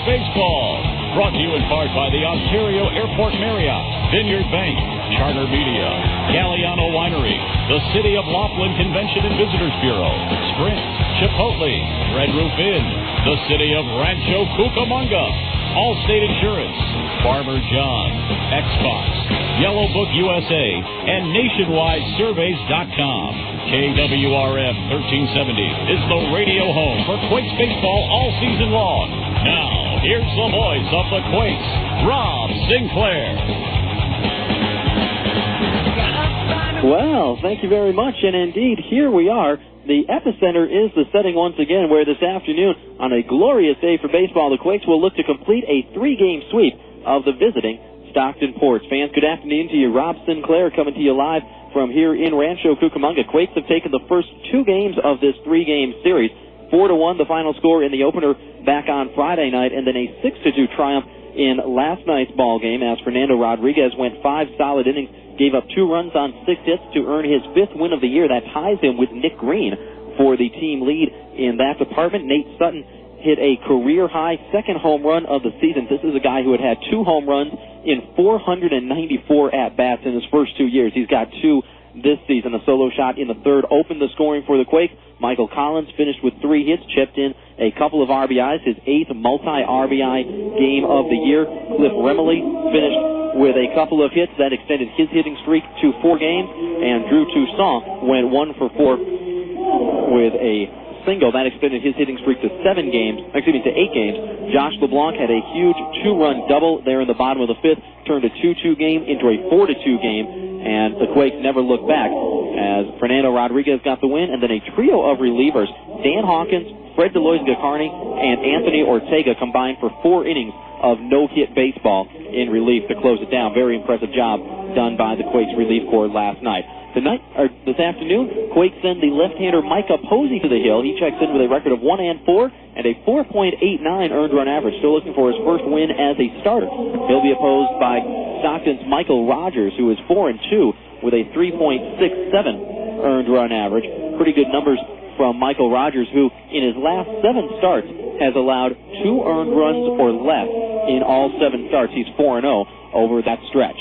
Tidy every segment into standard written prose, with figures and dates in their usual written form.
Baseball. Brought to you in part by the Ontario Airport Marriott, Vineyard Bank, Charter Media, Galliano Winery, the City of Laughlin Convention and Visitors Bureau, Sprint, Chipotle, Red Roof Inn, the City of Rancho Cucamonga, Allstate Insurance, Farmer John, Xbox, Yellow Book USA, and NationwideSurveys.com. KWRM 1370 is the radio home for Quakes baseball all season long. Now, here's the voice of the Quakes, Rob Sinclair. Well, thank you very much, and indeed, here we are. The epicenter is the setting once again, where this afternoon, on a glorious day for baseball, the Quakes will look to complete a 3-game sweep of the visiting Stockton Ports. Fans, good afternoon to you. Rob Sinclair coming to you live from here in Rancho Cucamonga. Quakes have taken the first 2 games of this 3-game series. 4-1 the final score in the opener back on Friday night, and then a 6-2 triumph in last night's ball game as Fernando Rodriguez went 5 solid innings, gave up 2 runs on 6 hits to earn his 5th win of the year. That ties him with Nick Green for the team lead in that department. Nate Sutton hit a career-high 2nd home run of the season. This is a guy who had 2 home runs in 494 at-bats in his first 2 years. He's got 2 this season. A solo shot in the 3rd opened the scoring for the Quakes. Michael Collins finished with 3 hits, chipped in a couple of RBIs, his 8th multi-RBI game of the year. Cliff Remley finished with a couple of hits. That extended his hitting streak to 4 games, and Drew Toussaint went 1 for 4 with a single. That extended his hitting streak to 8 games. Josh LeBlanc had a huge 2-run double there in the bottom of the 5th, turned a 2-2 game into a 4-2 game, and the Quakes never looked back as Fernando Rodriguez got the win, and then a trio of relievers, Dan Hawkins, Fred Delois-Gacarni, and Anthony Ortega combined for 4 innings of no-hit baseball in relief to close it down. Very impressive job done by the Quakes relief corps last night. This afternoon, Quakes send the left-hander Micah Posey to the hill. He checks in with a record of 1-4 and a 4.89 earned run average. Still looking for his first win as a starter. He'll be opposed by Stockton's Michael Rogers, who is 4-2 with a 3.67 earned run average. Pretty good numbers from Michael Rogers, who in his last 7 starts has allowed 2 earned runs or less in all 7 starts. He's 4-0 over that stretch.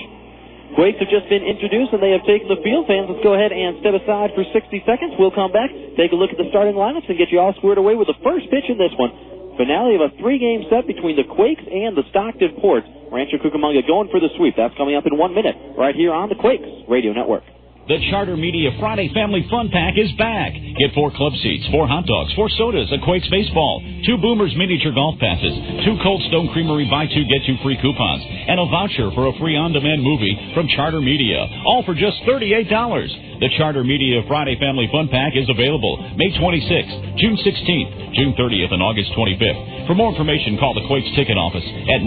Quakes have just been introduced, and they have taken the field. Fans, let's go ahead and step aside for 60 seconds. We'll come back, take a look at the starting lineups, and get you all squared away with the first pitch in this one. Finale of a 3-game set between the Quakes and the Stockton Ports. Rancho Cucamonga going for the sweep. That's coming up in 1 minute right here on the Quakes Radio Network. The Charter Media Friday Family Fun Pack is back. Get 4 club seats, 4 hot dogs, 4 sodas, a Quakes baseball, 2 Boomers miniature golf passes, 2 Cold Stone Creamery buy 2 get 2 free coupons, and a voucher for a free on-demand movie from Charter Media. All for just $38. The Charter Media Friday Family Fun Pack is available May 26th, June 16th, June 30th, and August 25th. For more information, call the Quakes ticket office at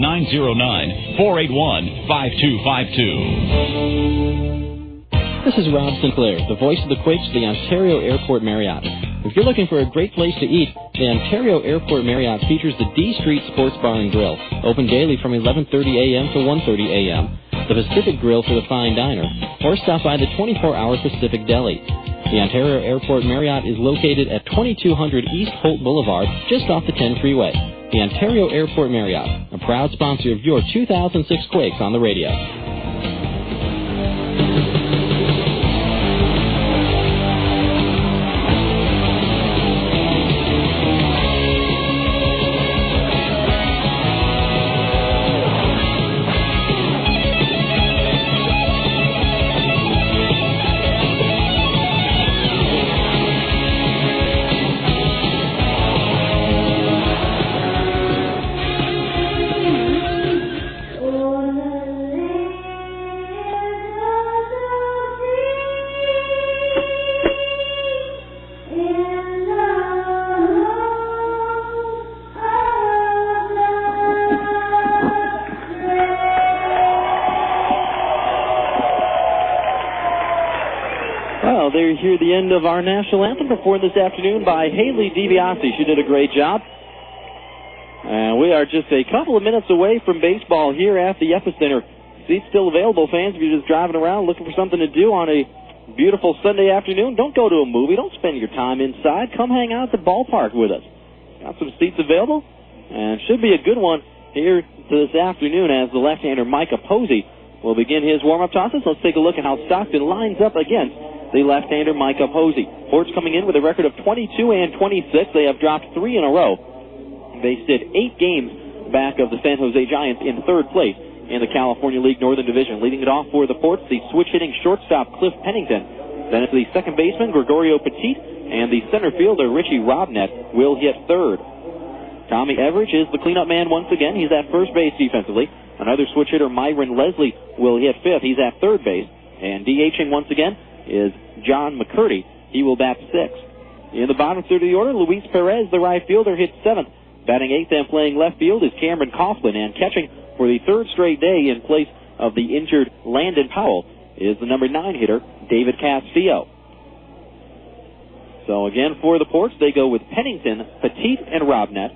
909-481-5252. This is Rob Sinclair, the voice of the Quakes for the Ontario Airport Marriott. If you're looking for a great place to eat, the Ontario Airport Marriott features the D Street Sports Bar and Grill, open daily from 11:30 a.m. to 1:30 a.m., the Pacific Grill for the fine diner, or stop by the 24-hour Pacific Deli. The Ontario Airport Marriott is located at 2200 East Holt Boulevard, just off the 10 freeway. The Ontario Airport Marriott, a proud sponsor of your 2006 Quakes on the radio. There you hear the end of our national anthem performed this afternoon by Haley DiBiase. She did a great job. And we are just a couple of minutes away from baseball here at the Epicenter. Seats still available, fans, if you're just driving around looking for something to do on a beautiful Sunday afternoon. Don't go to a movie. Don't spend your time inside. Come hang out at the ballpark with us. Got some seats available. And should be a good one here this afternoon as the left-hander Micah Posey will begin his warm-up tosses. Let's take a look at how Stockton lines up against the left-hander Micah Posey. Ports coming in with a record of 22-26. They have dropped 3 in a row. They sit 8 games back of the San Jose Giants in third place in the California League Northern Division. Leading it off for the Ports, the switch-hitting shortstop Cliff Pennington. Then it's the second baseman Gregorio Petit, and the center fielder Richie Robnett will hit third. Tommy Everidge is the cleanup man once again. He's at first base defensively. Another switch hitter, Myron Leslie, will hit fifth. He's at third base. And DHing once again is John McCurdy. He will bat sixth. In the bottom third of the order, Luis Perez, the right fielder, hits seventh. Batting eighth and playing left field is Cameron Coughlin. And catching for the third straight day in place of the injured Landon Powell is the number 9 hitter, David Castillo. So again, for the Ports, they go with Pennington, Petit, and Robnett,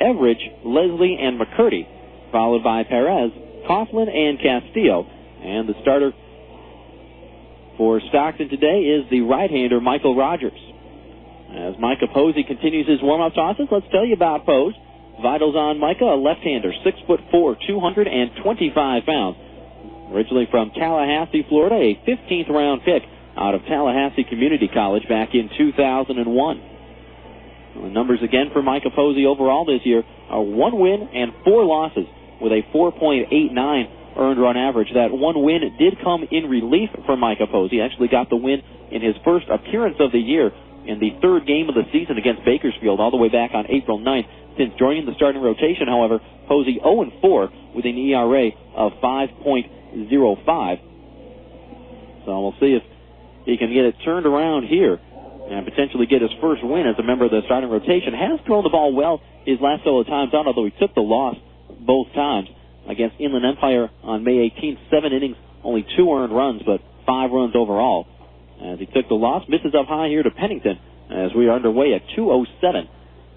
Everidge, Leslie, and McCurdy, followed by Perez, Coughlin, and Castillo. And the starter for Stockton today is the right-hander Michael Rogers. As Micah Posey continues his warm-up tosses, let's tell you about Pose. Vitals on Micah, a left-hander, 6'4", 225 pounds. Originally from Tallahassee, Florida, a 15th-round pick out of Tallahassee Community College back in 2001. The numbers again for Micah Posey overall this year are 1 win and 4 losses with a 4.89 earned run average. That 1 win did come in relief for Micah Posey. Actually got the win in his first appearance of the year in the third game of the season against Bakersfield all the way back on April 9th. Since joining the starting rotation, however, Posey 0-4 with an ERA of 5.05. So we'll see if he can get it turned around here and potentially get his first win as a member of the starting rotation. Has thrown the ball well his last several times out, although he took the loss both times against Inland Empire on May 18th. 7 innings, only 2 earned runs, but 5 runs overall. As he took the loss, misses up high here to Pennington as we are underway at 2:07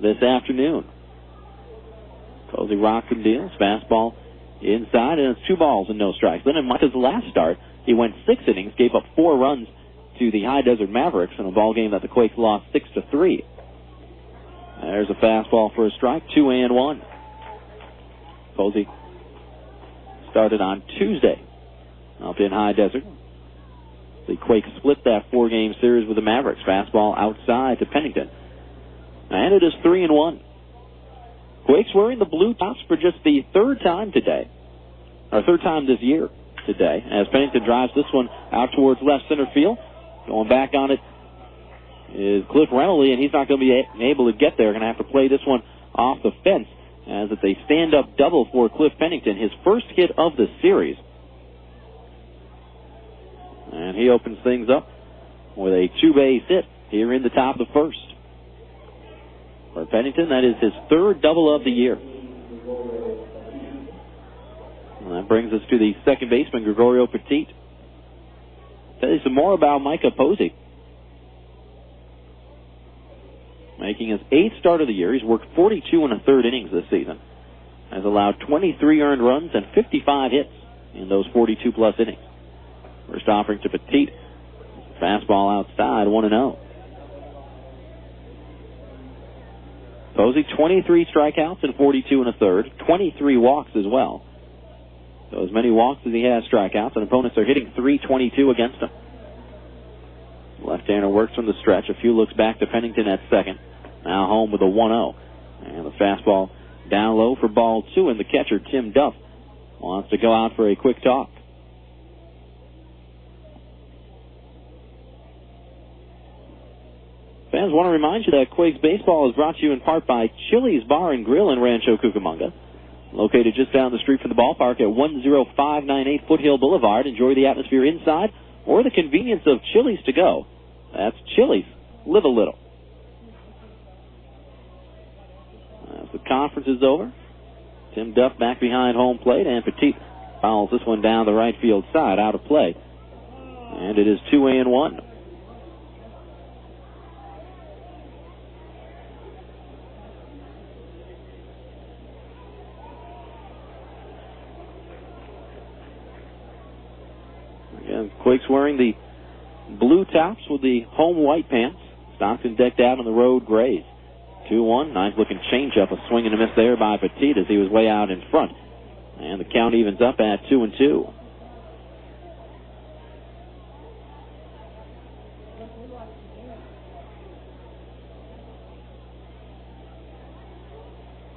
this afternoon. Posey rocks and deals, fastball inside, and it's 2 balls and no strikes. Then in Micah's last start, he went 6 innings, gave up 4 runs to the High Desert Mavericks in a ball game that the Quakes lost 6-3. There's a fastball for a strike, 2-1. Posey started on Tuesday up in High Desert. The Quakes split that 4-game series with the Mavericks. Fastball outside to Pennington. And it is 3-1. Quakes wearing the blue tops for just the third time today, or third time this year today, as Pennington drives this one out towards left center field. Going back on it is Cliff Reynolds, and he's not going to be able to get there. Going to have to play this one off the fence as it's a stand-up double for Cliff Pennington, his first hit of the series. And he opens things up with a 2-base hit here in the top of the first. For Pennington, that is his 3rd double of the year. And that brings us to the second baseman, Gregorio Petit. Tell you some more about Micah Posey. Making his 8th start of the year, he's worked 42 1/3 innings this season. Has allowed 23 earned runs and 55 hits in those 42-plus innings. First offering to Petit. Fastball outside, 1-0. Posey, 23 strikeouts and 42 1/3, 23 walks as well. So as many walks as he has strikeouts, and opponents are hitting .322 against him. Left-hander works from the stretch. A few looks back to Pennington at second. Now home with a 1-0. And the fastball down low for ball 2, and the catcher, Tim Duff, wants to go out for a quick talk. Fans, want to remind you that Quakes Baseball is brought to you in part by Chili's Bar and Grill in Rancho Cucamonga. Located just down the street from the ballpark at 10598 Foothill Boulevard. Enjoy the atmosphere inside or the convenience of Chili's to go. That's Chili's. Live a little. As the conference is over, Tim Duff back behind home plate, and Petit fouls this one down the right field side, out of play. And it is 2-1. Quakes wearing the blue tops with the home white pants. Stockton decked out in the road grays. 2-1. Nice-looking changeup. A swing and a miss there by Petit as he was way out in front. And the count evens up at 2-2.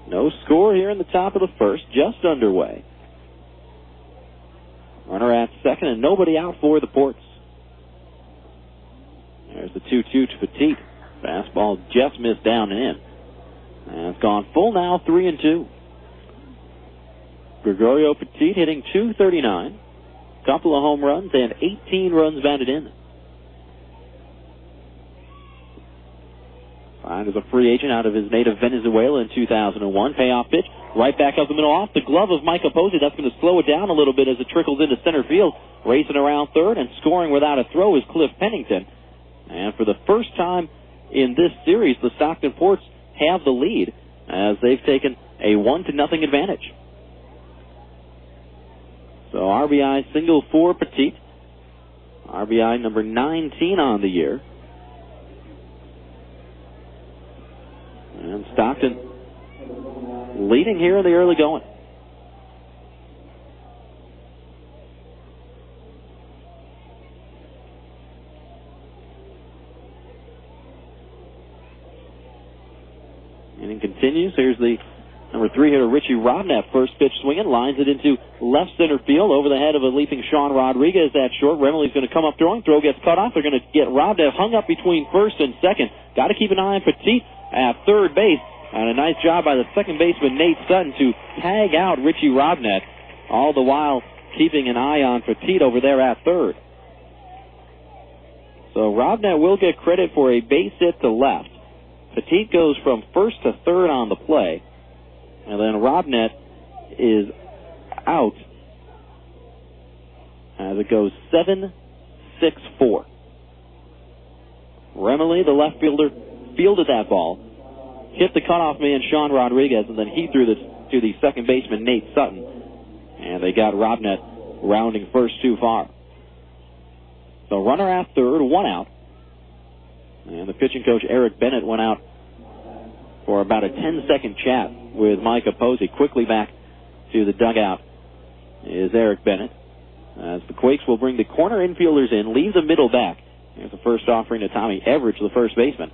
No score here in the top of the first, just underway. Runner at second and nobody out for the Ports. There's the 2-2 to Petit. Fastball just missed down and in. And it's gone full now, 3-2. Gregorio Petit hitting .239. Couple of home runs and 18 runs batted in. Signed as a free agent out of his native Venezuela in 2001. Payoff pitch, right back up the middle off the glove of Micah Posey. That's going to slow it down a little bit as it trickles into center field. Racing around third and scoring without a throw is Cliff Pennington. And for the first time in this series, the Stockton Ports have the lead as they've taken a 1-0 advantage. So RBI single for Petit. RBI number 19 on the year. And Stockton leading here in the early going. Inning continues. Here's the number 3 hitter, Richie Robnett. First pitch swinging, lines it into left center field over the head of a leaping Sean Rodriguez at short. Remley's going to come up throwing. Throw gets cut off. They're going to get Robnett hung up between first and second. Got to keep an eye on Petit at third base. And a nice job by the second baseman, Nate Sutton, to tag out Richie Robnett, all the while keeping an eye on Petit over there at third. So Robnett will get credit for a base hit to left. Petit goes from first to third on the play. And then Robnett is out as it goes 7-6-4. Remley, the left fielder, fielded that ball, hit the cutoff man, Sean Rodriguez, and then he threw this to the second baseman, Nate Sutton. And they got Robnett rounding first too far. So runner at third, 1 out. And the pitching coach, Eric Bennett, went out for about a 10-second chat with Micah Posey. Quickly back to the dugout is Eric Bennett. As the Quakes will bring the corner infielders in, leave the middle back. Here's the first offering to Tommy Everidge, the first baseman.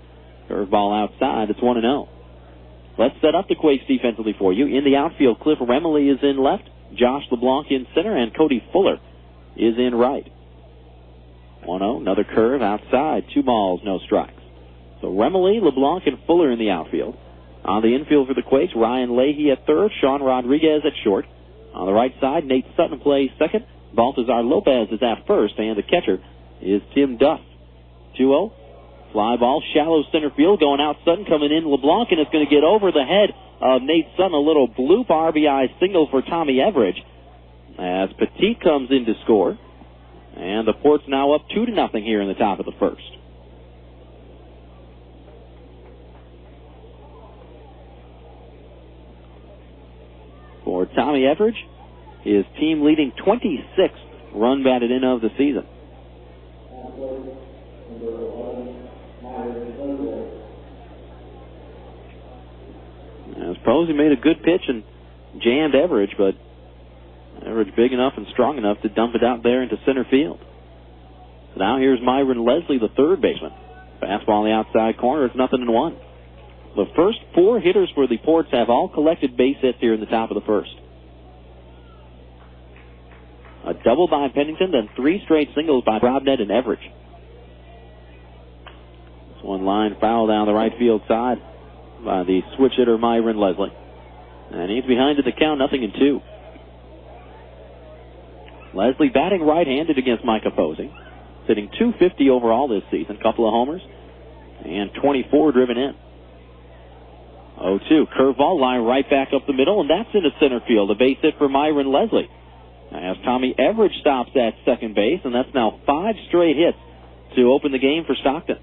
Curveball outside. It's 1-0. Let's set up the Quakes defensively for you. In the outfield, Cliff Remley is in left, Josh LeBlanc in center, and Cody Fuller is in right. 1-0. Another curve outside. 2 balls, no strikes. So Remley, LeBlanc, and Fuller in the outfield. On the infield for the Quakes, Ryan Leahy at third, Sean Rodriguez at short. On the right side, Nate Sutton plays second. Baltazar Lopez is at first, and the catcher is Tim Duff. 2-0. Fly ball, shallow center field, going out Sutton, coming in LeBlanc, and it's going to get over the head of Nate Sutton. A little bloop RBI single for Tommy Everidge as Petit comes in to score. And the Ports now up 2-0 here in the top of the first. For Tommy Everidge, his team leading 26th run batted in of the season. As Posey made a good pitch and jammed Everidge, but Everidge big enough and strong enough to dump it out there into center field. So now here's Myron Leslie, the third baseman. Fastball on the outside corner. It's 0-1. The first 4 hitters for the Ports have all collected base hits here in the top of the first. A double by Pennington, then 3 straight singles by Robnett and Everidge. This one line foul down the right field side by the switch hitter Myron Leslie. And he's behind in the count, 0-2. Leslie batting right-handed against Micah Posey. Sitting .250 overall this season. Couple of homers and 24 driven in. 0-2. Curveball line right back up the middle, and that's into center field. A base hit for Myron Leslie. As Tommy Everidge stops at second base, and that's now 5 straight hits to open the game for Stockton.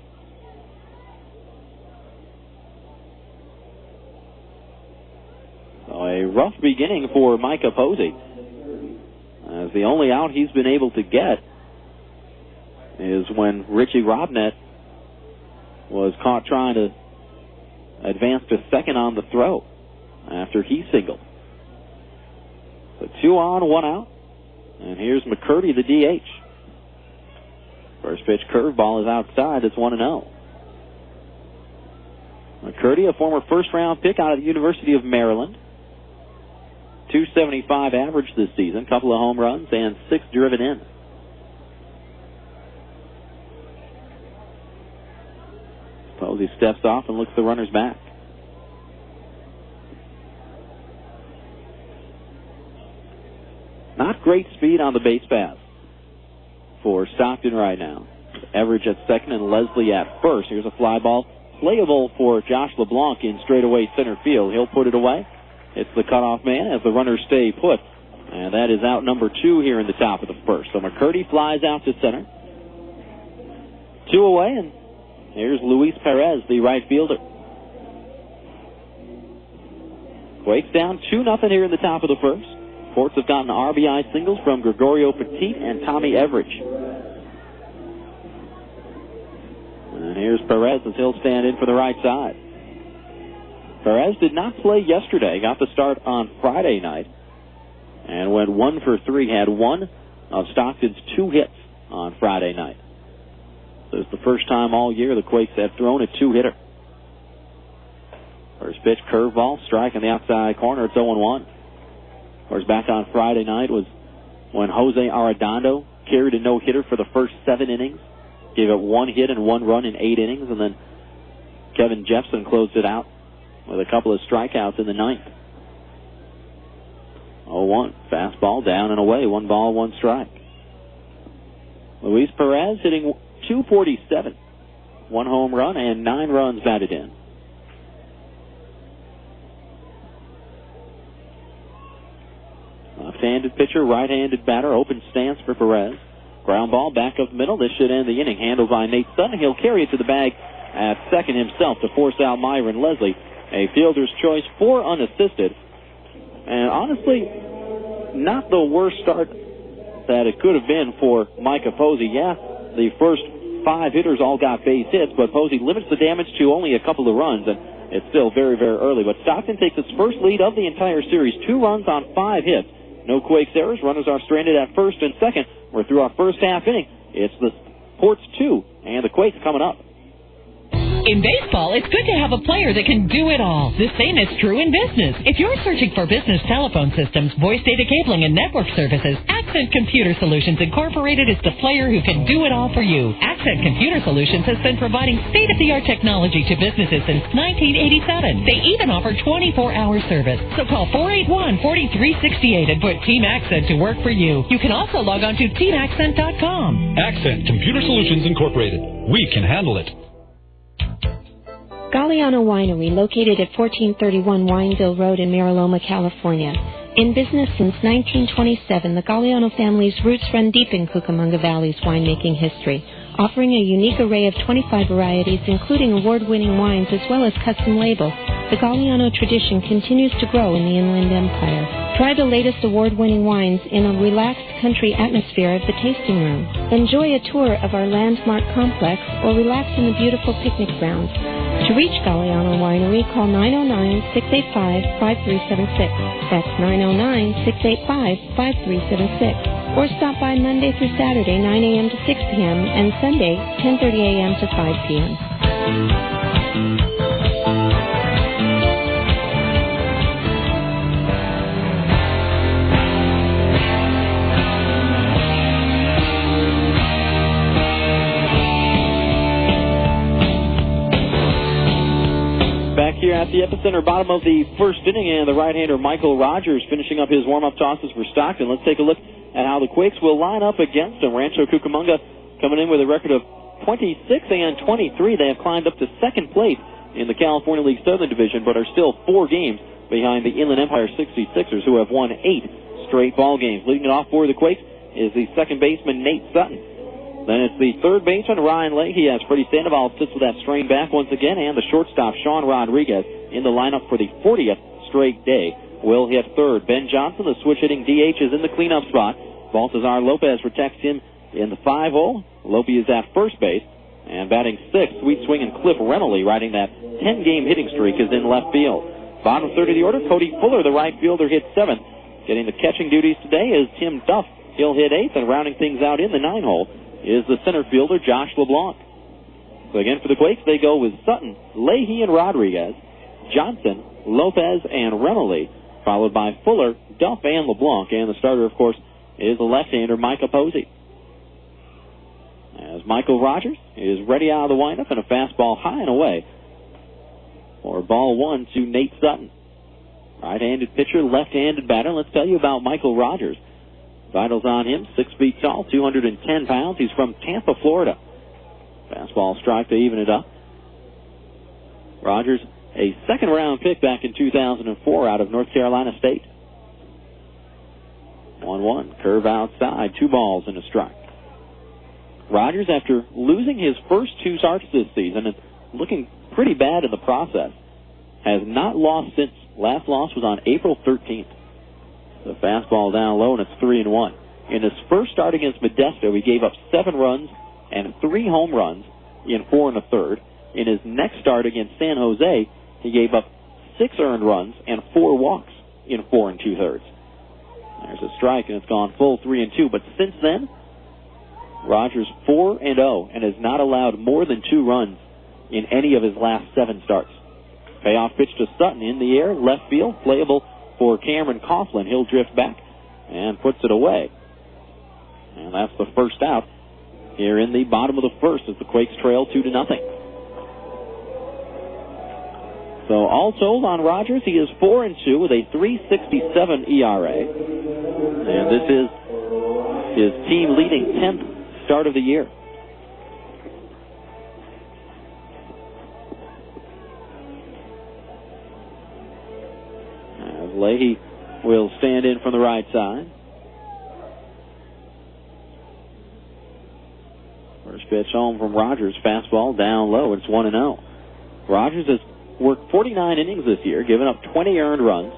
So a rough beginning for Micah Posey, as the only out he's been able to get is when Richie Robnett was caught trying to advanced to second on the throw after he singled. So 2 on, 1 out. And here's McCurdy, the DH. First pitch curveball is outside. It's 1-0. McCurdy, a former first-round pick out of the University of Maryland. 275 average this season, couple of home runs, and 6 driven in. Posey steps off and looks the runners back. Not great speed on the base pass for Stockton right now. Everidge at second and Leslie at first. Here's a fly ball. Playable for Josh LeBlanc in straightaway center field. He'll put it away. It's the cutoff man as the runners stay put. And that is out number 2 here in the top of the first. So McCurdy flies out to center. 2 away, and here's Luis Perez, the right fielder. Quakes down 2-0 here in the top of the first. Ports have gotten RBI singles from Gregorio Petit and Tommy Everidge. And here's Perez as he'll stand in for the right side. Perez did not play yesterday. Got the start on Friday night and went 1 for 3. Had one of Stockton's 2 hits on Friday night. So it's the first time all year the Quakes have thrown a 2-hitter. First pitch, curveball, strike on the outside corner. It's 0-1. Of course, back on Friday night was when Jose Arredondo carried a no-hitter for the first 7 innings. Gave up 1 hit and 1 run in 8 innings, and then Kevin Jepson closed it out with a couple of strikeouts in the 9th. 0-1. Fastball down and away. 1 ball, 1 strike. Luis Perez hitting .247. 1 home run and 9 runs batted in. Left-handed pitcher, right-handed batter. Open stance for Perez. Ground ball back up the middle. This should end the inning. Handled by Nate Sutton. He'll carry it to the bag at second himself to force out Myron Leslie. A fielder's choice, 4 unassisted. And honestly, not the worst start that it could have been for Micah Posey. Yeah, the first 5 hitters all got base hits, but Posey limits the damage to only a couple of runs, and it's still very, very early. But Stockton takes its first lead of the entire series, 2 runs on 5 hits. No Quakes errors. Runners are stranded at first and second. We're through our first half inning. It's the Ports 2 and the Quakes coming up. In baseball, it's good to have a player that can do it all. The same is true in business. If you're searching for business telephone systems, voice data cabling, and network services, Accent Computer Solutions Incorporated is the player who can do it all for you. Accent Computer Solutions has been providing state-of-the-art technology to businesses since 1987. They even offer 24-hour service. So call 481-4368 and put Team Accent to work for you. You can also log on to teamaccent.com. Accent Computer Solutions Incorporated. We can handle it. Galliano Winery, located at 1431 Wineville Road in Mariloma, California. In business since 1927, the Galliano family's roots run deep in Cucamonga Valley's winemaking history, offering a unique array of 25 varieties, including award-winning wines as well as custom labels. The Galliano tradition continues to grow in the Inland Empire. Try the latest award-winning wines in a relaxed country atmosphere of the tasting room. Enjoy a tour of our landmark complex or relax in the beautiful picnic grounds. To reach Galliano Winery, call 909-685-5376. That's 909-685-5376. Or stop by Monday through Saturday, 9 a.m. to 6 p.m., and Sunday, 10:30 a.m. to 5 p.m. Here at the epicenter, bottom of the first inning, and the right-hander Michael Rogers finishing up his warm-up tosses for Stockton. Let's take a look at how the Quakes will line up against them. Rancho Cucamonga coming in with a record of 26 and 23. They have climbed up to second place in the California League Southern Division, but are still 4 games behind the Inland Empire 66ers, who have won 8 straight ball games. Leading it off for the Quakes is the second baseman Nate Sutton. Then it's the third baseman, Ryan Leahy, as Freddie Sandoval sits with that strained back once again, and the shortstop, Sean Rodriguez, in the lineup for the 40th straight day, will hit third. Ben Johnson, the switch-hitting DH, is in the cleanup spot. Baltazar Lopez protects him in the 5-hole. Lopez is at first base. And batting sixth, sweet swinging Cliff Pennington, riding that 10-game hitting streak, is in left field. Bottom third of the order, Cody Fuller, the right fielder, hit seventh. Getting the catching duties today is Tim Duff. He'll hit eighth, and rounding things out in the 9-hole is the center fielder, Josh LeBlanc. So again, for the Quakes, they go with Sutton, Leahy, and Rodriguez, Johnson, Lopez, and Remily, followed by Fuller, Duff, and LeBlanc. And the starter, of course, is the left-hander, Micah Posey. As Michael Rogers is ready out of the windup, and a fastball high and away for ball one to Nate Sutton. Right-handed pitcher, left-handed batter. Let's tell you about Michael Rogers. Vitals on him, 6 feet tall, 210 pounds. He's from Tampa, Florida. Fastball strike to even it up. Rogers, a second-round pick back in 2004 out of North Carolina State. 1-1, curve outside, 2 balls and a strike. Rogers, after losing his first 2 starts this season and looking pretty bad in the process, has not lost since. Last loss was on April 13th. The fastball down low, and it's 3-1. In his first start against Modesto, he gave up 7 runs and 3 home runs in 4 1/3. In his next start against San Jose, he gave up 6 earned runs and 4 walks in 4 2/3. There's a strike, and it's gone full 3-2. But since then, Rogers 4-0 and has not allowed more than 2 runs in any of his last 7 starts. Payoff pitch to Sutton in the air, left field, playable for Cameron Coughlin. He'll drift back and puts it away. And that's the first out here in the bottom of the first as the Quakes trail 2-0. So all told on Rogers, he is 4-2 with a 3.67 ERA. And this is his team-leading 10th start of the year. Leahy will stand in from the right side. First pitch home from Rogers. Fastball down low. It's 1-0. Rogers has worked 49 innings this year, given up 20 earned runs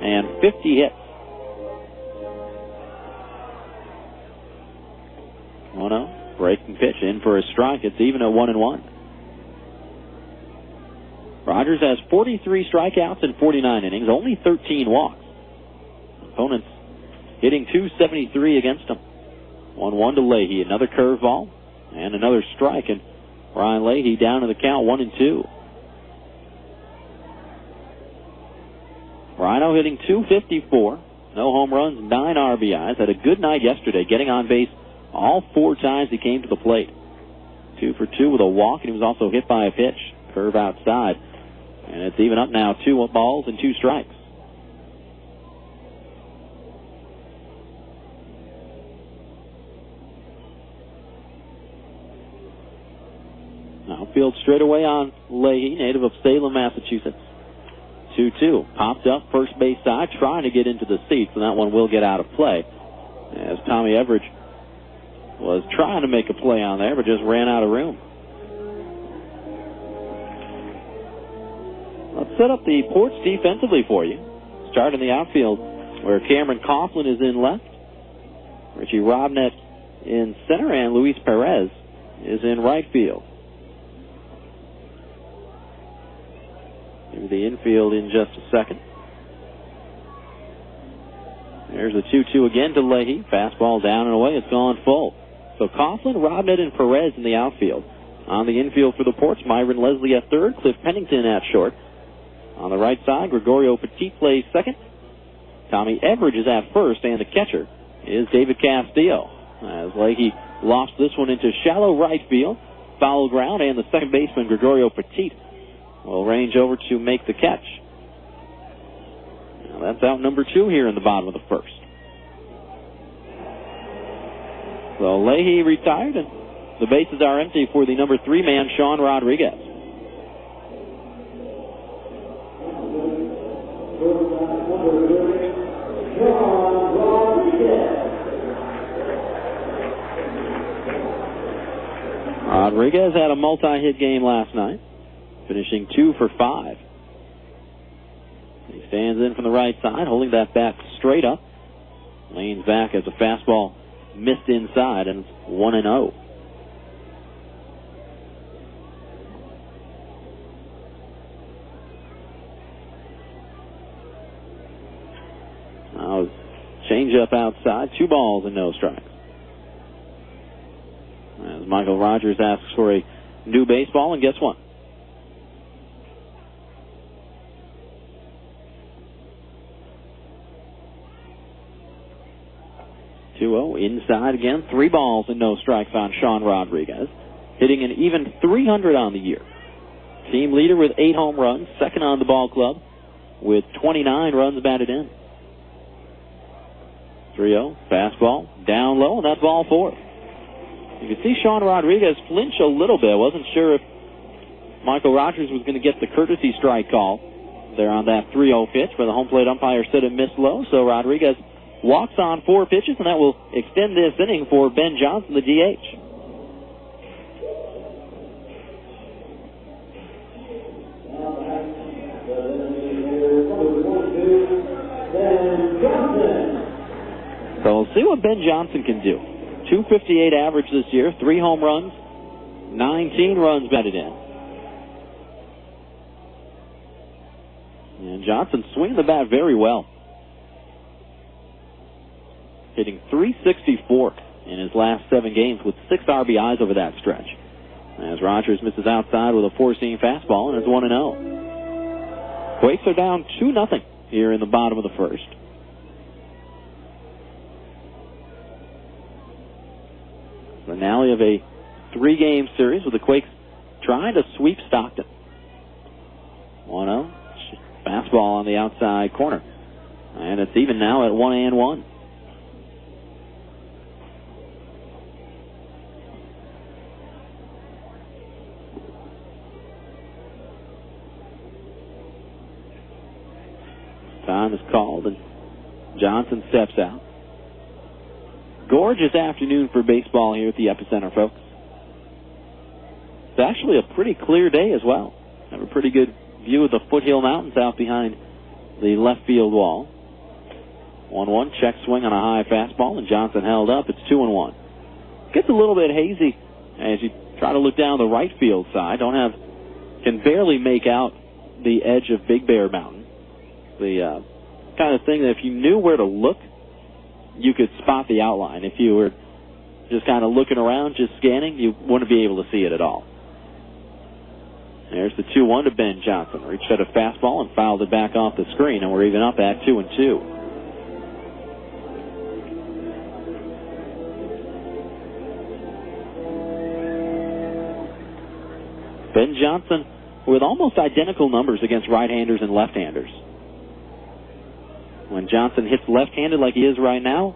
and 50 hits. 1-0. Breaking pitch in for a strike. It's even at 1-1. Rogers has 43 strikeouts in 49 innings, only 13 walks. Opponents hitting .273 against him. 1-1 to Leahy. Another curveball and another strike, and Ryan Leahy down to the count 1-2. Rhino hitting .254, no home runs, 9 RBIs. Had a good night yesterday, getting on base all 4 times he came to the plate. 2 for 2 with a walk, and he was also hit by a pitch. Curve outside. And it's even up now, 2 balls and 2 strikes. Outfield straight away on Leahy, native of Salem, Massachusetts. 2-2. Popped up first base side, trying to get into the seats, and that one will get out of play. As Tommy Everidge was trying to make a play on there, but just ran out of room. Let's set up the Ports defensively for you. Start in the outfield where Cameron Coughlin is in left, Richie Robnett in center, and Luis Perez is in right field. Maybe the infield in just a second. There's a 2-2 again to Leahy. Fastball down and away. It's gone full. So Coughlin, Robnett, and Perez in the outfield. On the infield for the Ports, Myron Leslie at third, Cliff Pennington at short. On the right side, Gregorio Petit plays second. Tommy Everidge is at first, and the catcher is David Castillo. As Leahy lofts this one into shallow right field, foul ground, and the second baseman, Gregorio Petit, will range over to make the catch. Now that's out number 2 here in the bottom of the first. So Leahy retired, and the bases are empty for the number 3 man, Sean Rodriguez. Rodriguez had a multi-hit game last night, finishing 2 for 5. He stands in from the right side, holding that bat straight up. Leans back as a fastball missed inside, and it's 1-0. Changeup outside. 2 balls and no strikes. As Michael Rogers asks for a new baseball, and guess what? Inside again. 3 balls and no strikes on Sean Rodriguez. Hitting an even 300 on the year. Team leader with 8 home runs. Second on the ball club with 29 runs batted in. 3-0. Fastball. Down low, and that's ball 4. You can see Sean Rodriguez flinch a little bit. Wasn't sure if Michael Rogers was going to get the courtesy strike call there on that 3-0 pitch, but the home plate umpire said it missed low, so Rodriguez walks on 4 pitches, and that will extend this inning for Ben Johnson, the DH. So we'll see what Ben Johnson can do. .258 average this year, 3 home runs, 19 runs batted in. And Johnson swinging the bat very well. Hitting .364 in his last 7 games with 6 RBIs over that stretch. As Rogers misses outside with a 4-seam fastball, and it's 1-0. Quakes are down 2-0 here in the bottom of the first. Finale of a 3-game series with the Quakes trying to sweep Stockton. 1-0. Fastball on the outside corner. And it's even now at 1-1. Time is called, and Johnson steps out. Gorgeous afternoon for baseball here at the Epicenter, folks. It's actually a pretty clear day as well. Have a pretty good view of the foothill mountains out behind the left field wall. 1-1, check swing on a high fastball, and Johnson held up. It's 2-1. Gets a little bit hazy as you try to look down the right field side. Can barely make out the edge of Big Bear Mountain. The kind of thing that if you knew where to look, you could spot the outline. If you were just kind of looking around, just scanning, you wouldn't be able to see it at all. There's the 2-1 to Ben Johnson. Reached at a fastball and fouled it back off the screen, and we're even up at 2-2. Ben Johnson with almost identical numbers against right-handers and left-handers. When Johnson hits left-handed like he is right now,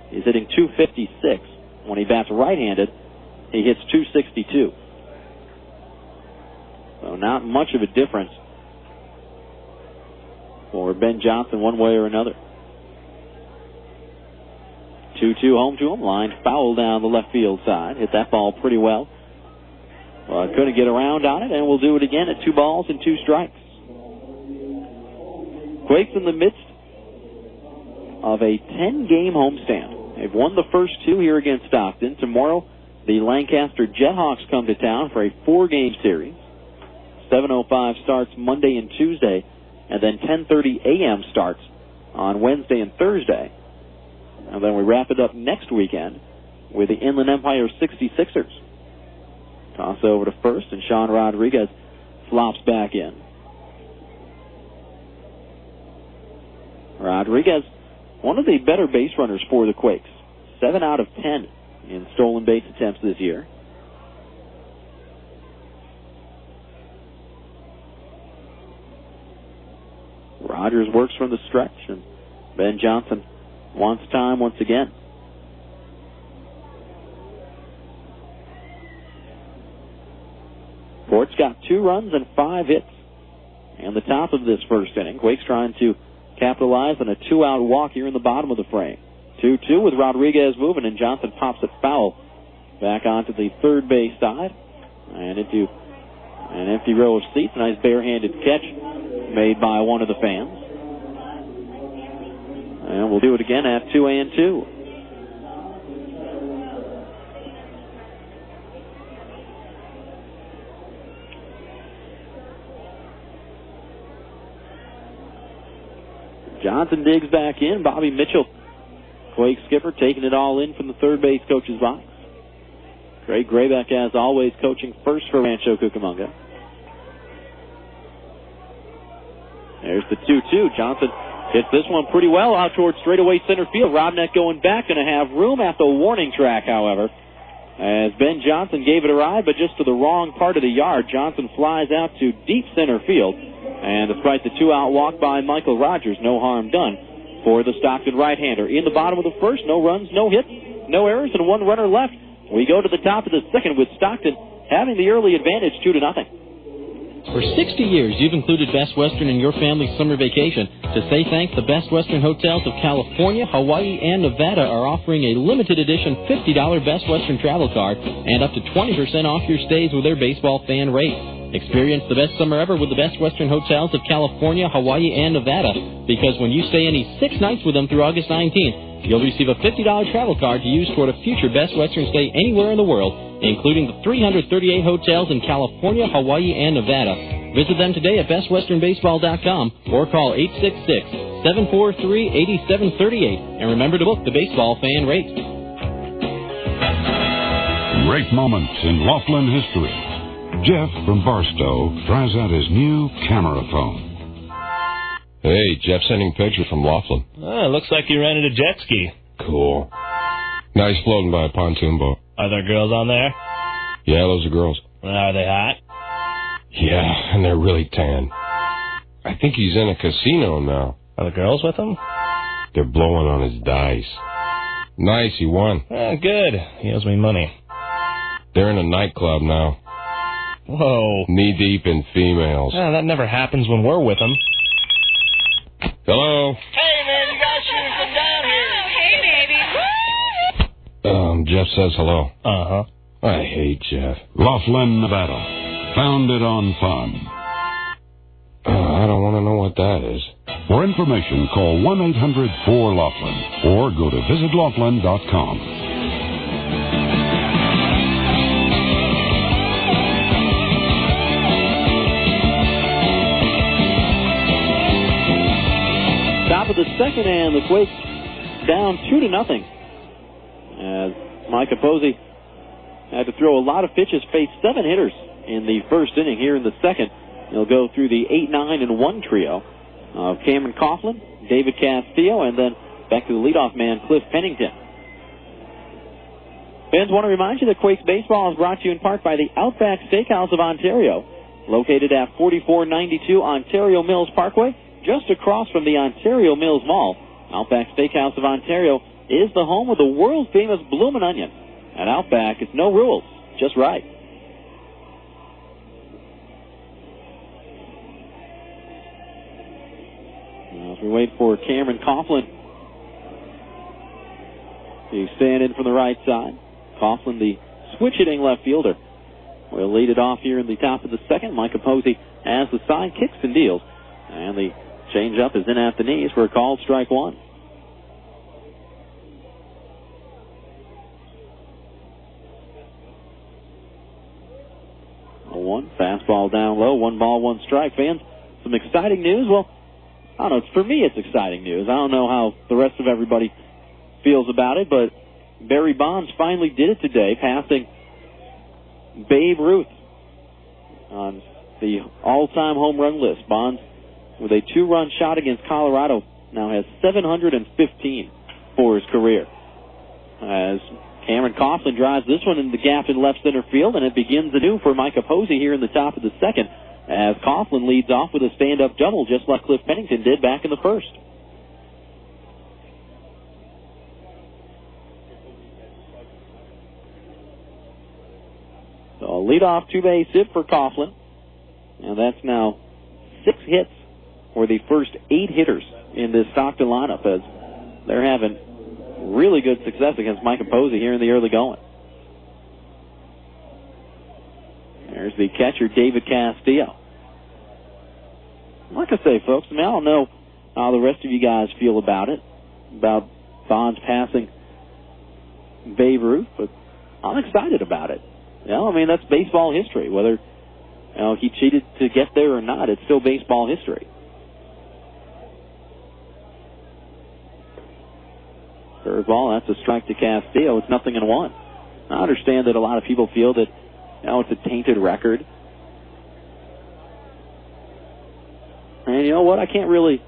he's hitting .256. When he bats right-handed, he hits .262. So not much of a difference for Ben Johnson one way or another. 2-2 home to him. Line foul down the left field side. Hit that ball pretty well. Couldn't get around on it, and we'll do it again at 2 balls and 2 strikes. Quakes in the midst of a 10-game homestand. They've won the first 2 here against Stockton. Tomorrow, the Lancaster Jethawks come to town for a 4-game series. 7:05 starts Monday and Tuesday, and then 10:30 a.m. starts on Wednesday and Thursday. And then we wrap it up next weekend with the Inland Empire 66ers. Toss over to first, and Sean Rodriguez flops back in. Rodriguez, one of the better base runners for the Quakes. 7 out of 10 in stolen base attempts this year. Rogers works from the stretch, and Ben Johnson wants time once again. Port's got 2 runs and 5 hits. And the top of this first inning, Quakes trying to capitalize on a 2-out walk here in the bottom of the frame. 2-2 with Rodriguez moving, and Johnson pops it foul back onto the third base side and into an empty row of seats. Nice barehanded catch made by one of the fans. And we'll do it again at 2-2. Johnson digs back in. Bobby Mitchell Quakes skipper taking it all in from the third base coach's box. Craig Graybeck, as always, coaching first for Rancho Cucamonga. There's the 2-2. Johnson hits this one pretty well out towards straightaway center field. Robneck going back, going to have room at the warning track, however, as Ben Johnson gave it a ride, but just to the wrong part of the yard. Johnson flies out to deep center field, and despite the 2-out walk by Michael Rogers, no harm done for the Stockton right-hander. In the bottom of the first, no runs, no hits, no errors, and one runner left. We go to the top of the second with Stockton having the early advantage 2-0. For 60 years, you've included Best Western in your family's summer vacation. To say thanks, the Best Western hotels of California, Hawaii, and Nevada are offering a limited edition $50 Best Western travel card and up to 20% off your stays with their baseball fan rate. Experience the best summer ever with the Best Western hotels of California, Hawaii, and Nevada, because when you stay any 6 nights with them through August 19th, you'll receive a $50 travel card to use toward a future Best Western stay anywhere in the world, including the 338 hotels in California, Hawaii, and Nevada. Visit them today at bestwesternbaseball.com or call 866-743-8738. And remember to book the baseball fan rate. Great moments in Laughlin history. Jeff from Barstow tries out his new camera phone. Hey, Jeff sending pictures from Laughlin. Looks like you rented a jet ski. Cool. Nice floating by a pontoon boat. Are there girls on there? Yeah, those are girls. Are they hot? Yeah, and they're really tan. I think he's in a casino now. Are the girls with him? They're blowing on his dice. Nice, he won. Good. He owes me money. They're in a nightclub now. Whoa. Knee-deep in females. That never happens when we're with them. Hello? Hey, man, you guys should have come down here. Oh, hey, baby. Jeff says hello. Uh-huh. I hate Jeff. Laughlin, Nevada. Founded on fun. I don't want to know what that is. For information, call 1-800-4-LAUGHLIN or go to visitlaughlin.com. Top of the second, and the Quakes down 2-0. As Micah Posey had to throw a lot of pitches, faced 7 hitters in the first inning. Here in the second, he'll go through the 8-9-1 trio of Cameron Coughlin, David Castillo, and then back to the leadoff man, Cliff Pennington. Fans, want to remind you that Quakes Baseball is brought to you in part by the Outback Steakhouse of Ontario, located at 4492 Ontario Mills Parkway, just across from the Ontario Mills Mall. Outback Steakhouse of Ontario is the home of the world-famous Bloomin' Onion. At Outback, it's no rules, just right. As we wait for Cameron Coughlin to stand in from the right side. Coughlin, the switch-hitting left fielder, will lead it off here in the top of the second. Micah Posey as the side kicks and deals. And the change-up is in at the knees for a called strike one. Fastball down low, 1 ball, 1 strike. Fans, some exciting news. Well, I don't know. For me, it's exciting news. I don't know how the rest of everybody feels about it, but Barry Bonds finally did it today, passing Babe Ruth on the all-time home run list. Bonds, with a 2-run shot against Colorado, now has 715 for his career. As Cameron Coughlin drives this one in the gap in left center field, and it begins anew for Micah Posey here in the top of the second, as Coughlin leads off with a stand-up double, just like Cliff Pennington did back in the first. So a leadoff 2-base hit for Coughlin, and that's now 6 hits for the first 8 hitters in this Stockton lineup, as they're having really good success against Micah Posey here in the early going. There's the catcher, David Castillo. Like I say, folks, I don't know how the rest of you guys feel about it, about Bonds passing Babe Ruth, but I'm excited about it. That's baseball history. Whether he cheated to get there or not, it's still baseball history. Curveball, that's a strike to Castillo. It's 0-1. I understand that a lot of people feel that it's a tainted record. And you know what? I can't really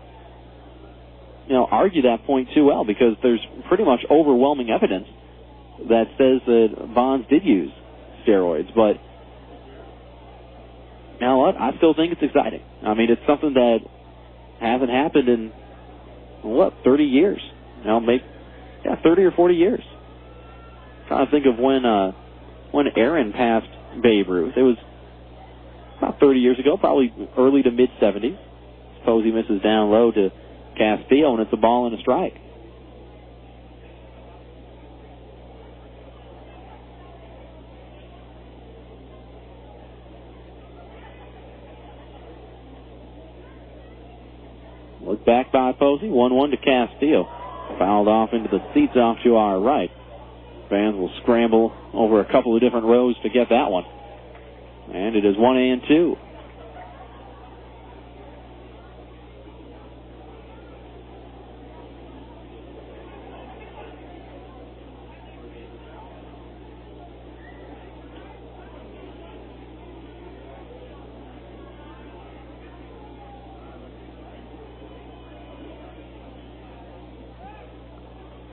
argue that point too well, because there's pretty much overwhelming evidence that says that Bonds did use steroids. But you know what? I still think it's exciting. I mean, it's something that hasn't happened in 30 years? Maybe 30 or 40 years. I'm trying to think of when Aaron passed Babe Ruth. It was about 30 years ago, probably early to mid 70s. Suppose he misses down low to Castillo, and it's a ball and a strike. Look back by Posey, 1-1 to Castillo. Fouled off into the seats off to our right. Fans will scramble over a couple of different rows to get that one. And it is 1-2.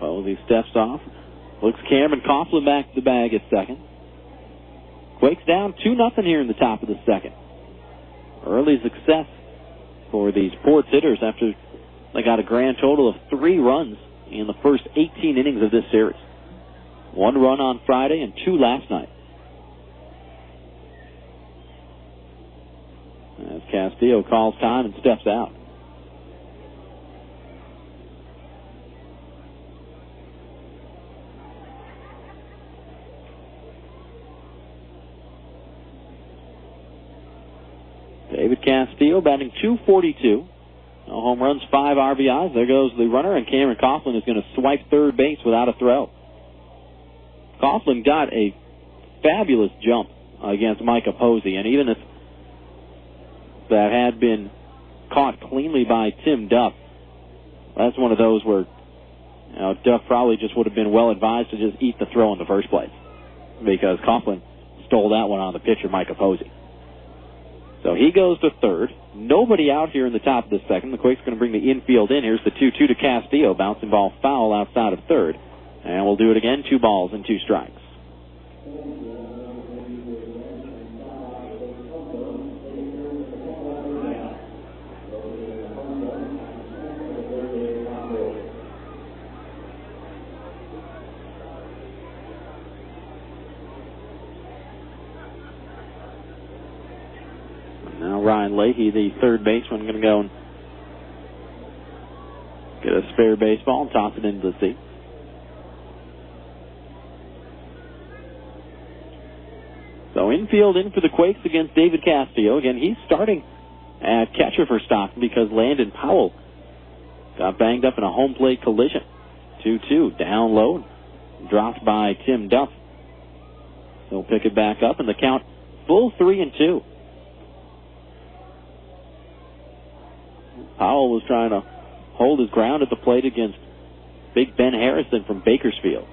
Posey steps off. Looks Cameron Coughlin back to the bag at second. Quakes down 2-0 here in the top of the second. Early success for these Ports hitters after they got a grand total of 3 runs in the first 18 innings of this series. 1 run on Friday and 2 last night. As Castillo calls time and steps out. David Castillo batting .242. No home runs, 5 RBIs. There goes the runner, and Cameron Coughlin is going to swipe third base without a throw. Coughlin got a fabulous jump against Micah Posey, and even if that had been caught cleanly by Tim Duff, that's one of those where Duff probably just would have been well advised to just eat the throw in the first place, because Coughlin stole that one on the pitcher, Micah Posey. So he goes to third. Nobody out here in the top of the second. The Quakes going to bring the infield in. Here's the 2-2 to Castillo. Bouncing ball foul outside of third. And we'll do it again. 2 balls and 2 strikes. Ryan Leahy, the third baseman, going to go and get a spare baseball and toss it into the seat. So infield in for the Quakes against David Castillo. Again, he's starting at catcher for Stockton because Landon Powell got banged up in a home plate collision. 2-2, down low, dropped by Tim Duff. He'll pick it back up, and the count full 3-2. Powell was trying to hold his ground at the plate against Big Ben Harrison from Bakersfield.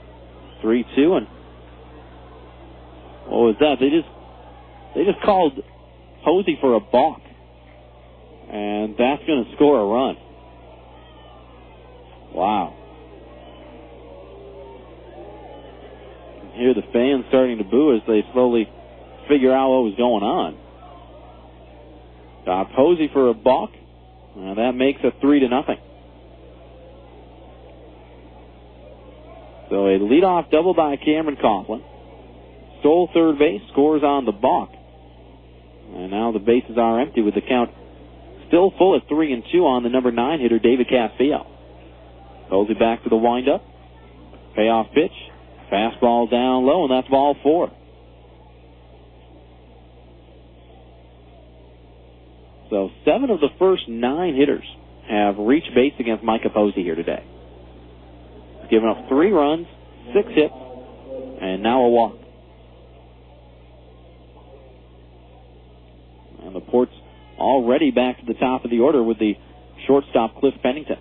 3-2, and what was that? They just called Posey for a balk, and that's going to score a run. Wow. You can hear the fans starting to boo as they slowly figure out what was going on. Got Posey for a balk. Now that makes it 3-0. So a leadoff double by Cameron Coughlin. Stole third base, scores on the balk. And now the bases are empty with the count still full at 3-2 on the number 9 hitter, David Castillo. Posey back to the windup. Payoff pitch. Fastball down low, and that's ball 4. So 7 of the first 9 hitters have reached base against Micah Posey here today. He's given up 3 runs, 6 hits, and now a walk. And the Ports already back to the top of the order with the shortstop Cliff Pennington.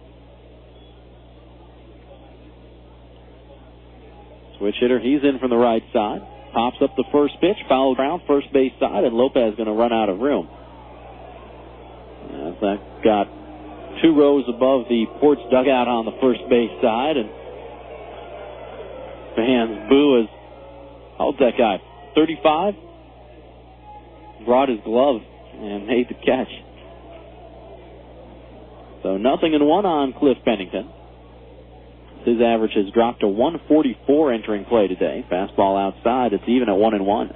Switch hitter, he's in from the right side. Pops up the first pitch, foul ground, first base side, and Lopez going to run out of room. As that got 2 rows above the Ports dugout on the first base side, and fans boo as, how old's that guy, 35? Brought his glove and made the catch. So 0-1 on Cliff Pennington. His average has dropped to 144 entering play today. Fastball outside, it's even at 1-1.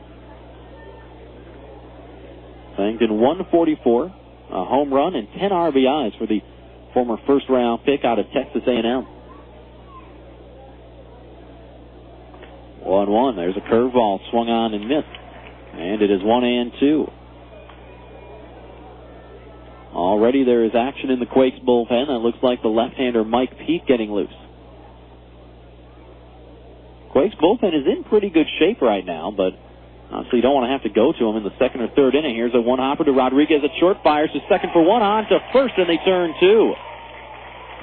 Pennington 144, a home run and 10 RBIs for the former first-round pick out of Texas A&M. 1-1. There's a curveball swung on and missed. And it is 1-2. Already there is action in the Quakes bullpen. That looks like the left-hander Mike Pete getting loose. Quakes bullpen is in pretty good shape right now, but obviously you don't want to have to go to him in the second or third inning. Here's a one-hopper to Rodriguez at short, fires to second for one, on to first, and they turn 2.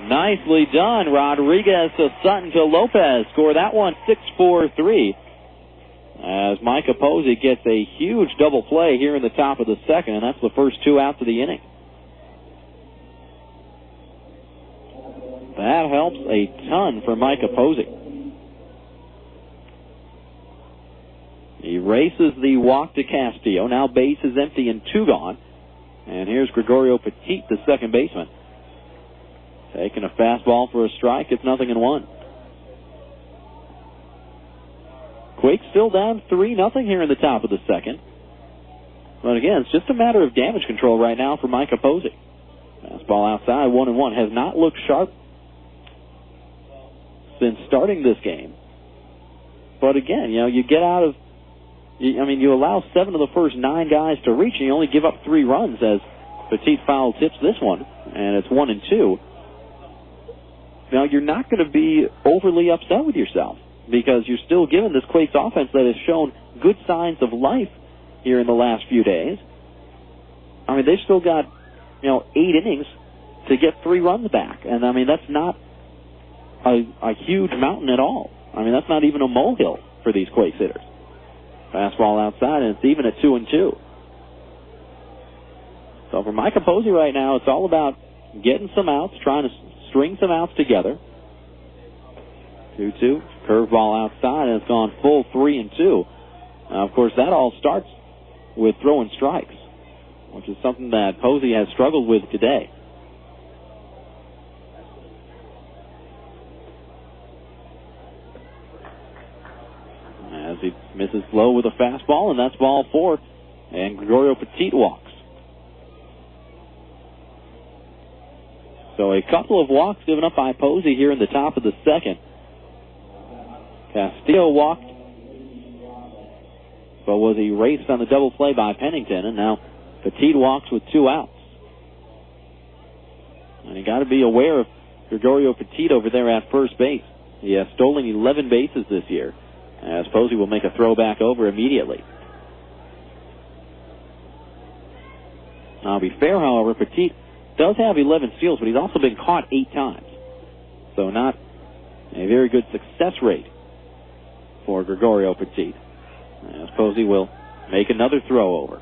Nicely done. Rodriguez to Sutton to Lopez. Score that one 6-4-3. As Micah Posey gets a huge double play here in the top of the second, and that's the first 2 outs of the inning. That helps a ton for Micah Posey. He races the walk to Castillo. Now base is empty and 2 gone. And here's Gregorio Petit, the second baseman. Taking a fastball for a strike. It's 0-1. Quakes still down 3-0 here in the top of the second. But again, it's just a matter of damage control right now for Micah Posey. Fastball outside, 1-1. Has not looked sharp since starting this game. But again, you get out of... you allow 7 of the first 9 guys to reach, and you only give up 3 runs as Petit foul tips this one, and it's 1-2. Now, you're not going to be overly upset with yourself because you're still given this Quakes offense that has shown good signs of life here in the last few days. They've still got, 8 innings to get 3 runs back, and that's not a huge mountain at all. That's not even a molehill for these Quakes hitters. Fastball outside, and it's even at 2-2. So for Micah Posey right now, it's all about getting some outs, trying to string some outs together. 2-2, curveball outside, and it's gone full 3-2. Of course, that all starts with throwing strikes, which is something that Posey has struggled with today. As he misses low with a fastball, and that's ball 4, and Gregorio Petit walks. So a couple of walks given up by Posey here in the top of the second. Castillo walked, but was erased on the double play by Pennington, and now Petit walks with 2 outs. And you got to be aware of Gregorio Petit over there at first base. He has stolen 11 bases this year, as Posey will make a throw back over immediately. Now, to be fair, however, Petit does have 11 steals, but he's also been caught 8 times. So not a very good success rate for Gregorio Petit. As Posey will make another throw over.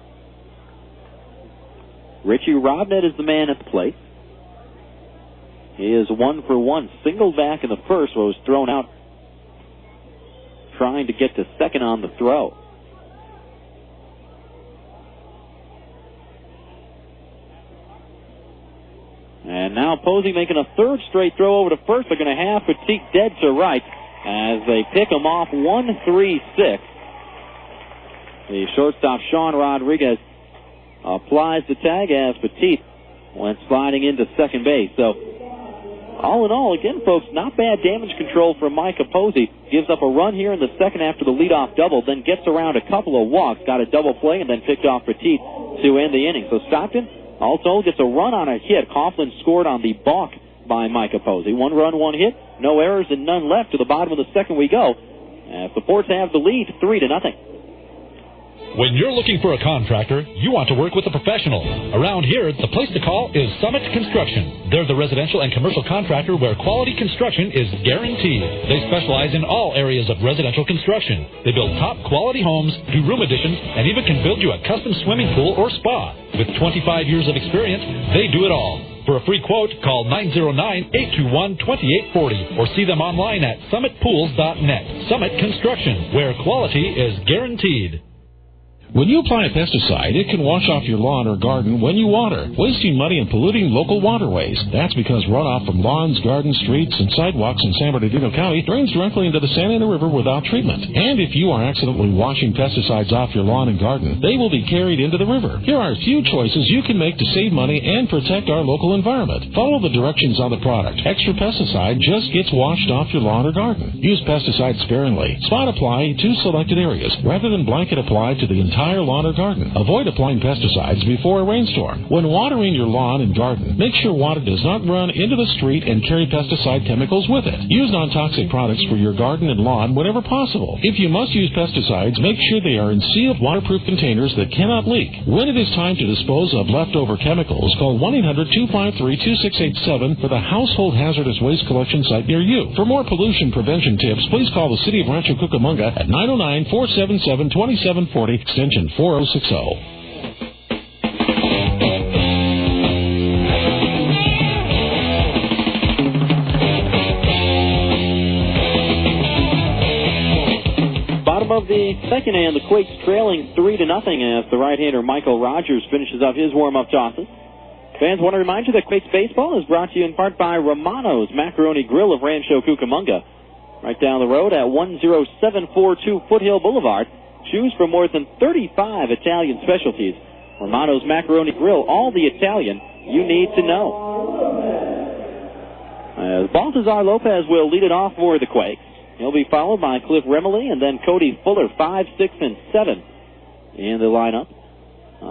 Richie Robnett is the man at the plate. He is 1 for 1. Singled back in the first, but was thrown out trying to get to second on the throw. And now Posey making a third straight throw over to first. They're going to have Petit dead to right as they pick him off 1-3-6. The shortstop, Sean Rodriguez, applies the tag as Petit went sliding into second base. So, all in all, again, folks, not bad damage control from Micah Posey. Gives up a run here in the second after the leadoff double, then gets around a couple of walks, got a double play, and then picked off Petit to end the inning. So Stockton also gets a run on a hit. Coughlin scored on the balk by Micah Posey. 1 run, 1 hit, no errors, and none left. To the bottom of the second we go. As the Ports have the lead, 3-0. When you're looking for a contractor, you want to work with a professional. Around here, the place to call is Summit Construction. They're the residential and commercial contractor where quality construction is guaranteed. They specialize in all areas of residential construction. They build top quality homes, do room additions, and even can build you a custom swimming pool or spa. With 25 years of experience, they do it all. For a free quote, call 909-821-2840 or see them online at summitpools.net. Summit Construction, where quality is guaranteed. When you apply a pesticide, it can wash off your lawn or garden when you water, wasting money and polluting local waterways. That's because runoff from lawns, gardens, streets, and sidewalks in San Bernardino County drains directly into the Santa Ana River without treatment. And if you are accidentally washing pesticides off your lawn and garden, they will be carried into the river. Here are a few choices you can make to save money and protect our local environment. Follow the directions on the product. Extra pesticide just gets washed off your lawn or garden. Use pesticides sparingly. Spot apply to selected areas rather than blanket apply to the entire lawn or garden. Avoid applying pesticides before a rainstorm. When watering your lawn and garden, make sure water does not run into the street and carry pesticide chemicals with it. Use non-toxic products for your garden and lawn whenever possible. If you must use pesticides, make sure they are in sealed, waterproof containers that cannot leak. When it is time to dispose of leftover chemicals, call 1-800-253-2687 for the Household Hazardous Waste Collection Site near you. For more pollution prevention tips, please call the City of Rancho Cucamonga at 909-477-2740, extension 4060. Bottom of the second and the Quakes trailing 3-0 as the right-hander Michael Rogers finishes up his warm-up tosses. Fans, want to remind you that Quakes baseball is brought to you in part by Romano's Macaroni Grill of Rancho Cucamonga. Right down the road at 10742 Foothill Boulevard. Choose from more than 35 Italian specialties. Romano's Macaroni Grill, all the Italian you need to know. Baltazar Lopez will lead it off for the Quakes. He'll be followed by Cliff Remley and then Cody Fuller, 5, 6, and 7 in the lineup.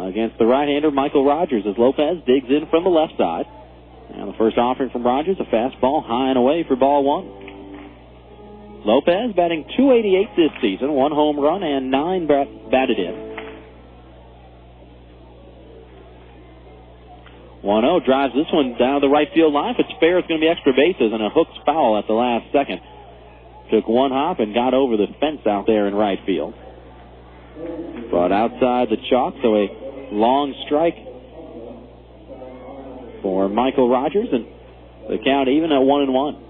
Against the right-hander Michael Rogers as Lopez digs in from the left side. And the first offering from Rogers, a fastball high and away for ball one. Lopez batting .288 this season, 1 home run and 9 batted in. 1-0 drives this one down the right field line. If it's fair, it's going to be extra bases and a hooked foul at the last second. Took one hop and got over the fence out there in right field. Brought outside the chalk, so a long strike for Michael Rogers, and the count even at 1-1.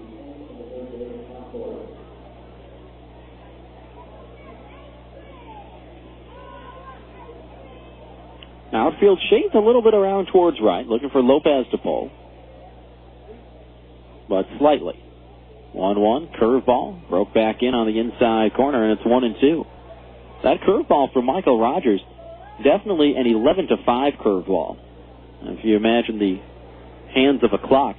Outfield shades a little bit around towards right, looking for Lopez to pull. But slightly. 1-1, curveball, broke back in on the inside corner, and it's 1-2. That curveball for Michael Rogers, definitely an 11-5 curveball. If you imagine the hands of a clock,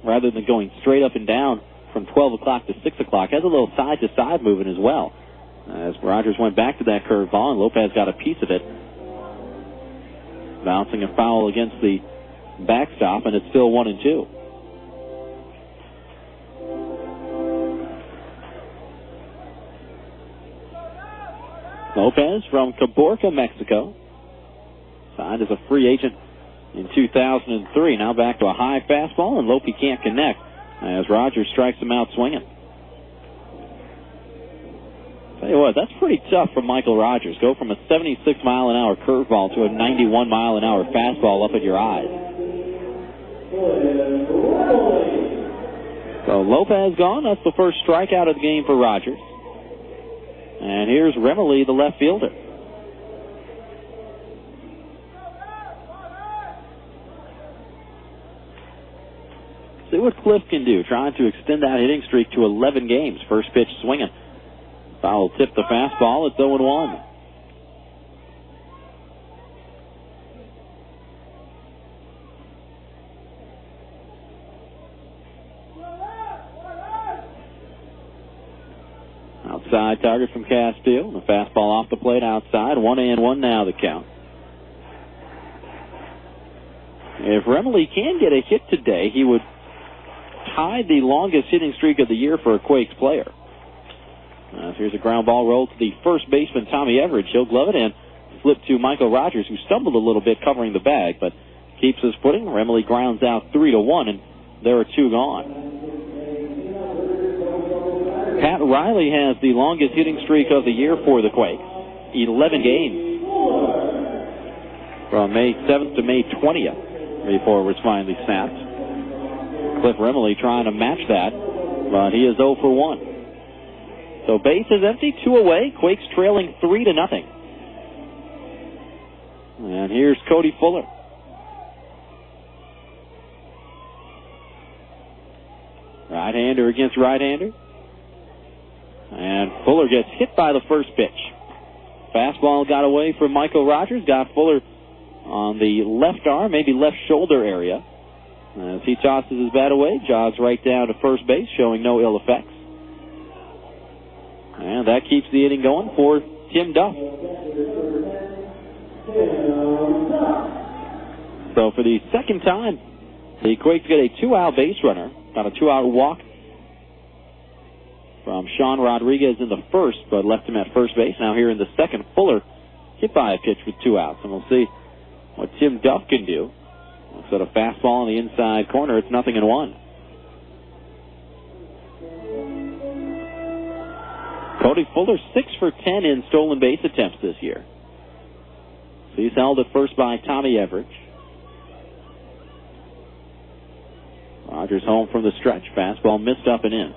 rather than going straight up and down from 12 o'clock to 6 o'clock, has a little side-to-side movement as well. As Rogers went back to that curveball, and Lopez got a piece of it. Bouncing a foul against the backstop, and it's still 1-2. Lopez from Caborca, Mexico. Signed as a free agent in 2003. Now back to a high fastball, and Lope can't connect as Rogers strikes him out swinging. Tell you what, that's pretty tough from Michael Rogers. Go from a 76-mile-an-hour curveball to a 91-mile-an-hour fastball up at your eyes. So Lopez gone. That's the first strikeout of the game for Rogers. And here's Remley, the left fielder. See what Cliff can do, trying to extend that hitting streak to 11 games. First pitch swinging. Foul tipped the fastball. It's 0-1. Outside target from Castile. The fastball off the plate outside. 1-1 now the count. If Remley can get a hit today, he would tie the longest hitting streak of the year for a Quakes player. Here's a ground ball roll to the first baseman, Tommy Everidge. He'll glove it in. flip to Michael Rogers, who stumbled a little bit covering the bag, but keeps his footing. Remley grounds out 3-1, and there are 2 gone. Pat Riley has the longest hitting streak of the year for the Quakes, 11 games. From May 7th to May 20th, before it was finally snapped. Cliff Remley trying to match that, but he is 0 for 1. So base is empty, 2 away. Quakes trailing 3-0. And here's Cody Fuller. Right-hander against right-hander. And Fuller gets hit by the first pitch. Fastball got away from Michael Rogers, got Fuller on the left arm, maybe left shoulder area. As he tosses his bat away, jogs right down to first base, showing no ill effects. And that keeps the inning going for Tim Duff. So for the second time, the Quakes get a 2-out base runner. Got a 2-out walk from Sean Rodriguez in the first, but left him at first base. Now here in the second, Fuller hit by a pitch with 2 outs. And we'll see what Tim Duff can do. Instead of fastball in the inside corner, it's 0-1. Cody Fuller 6 for 10 in stolen base attempts this year. So he's held at first by Tommy Everidge. Rogers home from the stretch. Fastball missed up and in.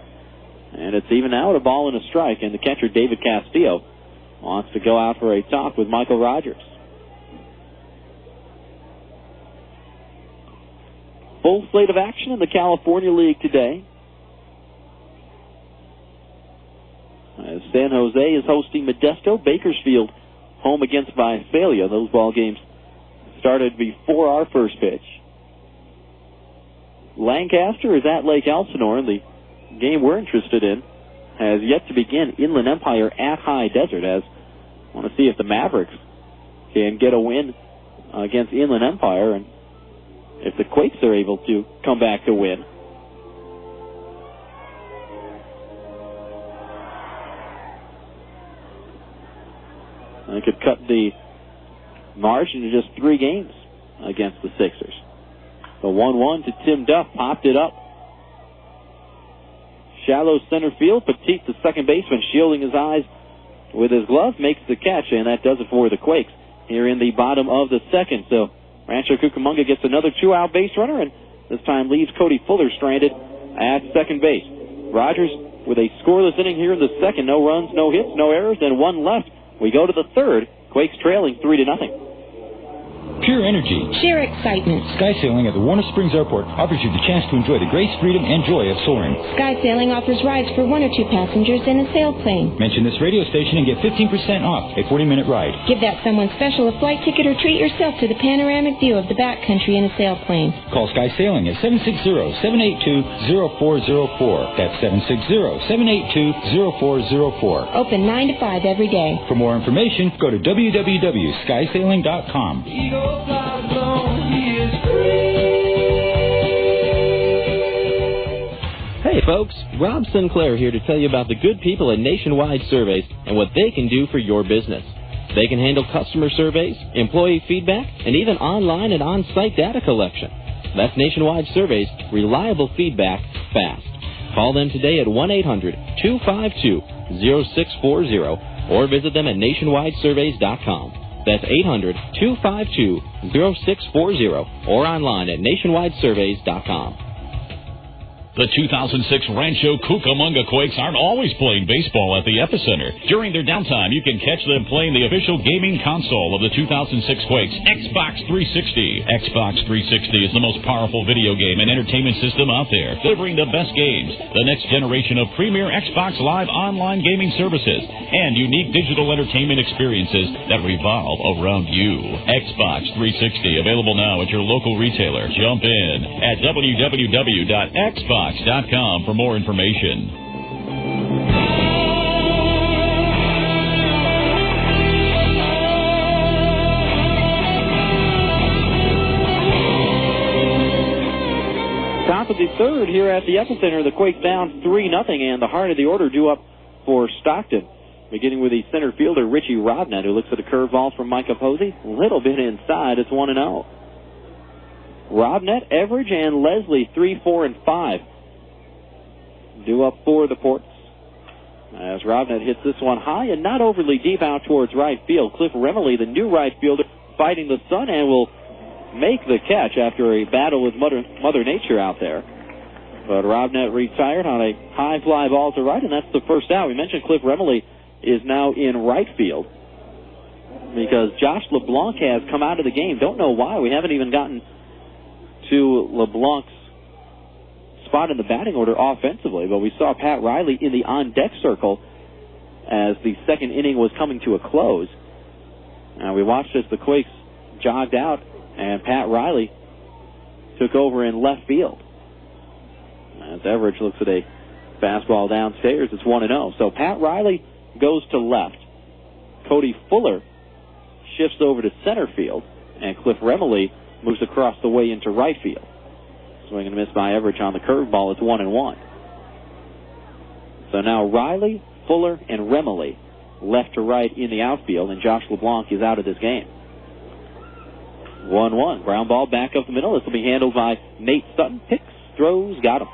And it's even out, a ball and a strike. And the catcher, David Castillo, wants to go out for a talk with Michael Rogers. Full slate of action in the California League today. As San Jose is hosting Modesto, Bakersfield home against Visalia. Those ball games started before our first pitch. Lancaster is at Lake Elsinore, and the game we're interested in has yet to begin. Inland Empire at High Desert, as I want to see if the Mavericks can get a win against Inland Empire, and if the Quakes are able to come back to win. They could cut the margin to just 3 games against the Sixers. The 1-1 to Tim Duff, popped it up. Shallow center field. Petit, the second baseman, shielding his eyes with his glove, makes the catch, and that does it for the Quakes here in the bottom of the second. So Rancho Cucamonga gets another 2-out base runner, and this time leaves Cody Fuller stranded at second base. Rogers with a scoreless inning here in the second. No runs, no hits, no errors, and 1 left. We go to the third. Quakes trailing 3-0. Pure energy. Sheer excitement. Sky Sailing at the Warner Springs Airport offers you the chance to enjoy the grace, freedom, and joy of soaring. Sky Sailing offers rides for 1 or 2 passengers in a sailplane. Mention this radio station and get 15% off a 40-minute ride. Give that someone special a flight ticket or treat yourself to the panoramic view of the backcountry in a sailplane. Call Sky Sailing at 760-782-0404. That's 760-782-0404. Open 9 to 5 every day. For more information, go to www.skysailing.com. Hey folks, Rob Sinclair here to tell you about the good people at Nationwide Surveys and what they can do for your business. They can handle customer surveys, employee feedback, and even online and on-site data collection. That's Nationwide Surveys, reliable feedback, fast. Call them today at 1-800-252-0640 or visit them at nationwidesurveys.com. That's 800-252-0640 or online at nationwidesurveys.com. The 2006 Rancho Cucamonga Quakes aren't always playing baseball at the Epicenter. During their downtime, you can catch them playing the official gaming console of the 2006 Quakes, Xbox 360. Xbox 360 is the most powerful video game and entertainment system out there, delivering the best games, the next generation of premier Xbox Live online gaming services, and unique digital entertainment experiences that revolve around you. Xbox 360, available now at your local retailer. Jump in at www.xbox.com for more information. Top of the third here at the Epicenter. The Quakes down 3-0, and the heart of the order due up for Stockton. beginning with the center fielder, Richie Robnett, who looks at a curveball from Micah Posey. A little bit inside. It's 1-0. Robnett, Everidge, and Leslie, 3, 4, and 5. Due up for the Ports. As Robnett hits this one high and not overly deep out towards right field. Cliff Remley, the new right fielder, fighting the sun and will make the catch after a battle with Mother Nature out there. But Robnett retired on a high fly ball to right, and that's the first out. We mentioned Cliff Remley is now in right field because Josh LeBlanc has come out of the game. Don't know why. We haven't even gotten to LeBlanc's spot in the batting order offensively, but we saw Pat Riley in the on-deck circle as the second inning was coming to a close. We watched as the Quakes jogged out, and Pat Riley took over in left field. As Everidge looks at a fastball downstairs, it's 1-0. So Pat Riley goes to left. Cody Fuller shifts over to center field, and Cliff Remley moves across the way into right field. Swing and miss by Everidge on the curveball. It's 1-1. So now Riley, Fuller, and Remley left to right in the outfield, and Josh LeBlanc is out of this game. 1-1. Ground ball back up the middle. This will be handled by Nate Sutton. Picks, throws, got him.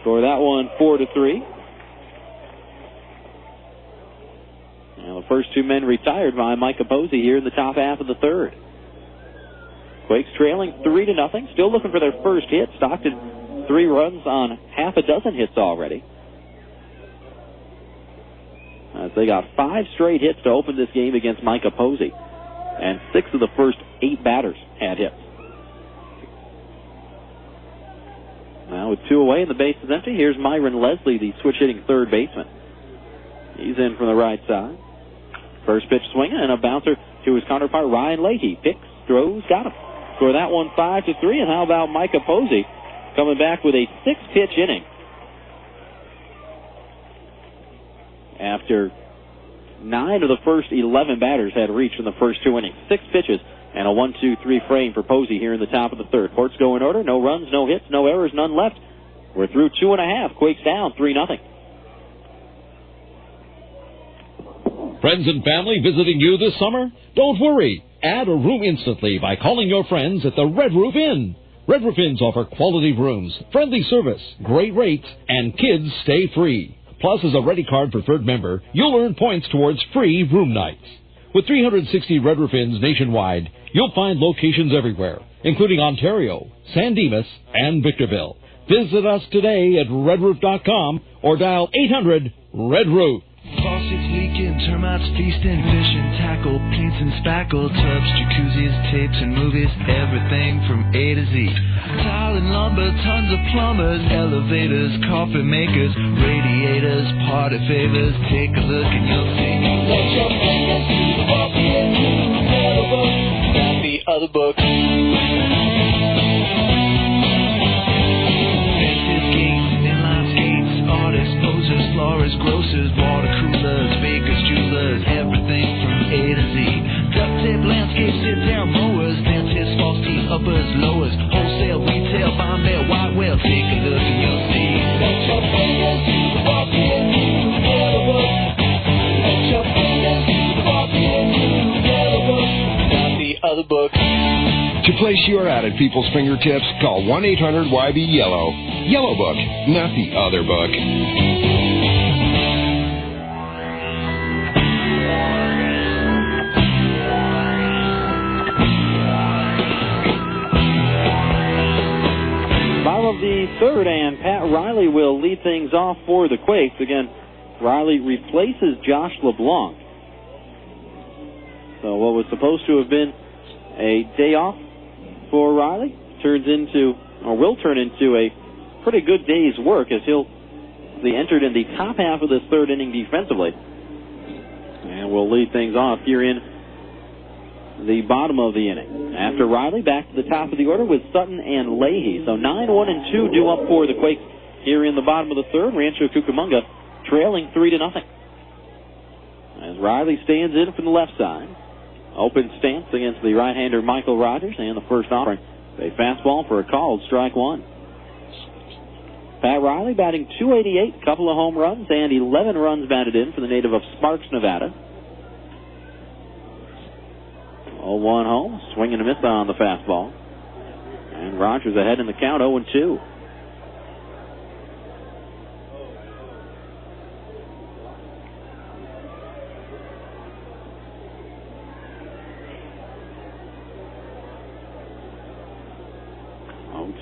Score that one 4-3. Now the first two men retired by Micah Posey here in the top half of the third. Quakes trailing 3-0. Still looking for their first hit. Stockton 3 runs on half a dozen hits already. As they got 5 straight hits to open this game against Micah Posey. And 6 of the first 8 batters had hits. Now with 2 away and the base is empty, here's Myron Leslie, the switch-hitting third baseman. He's in from the right side. First pitch swinging and a bouncer to his counterpart, Ryan Leahy. Picks, throws, got him. Score that one 5-3. And how about Micah Posey coming back with a 6-pitch inning? After 9 of the first 11 batters had reached in the first 2 innings. 6 pitches and a 1-2-3 frame for Posey here in the top of the third. Ports go in order. No runs, no hits, no errors, none left. We're through 2.5. Quakes down 3-0. Friends and family visiting you this summer? Don't worry. Add a room instantly by calling your friends at the Red Roof Inn. Red Roof Inns offer quality rooms, friendly service, great rates, and kids stay free. Plus, as a Ready Card preferred member, you'll earn points towards free room nights. With 360 Red Roof Inns nationwide, you'll find locations everywhere, including Ontario, San Dimas, and Victorville. Visit us today at redroof.com or dial 800-RED-ROOF. Faucets leaking, termites feasting, fishing, tackle, paints and spackle, tubs, jacuzzis, tapes and movies, everything from A to Z. Tile and lumber, tons of plumbers, elevators, coffee makers, radiators, party favors. Take a look and you'll see. Let your fingers do the walking, yellow book, not the other book. Posers, florists, grocers, water coolers, bakers, jewelers, everything from A to Z. Duct tape, landscape, sit-down mowers, dentists, false teeth, uppers, lowers, wholesale, retail, bomb mail, white whale. Take a look and you'll see. Let your fingers do the walking, yellow book. Let your fingers do the walking, yellow book, not the other book. To place your ad at people's fingertips, call 1-800-YB-YELLOW. Yellow Book, not the other book. Bottom of the third, and Pat Riley will lead things off for the Quakes. Again, Riley replaces Josh LeBlanc. So what was supposed to have been a day off for Riley will turn into a pretty good day's work as he'll be entered in the top half of this third inning defensively. And we'll lead things off here in the bottom of the inning. After Riley, back to the top of the order with Sutton and Leahy. So 9-1-2 due up for the Quakes here in the bottom of the third. Rancho Cucamonga trailing 3-0. As Riley stands in from the left side. Open stance against the right-hander Michael Rogers, and the first offering. A fastball for a called strike one. Pat Riley batting .288, a couple of home runs, and 11 runs batted in for the native of Sparks, Nevada. 0-1 home, swing and a miss on the fastball. And Rogers ahead in the count, 0-2.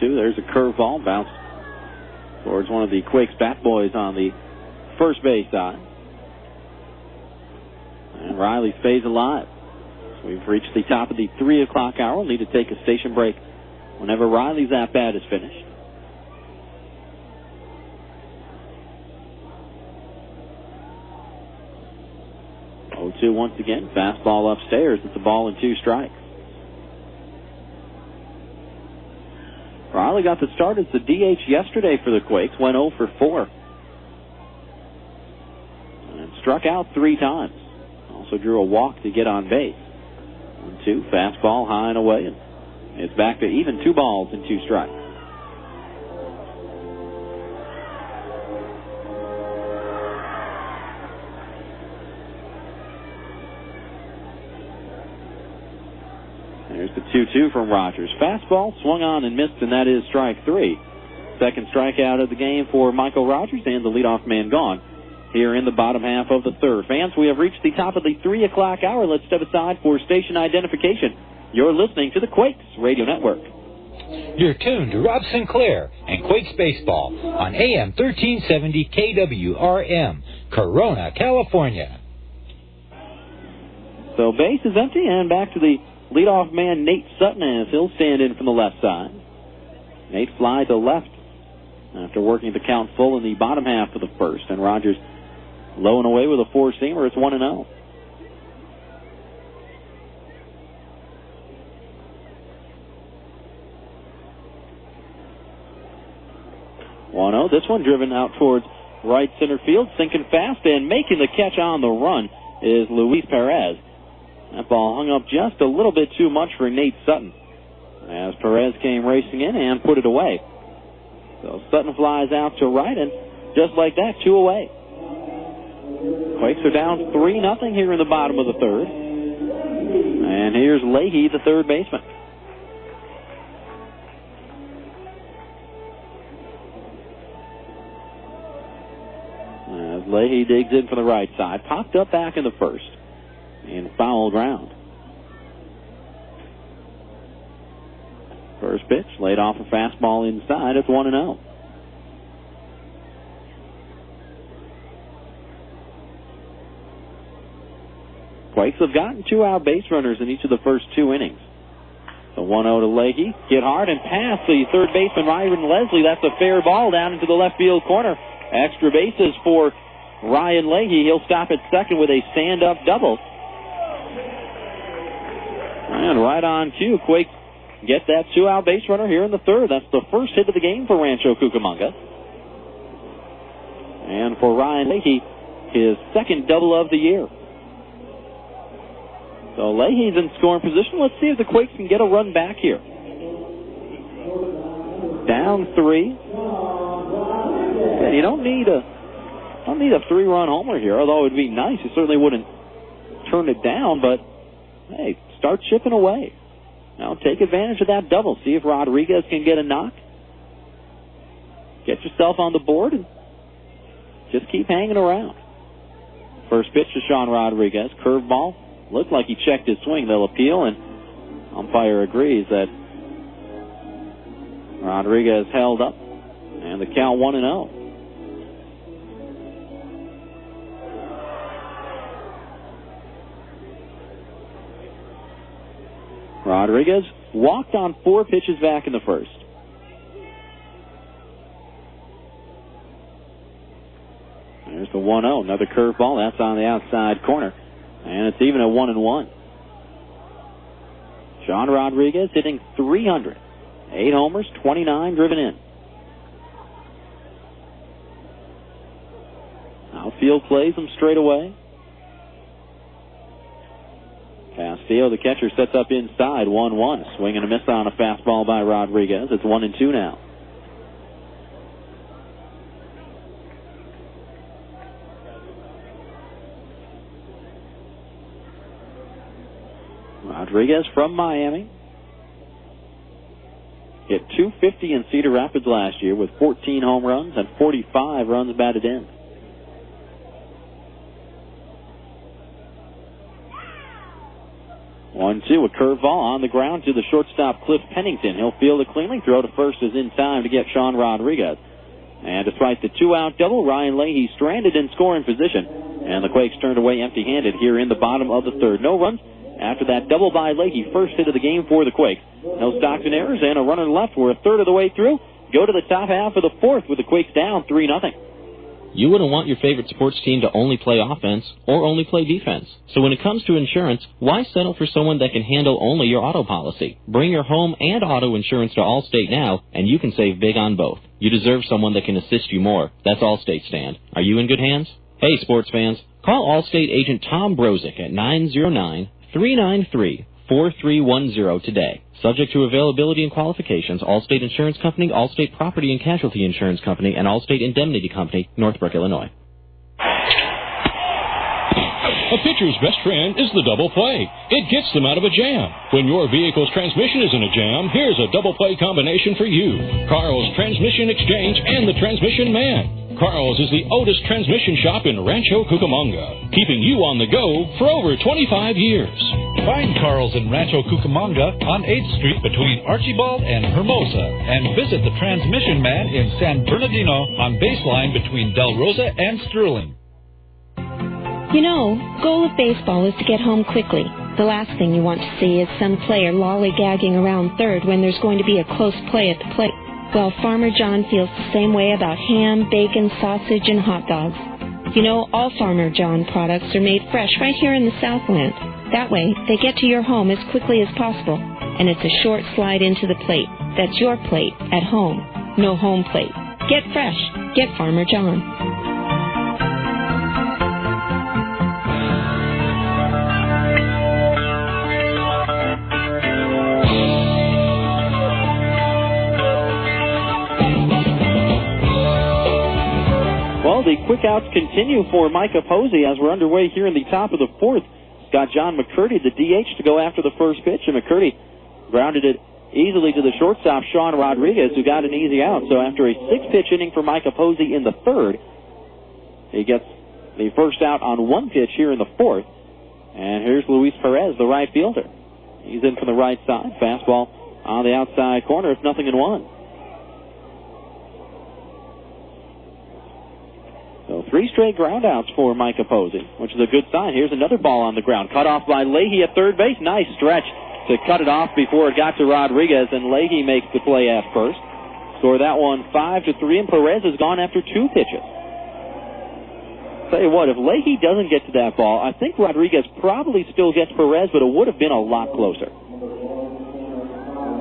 There's a curveball bounced towards one of the Quakes bat boys on the first base side. And Riley stays alive. So we've reached the top of the 3 o'clock hour. We'll need to take a station break whenever Riley's at-bat is finished. .2 once again. Fastball upstairs. It's a ball and 2 strikes. Riley got the start as the DH yesterday for the Quakes, went 0 for 4. And struck out 3 times. Also drew a walk to get on base. 1-2, fastball high and away, and it's back to even 2 balls and 2 strikes. There's the 2-2 from Rogers. Fastball swung on and missed, and that is strike 3. Second strikeout of the game for Michael Rogers, and the leadoff man gone here in the bottom half of the third. Fans, we have reached the top of the 3 o'clock hour. Let's step aside for station identification. You're listening to the Quakes Radio Network. You're tuned to Rob Sinclair and Quakes Baseball on AM 1370 KWRM, Corona, California. So base is empty, and back to the leadoff man, Nate Sutton, as he'll stand in from the left side. Nate fly to left after working the count full in the bottom half of the first. And Rogers low and away with a 4-seamer. It's 1-0. This one driven out towards right center field, sinking fast, and making the catch on the run is Luis Perez. That ball hung up just a little bit too much for Nate Sutton as Perez came racing in and put it away. So Sutton flies out to right, and just like that, 2 away. Quakes are down 3-0 here in the bottom of the third. And here's Leahy, the third baseman. As Leahy digs in from the right side, popped up back in the first. And foul ground. First pitch, laid off a fastball inside. It's 1-0. Quakes have gotten 2 out base runners in each of the first 2 innings. So 1-0 to Leahy. Get hard and pass the third baseman, Ryan Leslie. That's a fair ball down into the left field corner. Extra bases for Ryan Leahy. He'll stop at second with a stand-up double. And right on cue, Quakes get that 2 out base runner here in the third. That's the first hit of the game for Rancho Cucamonga. And for Ryan Leahy, his second double of the year. So Leahy's in scoring position. Let's see if the Quakes can get a run back here. Down 3. And you don't need a 3-run homer here, although it would be nice. You certainly wouldn't turn it down, but hey, start chipping away. Now take advantage of that double. See if Rodriguez can get a knock. Get yourself on the board and just keep hanging around. First pitch to Sean Rodriguez. Curveball. Looked like he checked his swing. They'll appeal, and umpire agrees that Rodriguez held up. And the count 1-0. Rodriguez walked on 4 pitches back in the first. There's the 1-0. Another curveball. That's on the outside corner. And it's even at 1-1. Sean Rodriguez hitting .300. 8 homers, 29 driven in. Outfield plays him straight away. Castillo, the catcher, sets up inside. 1-1. Swing and a miss on a fastball by Rodriguez. It's 1-2 now. Rodriguez from Miami. Hit .250 in Cedar Rapids last year with 14 home runs and 45 runs batted in. 1-2, a curveball on the ground to the shortstop, Cliff Pennington. He'll field it cleanly. Throw to first is in time to get Sean Rodriguez. And despite the two-out double, Ryan Leahy stranded in scoring position. And the Quakes turned away empty-handed here in the bottom of the third. No runs after that double by Leahy, first hit of the game for the Quakes. No Stockton errors and a runner left. We're a third of the way through. Go to the top half of the fourth with the Quakes down 3-0. You wouldn't want your favorite sports team to only play offense or only play defense. So when it comes to insurance, why settle for someone that can handle only your auto policy? Bring your home and auto insurance to Allstate now, and you can save big on both. You deserve someone that can assist you more. That's Allstate stand. Are you in good hands? Hey, sports fans, call Allstate agent Tom Brozick at 909-393-4310 today. Subject to availability and qualifications, Allstate Insurance Company, Allstate Property and Casualty Insurance Company, and Allstate Indemnity Company, Northbrook, Illinois. A pitcher's best friend is the double play. It gets them out of a jam. When your vehicle's transmission is in a jam, here's a double play combination for you. Carl's Transmission Exchange and the Transmission Man. Carl's is the oldest transmission shop in Rancho, Cucamonga, keeping you on the go for over 25 years. Find Carl's in Rancho, Cucamonga on 8th Street between Archibald and Hermosa. And visit the Transmission Man in San Bernardino on Baseline between Del Rosa and Sterling. You know, goal of baseball is to get home quickly. The last thing you want to see is some player lollygagging around third when there's going to be a close play at the plate. Well, Farmer John feels the same way about ham, bacon, sausage, and hot dogs. You know, all Farmer John products are made fresh right here in the Southland. That way, they get to your home as quickly as possible, and it's a short slide into the plate. That's your plate at home. No home plate. Get fresh. Get Farmer John. The quick outs continue for Micah Posey as we're underway here in the top of the fourth. It's got John McCurdy, the DH, to go after the first pitch, and McCurdy grounded it easily to the shortstop, Sean Rodriguez, who got an easy out. So after a six-pitch inning for Micah Posey in the third, he gets the first out on one pitch here in the fourth. And here's Luis Perez, the right fielder. He's in from the right side. Fastball on the outside corner. It's 0-1. So 3 straight groundouts for Micah Posey, which is a good sign. Here's another ball on the ground. Cut off by Leahy at third base. Nice stretch to cut it off before it got to Rodriguez, and Leahy makes the play at first. Score that one 5-3, and Perez has gone after 2 pitches. Tell you what, if Leahy doesn't get to that ball, I think Rodriguez probably still gets Perez, but it would have been a lot closer.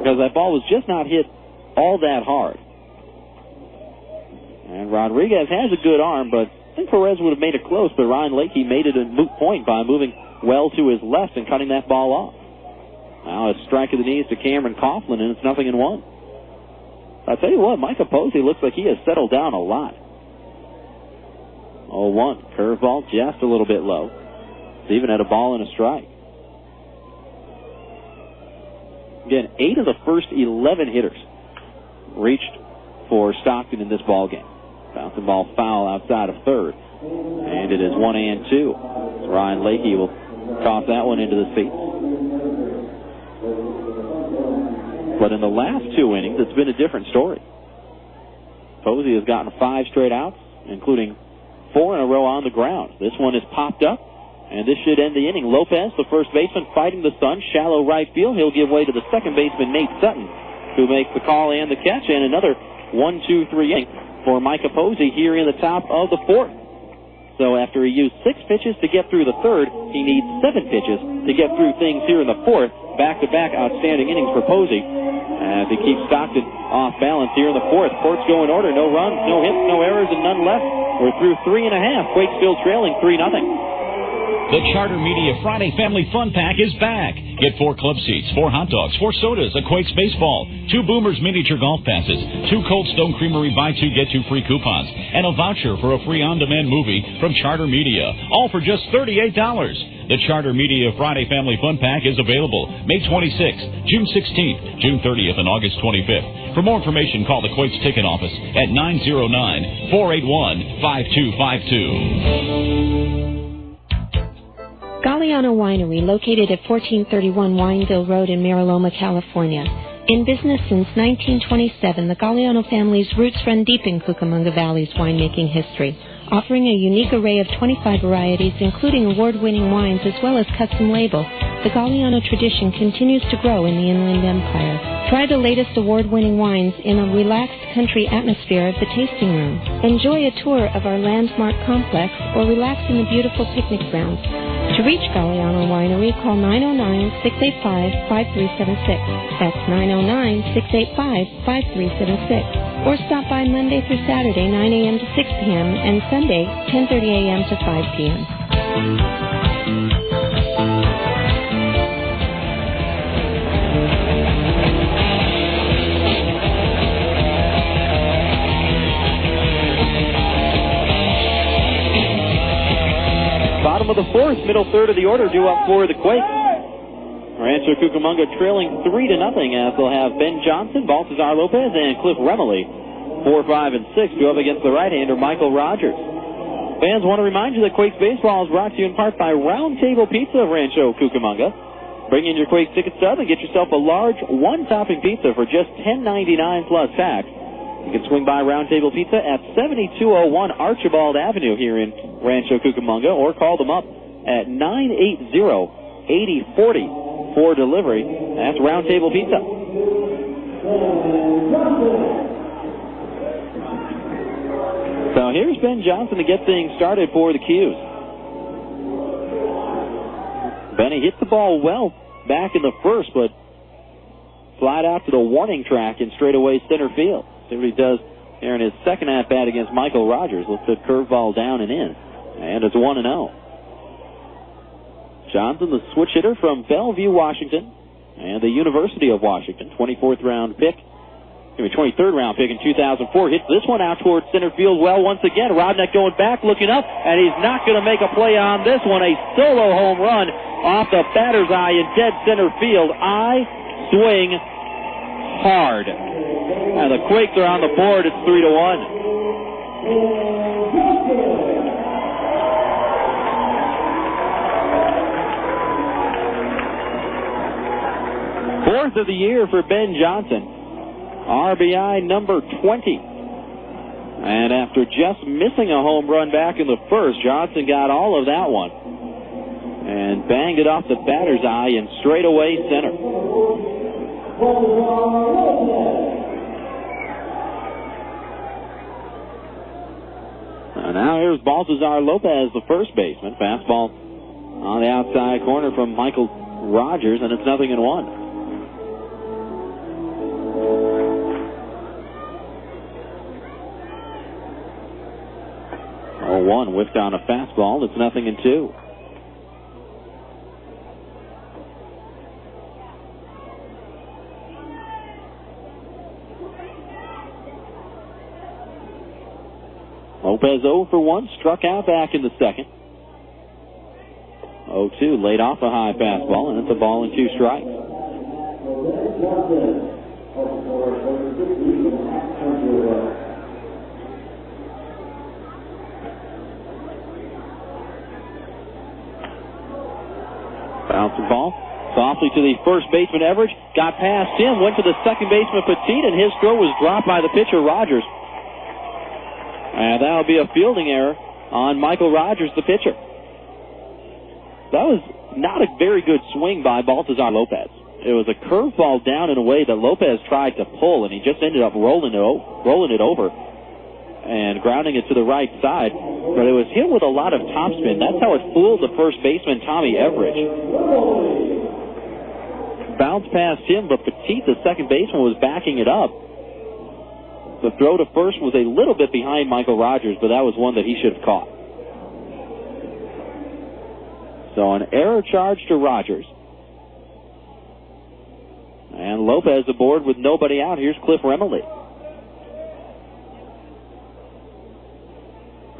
Because that ball was just not hit all that hard. And Rodriguez has a good arm, but I think Perez would have made it close, but Ryan Leahy made it a moot point by moving well to his left and cutting that ball off. Now a strike of the knees to Cameron Coughlin, and it's 0-1. I'll tell you what, Micah Posey looks like he has settled down a lot. 0-1. Curveball just a little bit low. It's even at a ball and a strike. Again, 8 of the first 11 hitters reached for Stockton in this ball game. Bouncing ball foul outside of third. And it is 1-2. Ryan Leahy will toss that one into the seats. But in the last 2 innings, it's been a different story. Posey has gotten 5 straight outs, including 4 in a row on the ground. This one is popped up, and this should end the inning. Lopez, the first baseman, fighting the sun. Shallow right field. He'll give way to the second baseman, Nate Sutton, who makes the call and the catch, and another 1-2-3 inning for Micah Posey here in the top of the fourth. So after he used 6 pitches to get through the third, he needs 7 pitches to get through things here in the fourth. Back-to-back outstanding innings for Posey as he keeps Stockton off balance here in the fourth. Courts go in order. No runs, no hits, no errors, and none left. We're through 3 1/2. Quakes still trailing 3-0. The Charter Media Friday Family Fun Pack is back. Get 4 club seats, 4 hot dogs, 4 sodas, a Quakes baseball, 2 Boomers miniature golf passes, 2 Cold Stone Creamery buy 2 get 2 free coupons, and a voucher for a free on-demand movie from Charter Media. All for just $38. The Charter Media Friday Family Fun Pack is available May 26th, June 16th, June 30th, and August 25th. For more information, call the Quakes Ticket Office at 909-481-5252. Galliano Winery, located at 1431 Wineville Road in Mariloma, California. In business since 1927, the Galliano family's roots run deep in Cucamonga Valley's winemaking history, offering a unique array of 25 varieties, including award-winning wines as well as custom label. The Galliano tradition continues to grow in the Inland Empire. Try the latest award-winning wines in a relaxed country atmosphere of the tasting room. Enjoy a tour of our landmark complex or relax in the beautiful picnic grounds. To reach Galliano Winery, call 909-685-5376. That's 909-685-5376. Or stop by Monday through Saturday, 9 a.m. to 6 p.m., and Sunday, 10:30 a.m. to 5 p.m. Bottom of the fourth, middle third of the order due up for the Quakes. Rancho Cucamonga trailing 3-0 as they'll have Ben Johnson, Baltazar Lopez, and Cliff Remley 4, 5, and 6 go up against the right-hander Michael Rogers. Fans want to remind you that Quakes Baseball is brought to you in part by Round Table Pizza of Rancho Cucamonga. Bring in your Quakes ticket stub and get yourself a large one-topping pizza for just $10.99 plus tax. You can swing by Round Table Pizza at 7201 Archibald Avenue here in Rancho Cucamonga, or call them up at 980-8040 for delivery. That's Round Table Pizza. So here's Ben Johnson to get things started for the Qs. Benny hit the ball well back in the first, but flied out to the warning track in straightaway center field. See what he does here in his second at-bat against Michael Rogers. Looks at curveball down and in. And it's 1-0. Johnson, the switch hitter from Bellevue, Washington, and the University of Washington, 23rd round pick in 2004, hits this one out towards center field well once again. Rodnick going back, looking up, and he's not going to make a play on this one. A solo home run off the batter's eye in dead center field. I swing hard. And the Quakes are on the board. It's 3-1. Fourth of the year for Ben Johnson. RBI number 20. And after just missing a home run back in the first, Johnson got all of that one and banged it off the batter's eye in straightaway center. And now here's Baltazar Lopez, the first baseman. Fastball on the outside corner from Michael Rogers, and it's 0-1. 0-1, whiffed on a fastball. It's 0-2. Lopez 0 for 1, struck out back in the second. 0-2, laid off a high fastball, and it's a ball and 2 strikes. Bouncing ball softly to the first baseman Everidge, got past him, went to the second baseman Petit, and his throw was dropped by the pitcher Rogers. And that'll be a fielding error on Michael Rogers, the pitcher. That was not a very good swing by Baltazar Lopez. It was a curveball down in a way that Lopez tried to pull, and he just ended up rolling it over and grounding it to the right side. But it was hit with a lot of topspin. That's how it fooled the first baseman, Tommy Everidge. Bounced past him, but Petit, the second baseman, was backing it up. The throw to first was a little bit behind Michael Rogers, but that was one that he should have caught. So an error charge to Rogers. And Lopez aboard with nobody out. Here's Cliff Remily.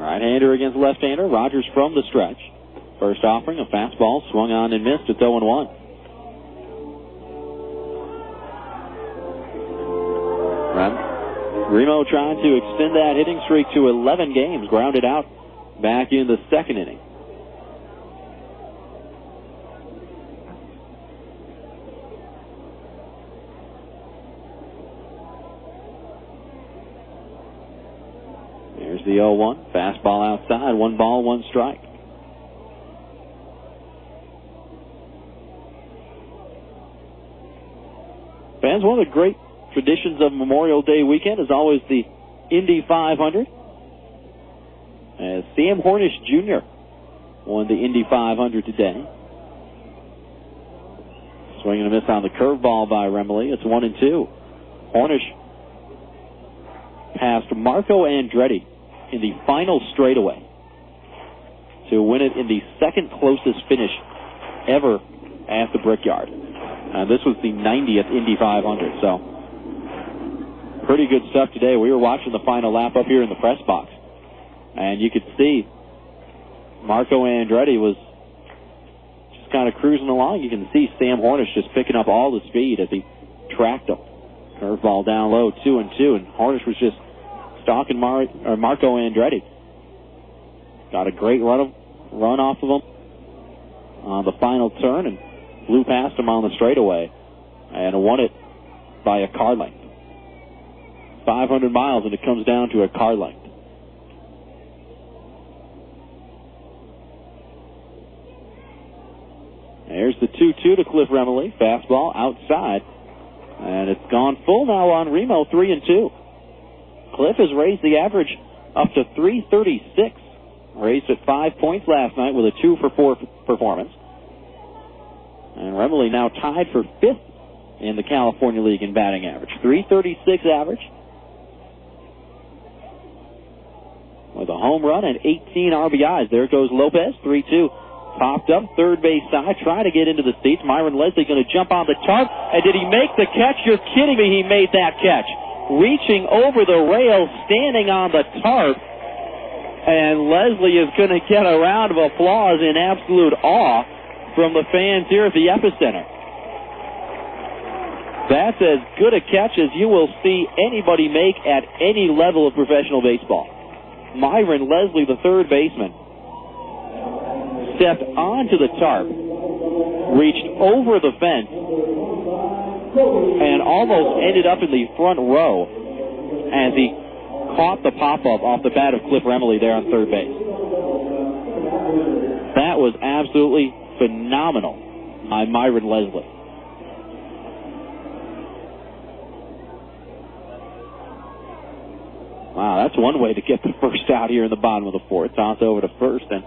Right-hander against left-hander. Rogers from the stretch. First offering, a fastball, swung on and missed. It's 0-1. Remo trying to extend that hitting streak to 11 games. Grounded out back in the second inning. There's the 0-1. Fastball outside. 1 ball, 1 strike. Fans, one of the great traditions of Memorial Day weekend is always the Indy 500. As Sam Hornish Jr. won the Indy 500 today. Swing and a miss on the curveball by Remily. It's 1-2. Hornish passed Marco Andretti in the final straightaway to win it in the second closest finish ever at the Brickyard. This was the 90th Indy 500, so pretty good stuff today. We were watching the final lap up here in the press box, and you could see Marco Andretti was just kind of cruising along. You can see Sam Hornish just picking up all the speed as he tracked him. Curveball down low, 2-2, and Hornish was just stalking Marco Andretti. Got a great run off of him on the final turn and blew past him on the straightaway and won it by a car length. 500 miles and it comes down to a car length. There's the 2-2 to Cliff Remily. Fastball outside. And it's gone full now on Remo, 3-2. Cliff has raised the average up to 336. Raised at 5 points last night with a 2-for-4 performance. And Remily now tied for 5th in the California League in batting average. 336 average. With a home run and 18 RBIs. There goes Lopez, 3-2. Popped up, third base side, trying to get into the seats. Myron Leslie going to jump on the tarp. And did he make the catch? You're kidding me, he made that catch. Reaching over the rail, standing on the tarp. And Leslie is going to get a round of applause in absolute awe from the fans here at the Epicenter. That's as good a catch as you will see anybody make at any level of professional baseball. Myron Leslie, the third baseman, stepped onto the tarp, reached over the fence, and almost ended up in the front row as he caught the pop-up off the bat of Cliff Remily there on third base. That was absolutely phenomenal by Myron Leslie. Wow, that's one way to get the first out here in the bottom of the fourth. Toss over to first, and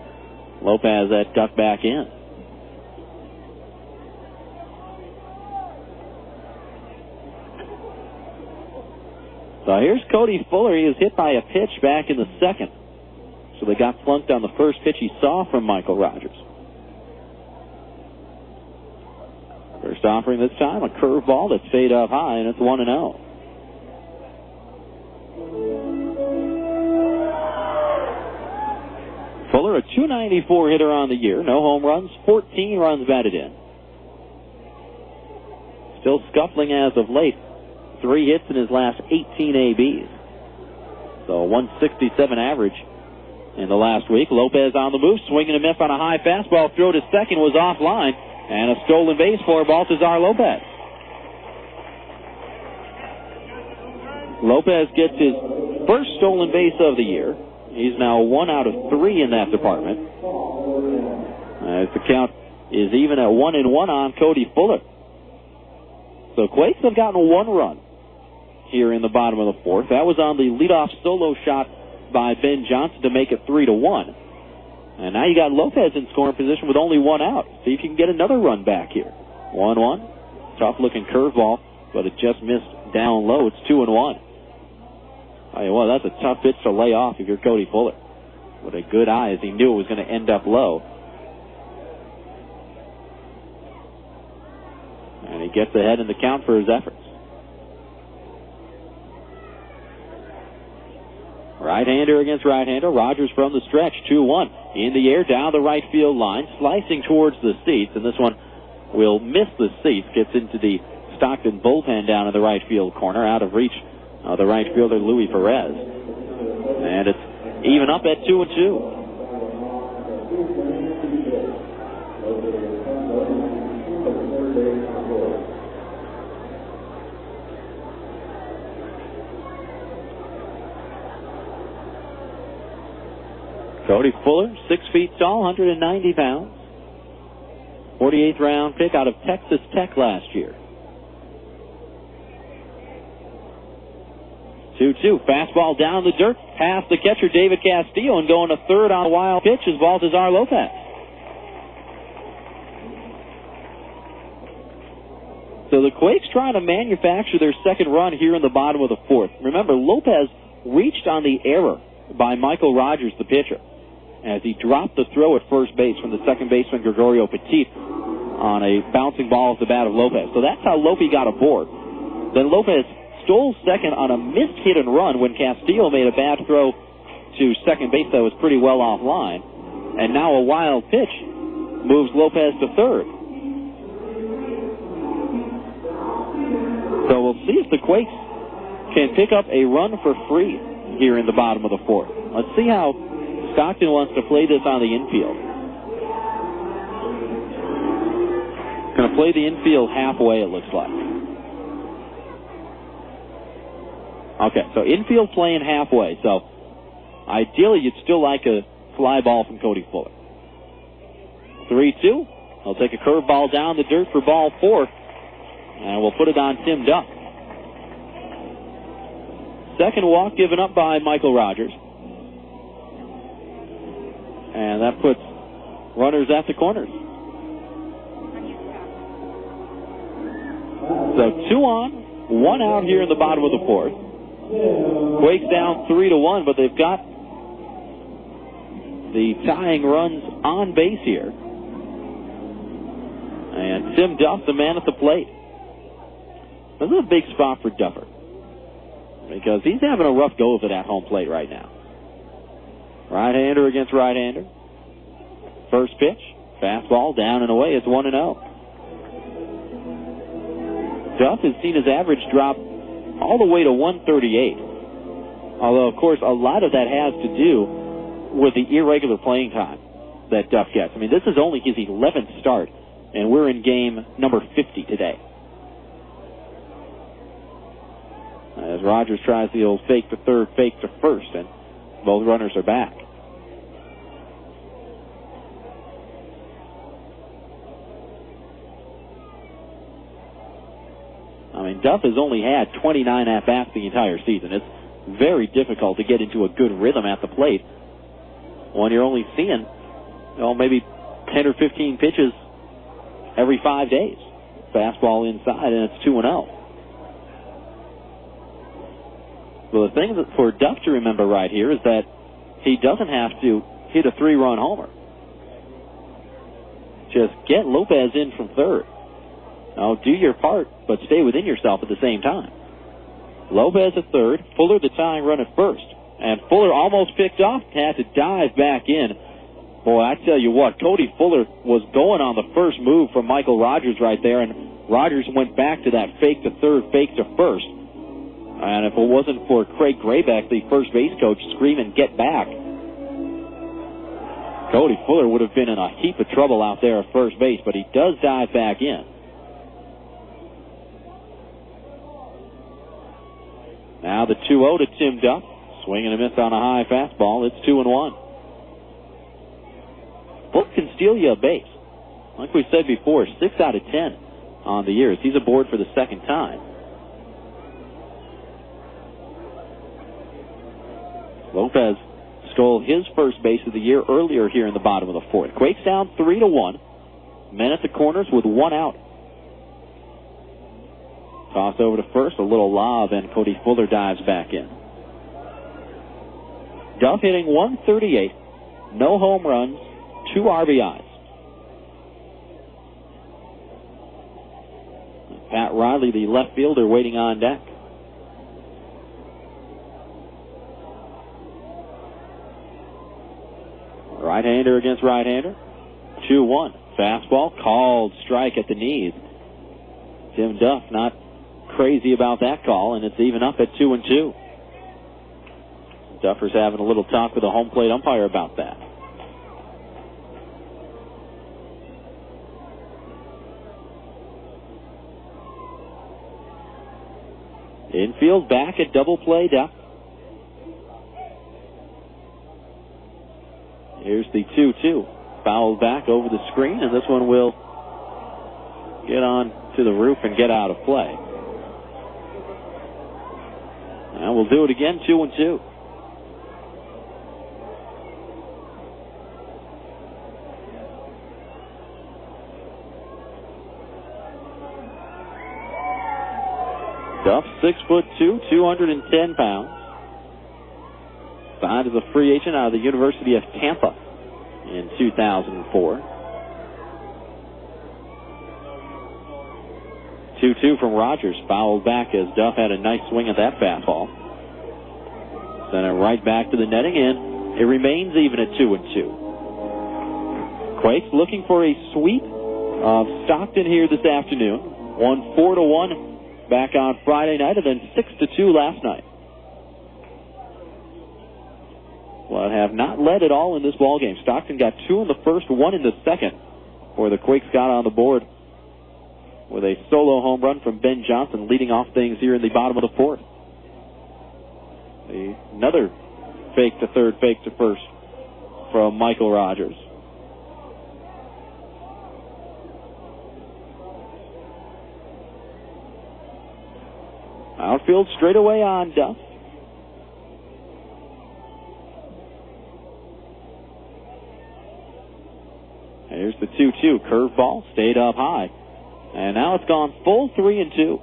Lopez that duck back in. So here's Cody Fuller. He was hit by a pitch back in the second. So they got flunked on the first pitch he saw from Michael Rogers. First offering this time, a curveball that stayed up high, and it's 1-0. Fuller, a .294 hitter on the year. No home runs, 14 runs batted in. Still scuffling as of late. 3 hits in his last 18 ABs. So 167 average in the last week. Lopez on the move, swinging a miss on a high fastball. Throw to second was offline. And a stolen base for Baltazar Lopez. Lopez gets his first stolen base of the year. He's now 1 out of 3 in that department. As the count is even at 1-1 on Cody Fuller. So Quakes have gotten 1 run here in the bottom of the fourth. That was on the leadoff solo shot by Ben Johnson to make it 3-1. And now you got Lopez in scoring position with only 1 out. See if you can get another run back here. 1-1. Tough-looking curveball, but it just missed down low. It's 2-1. Well, that's a tough pitch to lay off if you're Cody Fuller. With a good eye, as he knew it was going to end up low. he gets ahead in the count for his efforts. Right-hander against right-hander. Rogers from the stretch, 2-1. In the air, down the right field line, slicing towards the seats, and this one will miss the seats. Gets into the Stockton bullpen down in the right field corner, out of reach of the right fielder, Louis Perez. And it's even up at 2-2. Cody Fuller, 6 feet tall, 190 pounds. 48th round pick out of Texas Tech last year. 2-2. Fastball down the dirt, past the catcher David Castillo, and going to third on a wild pitch is Baltazar Lopez. So the Quakes trying to manufacture their second run here in the bottom of the fourth. Remember, Lopez reached on the error by Michael Rogers, the pitcher, as he dropped the throw at first base from the second baseman Gregorio Petit on a bouncing ball off the bat of Lopez. So that's how Lope got aboard. Then Lopez stole second on a missed hit and run when Castillo made a bad throw to second base that was pretty well offline. And now a wild pitch moves Lopez to third. So we'll see if the Quakes can pick up a run for free here in the bottom of the fourth. Let's see how Stockton wants to play this on the infield. Going to play the infield halfway, it looks like. Okay, so infield playing halfway. So ideally, you'd still like a fly ball from Cody Fuller. 3-2. He'll take a curveball down the dirt for ball 4. And we'll put it on Tim Duff. Second walk given up by Michael Rogers. And that puts runners at the corners. So 2 on, 1 out here in the bottom of the fourth. Quakes down 3-1, but they've got the tying runs on base here. And Tim Duff, the man at the plate. This is a big spot for Duffer, because he's having a rough go of it at home plate right now. Right-hander against right-hander. First pitch, fastball down and away. It's 1-0. Duff has seen his average drop all the way to 138. Although, of course, a lot of that has to do with the irregular playing time that Duff gets. I mean, this is only his 11th start, and we're in game number 50 today. As Rogers tries the old fake to third, fake to first, and both runners are back. I mean, Duff has only had 29 at-bats the entire season. It's very difficult to get into a good rhythm at the plate when you're only seeing, maybe 10 or 15 pitches every 5 days. Fastball inside, and it's 2-0. Well, the thing for Duff to remember right here is that he doesn't have to hit a 3-run homer. Just get Lopez in from third. Now, do your part, but stay within yourself at the same time. Lopez at third, Fuller the tying run at first. And Fuller almost picked off, had to dive back in. Boy, I tell you what, Cody Fuller was going on the first move from Michael Rogers right there, and Rogers went back to that fake to third, fake to first. And if it wasn't for Craig Graybeck, the first base coach, screaming, "Get back," Cody Fuller would have been in a heap of trouble out there at first base, but he does dive back in. Now the 2-0 to Tim Duff. Swing and a miss on a high fastball. It's 2-1. Both can steal you a base. Like we said before, 6 out of 10 on the year. He's aboard for the second time. Lopez stole his first base of the year earlier here in the bottom of the fourth. Quakes down 3-1. Men at the corners with 1 out. Toss over to first, a little lob, and Cody Fuller dives back in. Duff hitting 138, no home runs, 2 RBIs. Pat Riley, the left fielder, waiting on deck. Right-hander against right-hander. 2-1. Fastball, called strike at the knees. Tim Duff not crazy about that call, and it's even up at 2-2. Duffer's having a little talk with the home plate umpire about that. Infield back at double play depth. Here's the 2-2. Fouled back over the screen, and this one will get on to the roof and get out of play. And we'll do it again, 2-2. Duff, 6'2", 210 pounds. Signed as a free agent out of the University of Tampa in 2004. 2-2 from Rogers. Fouled back as Duff had a nice swing at that fastball. Sent it right back to the netting, and it remains even at 2-2. Quakes looking for a sweep of Stockton here this afternoon. Won 4-1 back on Friday night, and then 6-2 last night. Well, have not led at all in this ball game. Stockton got 2 in the first, 1 in the second, where the Quakes got on the board with a solo home run from Ben Johnson, leading off things here in the bottom of the fourth. Another fake to third, fake to first from Michael Rogers. Outfield straight away on Duff. Here's the 2-2. Curveball stayed up high. And now it's gone full 3-2.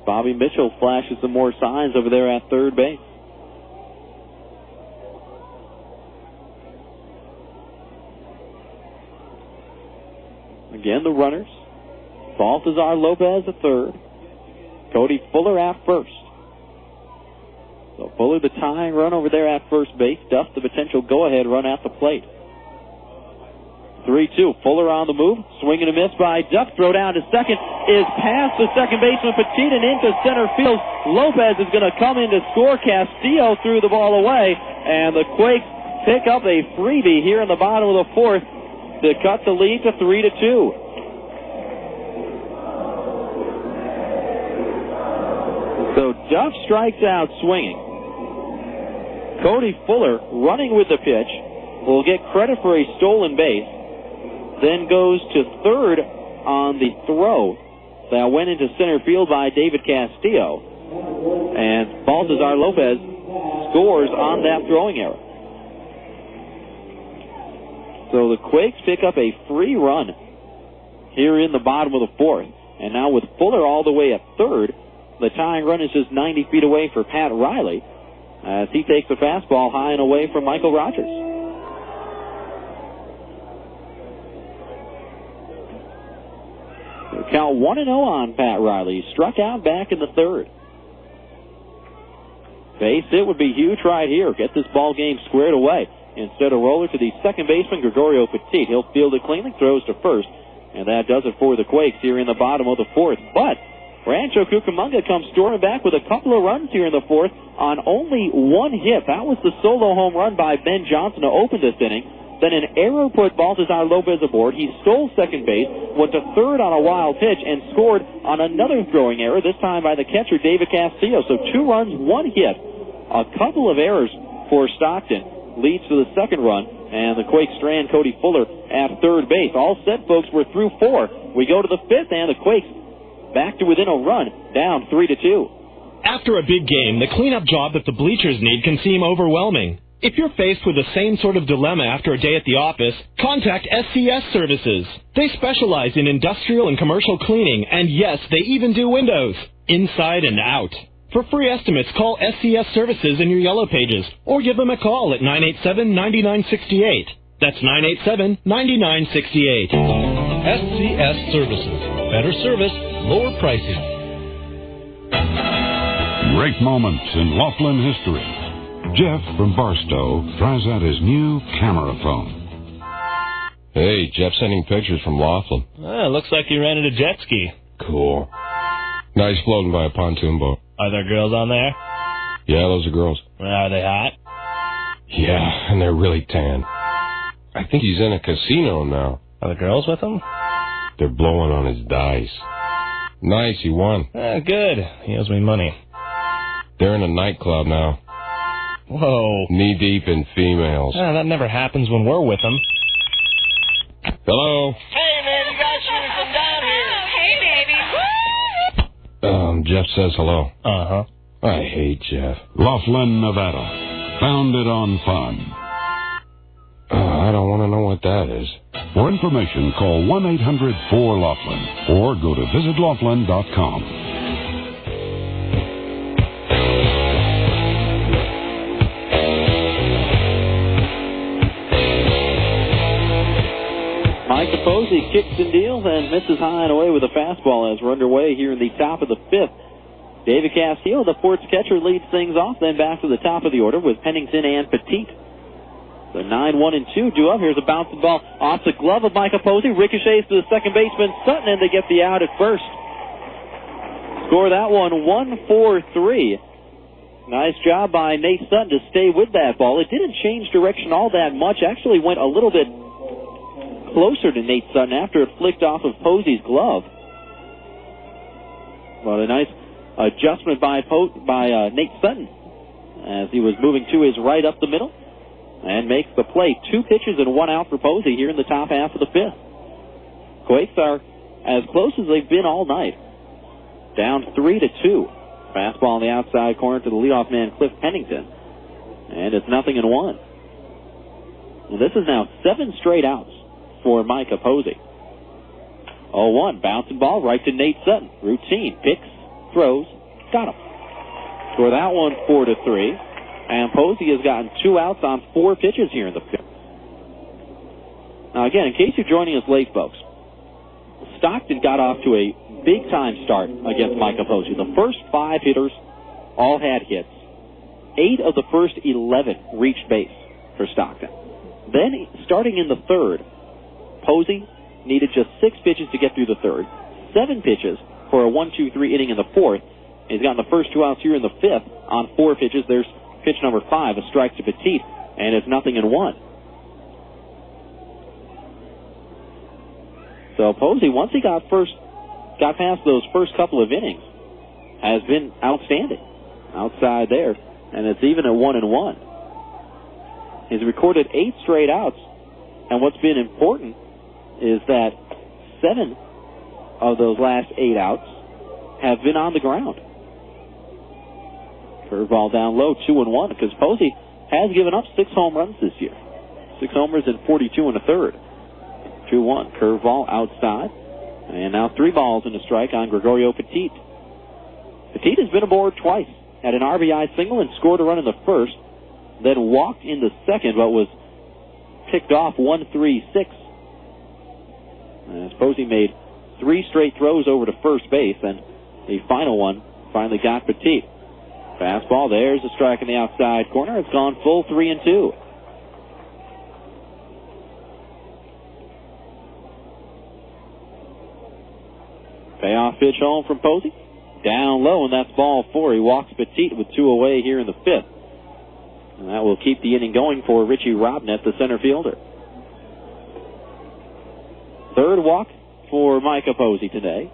Bobby Mitchell flashes some more signs over there at third base. Again, the runners. Baltazar Lopez at third. Cody Fuller at first. So Fuller the tying run over there at first base. Duff the potential go-ahead run at the plate. 3-2. Fuller on the move. Swing and a miss by Duff. Throw down to second is past the second baseman Petit and into center field. Lopez is going to come in to score. Castillo threw the ball away, and the Quakes pick up a freebie here in the bottom of the fourth to cut the lead to 3-2. So Duff strikes out swinging. Cody Fuller, running with the pitch, will get credit for a stolen base, then goes to third on the throw that went into center field by David Castillo. And Baltazar Lopez scores on that throwing error. So the Quakes pick up a free run here in the bottom of the fourth. And now with Fuller all the way at third, the tying run is just 90 feet away for Pat Riley as he takes the fastball high and away from Michael Rogers. So count 1-0 on Pat Riley. He struck out back in the third. Base hit would be huge right here. Get this ball game squared away. Instead of roller to the second baseman, Gregorio Petit. He'll field it cleanly, throws to first. And that does it for the Quakes here in the bottom of the fourth. But Rancho Cucamonga comes storming back with a couple of runs here in the fourth on only one hit. That was the solo home run by Ben Johnson to open this inning. Then an error put Baltazar Lopez aboard. He stole second base, went to third on a wild pitch, and scored on another throwing error, this time by the catcher, David Castillo. So 2 runs, 1 hit. A couple of errors for Stockton leads to the second run, and the Quakes strand Cody Fuller at third base. All set, folks. We're through 4. We go to the 5th, and the Quakes back to within a run, down 3-2. After a big game, the cleanup job that the bleachers need can seem overwhelming. If you're faced with the same sort of dilemma after a day at the office, contact SCS Services. They specialize in industrial and commercial cleaning, and yes, they even do windows, inside and out. For free estimates, call SCS Services in your Yellow Pages, or give them a call at 987-9968. That's 987-9968. SCS Services. Better service, lower prices. Great moments in Laughlin history. Jeff from Barstow tries out his new camera phone. Hey, Jeff sending pictures from Laughlin. Looks like you rented a jet ski. Cool. Nice floating by a pontoon boat. Are there girls on there? Yeah, those are girls. Are they hot? Yeah, and they're really tan. I think he's in a casino now. Are the girls with him? They're blowing on his dice. Nice, he won. Good. He owes me money. They're in a nightclub now. Whoa. Knee-deep in females. That never happens when we're with them. Hello? Hey, man, you guys should come down here. Hey, baby. Jeff says hello. Uh-huh. I hate Jeff. Laughlin, Nevada. Founded on fun. I don't want to know what that is. For information, call 1-800-4-LAUGHLIN or go to visitlaughlin.com. Mike Posey kicks and deals and misses high and away with a fastball as we're underway here in the top of the fifth. David Castillo, the Ports catcher, leads things off, then back to the top of the order with Pennington and Petit. The 9-1-2 due up. Here's a bouncing ball off the glove of Mike Posey. Ricochets to the second baseman, Sutton, and they get the out at first. Score that one 1-4-3. Nice job by Nate Sutton to stay with that ball. It didn't change direction all that much. Actually went a little bit closer to Nate Sutton after it flicked off of Posey's glove. But a nice adjustment by Nate Sutton as he was moving to his right up the middle and makes the play. 2 pitches and 1 out for Posey here in the top half of the fifth. Quakes are as close as they've been all night. Down 3-2. Fastball on the outside corner to the leadoff man, Cliff Pennington. And it's 0-1. And this is now 7 straight outs for Micah Posey. 0-1. Bouncing ball right to Nate Sutton. Routine. Picks, throws, got him. Score that one 4-3. And Posey has gotten 2 outs on 4 pitches here in the fifth. Now again, in case you're joining us late, folks, Stockton got off to a big-time start against Micah Posey. The first 5 hitters all had hits. 8 of the first 11 reached base for Stockton. Then, starting in the third, Posey needed just 6 pitches to get through the third, 7 pitches for a 1-2-3 inning in the fourth. He's gotten the first 2 outs here in the fifth on 4 pitches. There's pitch number 5, a strike to Petit, and it's 0-1. So Posey, once he got past those first couple of innings, has been outstanding outside there, and it's even at 1-1. He's recorded 8 straight outs, and what's been important is that 7 of those last 8 outs have been on the ground. Curveball down low, 2-1, because Posey has given up 6 home runs this year. 6 homers in 42 1/3. 2-1, curveball outside. And now 3 balls and a strike on Gregorio Petit. Petit has been aboard twice. Had an RBI single and scored a run in the first. Then walked in the second, but was picked off 1-3-6. As Posey made 3 straight throws over to first base, and the final one finally got Petit. Fastball, there's a strike in the outside corner. It's gone full 3-2. Payoff pitch home from Posey. Down low, and that's ball 4. He walks Petit with 2 away here in the fifth. And that will keep the inning going for Richie Robnett, the center fielder. 3rd walk for Micah Posey today.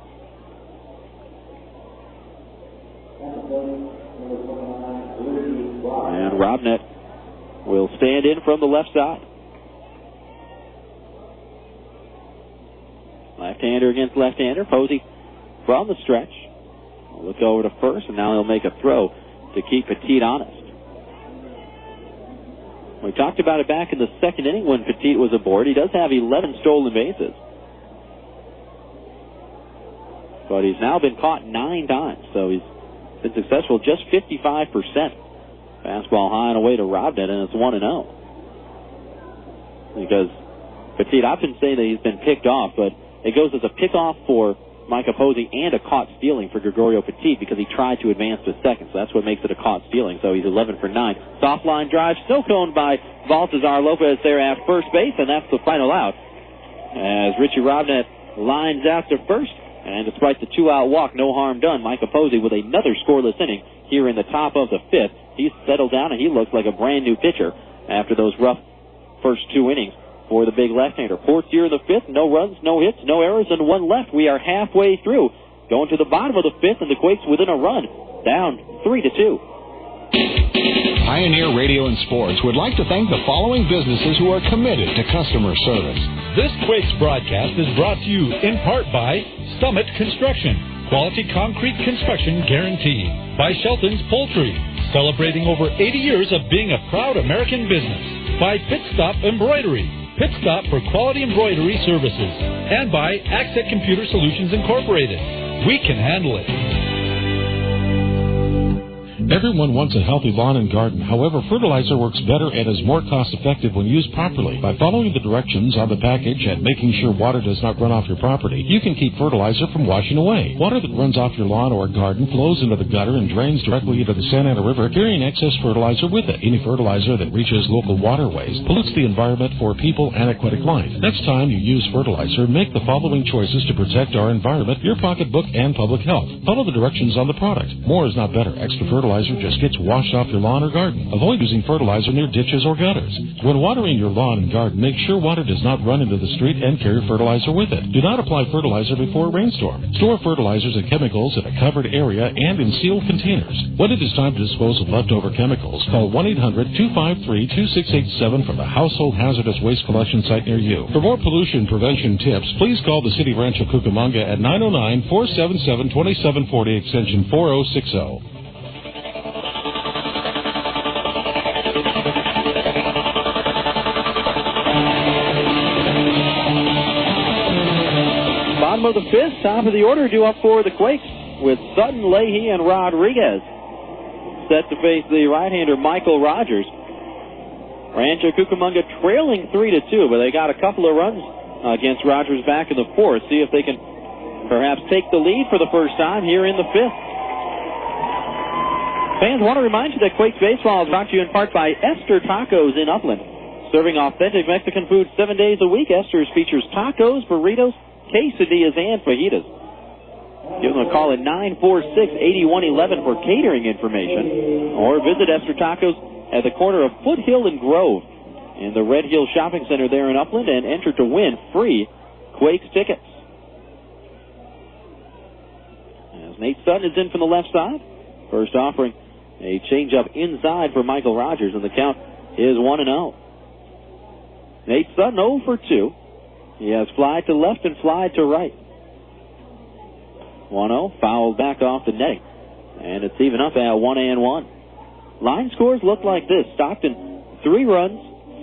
And Robnett will stand in from the left side. Left-hander against left-hander. Posey from the stretch. We'll look over to first, and now he'll make a throw to keep Petit honest. We talked about it back in the second inning when Petit was aboard. He does have 11 stolen bases. But he's now been caught 9 times, so he's been successful just 55%. Fastball high and away to Robnett, and it's 1-0. Because Petit, I've been saying that he's been picked off, but it goes as a pickoff for Micah Posey, and a caught stealing for Gregorio Petit because he tried to advance to second. So that's what makes it a caught stealing. So he's 11 for 9. Soft line drive, still coned by Baltazar Lopez there at first base, and that's the final out. As Richie Robnett lines out to first, and despite the 2-out walk, no harm done. Micah Posey with another scoreless inning here in the top of the 5th. He's settled down, and he looks like a brand-new pitcher after those rough first 2 innings for the big left-hander. Portier in the 5th, no runs, no hits, no errors, and 1 left. We are halfway through. Going to the bottom of the 5th, and the Quakes within a run, down 3-2. Pioneer Radio and Sports would like to thank the following businesses who are committed to customer service. This Quakes broadcast is brought to you in part by Summit Construction, quality concrete construction guaranteed. By Shelton's Poultry, celebrating over 80 years of being a proud American business. By Pit Stop Embroidery, Pit Stop for quality embroidery services. And by Accent Computer Solutions Incorporated. We can handle it. Everyone wants a healthy lawn and garden. However, fertilizer works better and is more cost-effective when used properly. By following the directions on the package and making sure water does not run off your property, you can keep fertilizer from washing away. Water that runs off your lawn or garden flows into the gutter and drains directly into the Santa Ana River, carrying excess fertilizer with it. Any fertilizer that reaches local waterways pollutes the environment for people and aquatic life. Next time you use fertilizer, make the following choices to protect our environment, your pocketbook, and public health. Follow the directions on the product. More is not better. Extra fertilizer just gets washed off your lawn or garden. Avoid using fertilizer near ditches or gutters. When watering your lawn and garden, make sure water does not run into the street and carry fertilizer with it. Do not apply fertilizer before a rainstorm. Store fertilizers and chemicals in a covered area and in sealed containers. When it is time to dispose of leftover chemicals, call 1-800-253-2687 from the Household Hazardous Waste Collection Site near you. For more pollution prevention tips, please call the City Rancho Cucamonga at 909-477-2740 extension 4060. Bottom of the 5th, top of the order, due up for the Quakes with Sutton, Leahy, and Rodriguez. Set to face the right-hander Michael Rogers. Rancho Cucamonga trailing 3-2, but they got a couple of runs against Rogers back in the 4th. See if they can perhaps take the lead for the first time here in the 5th. Fans, want to remind you that Quakes Baseball is brought to you in part by Esther Tacos in Upland. Serving authentic Mexican food 7 days a week, Esther's features tacos, burritos, quesadillas, and fajitas. Give them a call at 946-8111 for catering information, or visit Esther Tacos at the corner of Foothill and Grove in the Red Hill Shopping Center there in Upland, and enter to win free Quakes tickets. As Nate Sutton is in from the left side, first offering a changeup inside for Michael Rogers, and the count is 1-0. Nate Sutton 0 for 2. He has fly to left and fly to right. 1-0, fouled back off the netting. And it's even up at 1-1. Line scores look like this. Stockton, 3 runs,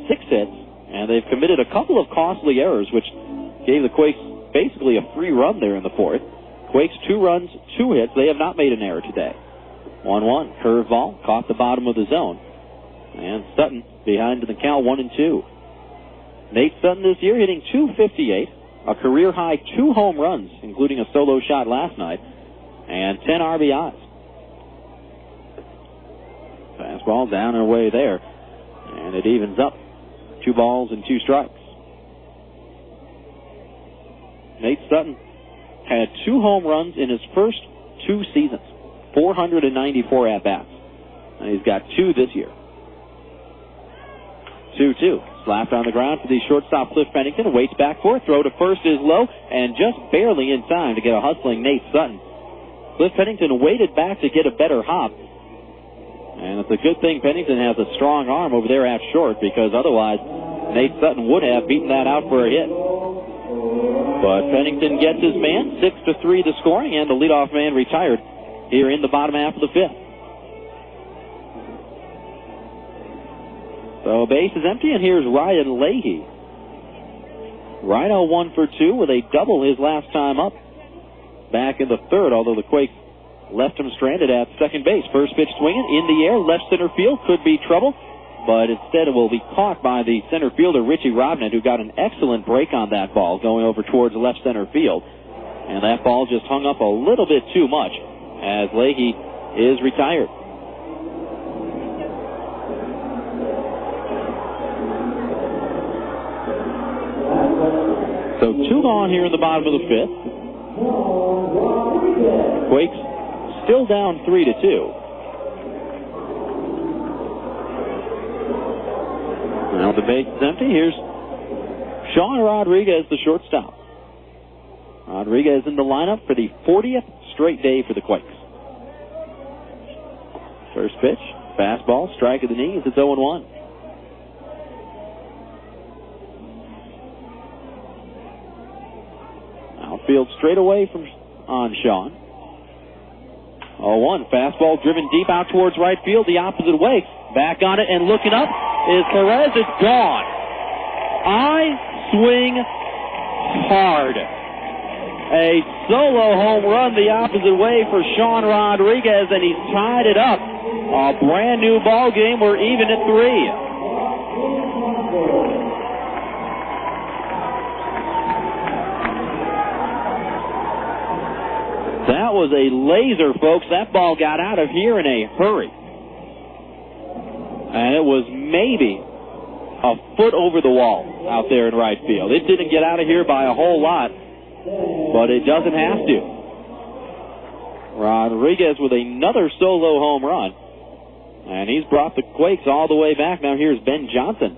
6 hits, and they've committed a couple of costly errors, which gave the Quakes basically a free run there in the 4th. Quakes, 2 runs, 2 hits. They have not made an error today. 1-1, curveball, caught the bottom of the zone. And Sutton behind in the count, 1-2. Nate Sutton this year hitting .258, a career-high 2 home runs, including a solo shot last night, and 10 RBIs. Fastball down and away there, and it evens up. 2 balls and 2 strikes. Nate Sutton had 2 home runs in his first 2 seasons, 494 at-bats, and he's got 2 this year. 2-2. Slapped on the ground for the shortstop Cliff Pennington. Waits back for it. Throw to first is low and just barely in time to get a hustling Nate Sutton. Cliff Pennington waited back to get a better hop. And it's a good thing Pennington has a strong arm over there at short, because otherwise Nate Sutton would have beaten that out for a hit. But Pennington gets his man. 6-3 the scoring, and the leadoff man retired here in the bottom half of the 5th. So base is empty, and here's Ryan Leahy. Rhino 1 for 2 with a double his last time up back in the 3rd, although the Quakes left him stranded at second base. First pitch swinging in the air, left center field, could be trouble, but instead it will be caught by the center fielder Richie Robnett, who got an excellent break on that ball going over towards left center field. And that ball just hung up a little bit too much as Leahy is retired. So 2 gone here in the bottom of the 5th. Quakes still down 3-2. Now the base is empty. Here's Sean Rodriguez, the shortstop. Rodriguez in the lineup for the 40th straight day for the Quakes. First pitch, fastball, strike of the knees. It's 0-1. Outfield straight away on Sean. 0-1. Fastball driven deep out towards right field, the opposite way. Back on it and looking up is Perez. It's gone. I swing hard. A solo home run the opposite way for Sean Rodriguez, and he's tied it up. A brand new ball game. We're even at 3. That was a laser, folks. That ball got out of here in a hurry. And it was maybe a foot over the wall out there in right field. It didn't get out of here by a whole lot, but it doesn't have to. Rodriguez with another solo home run. And he's brought the Quakes all the way back. Now here's Ben Johnson,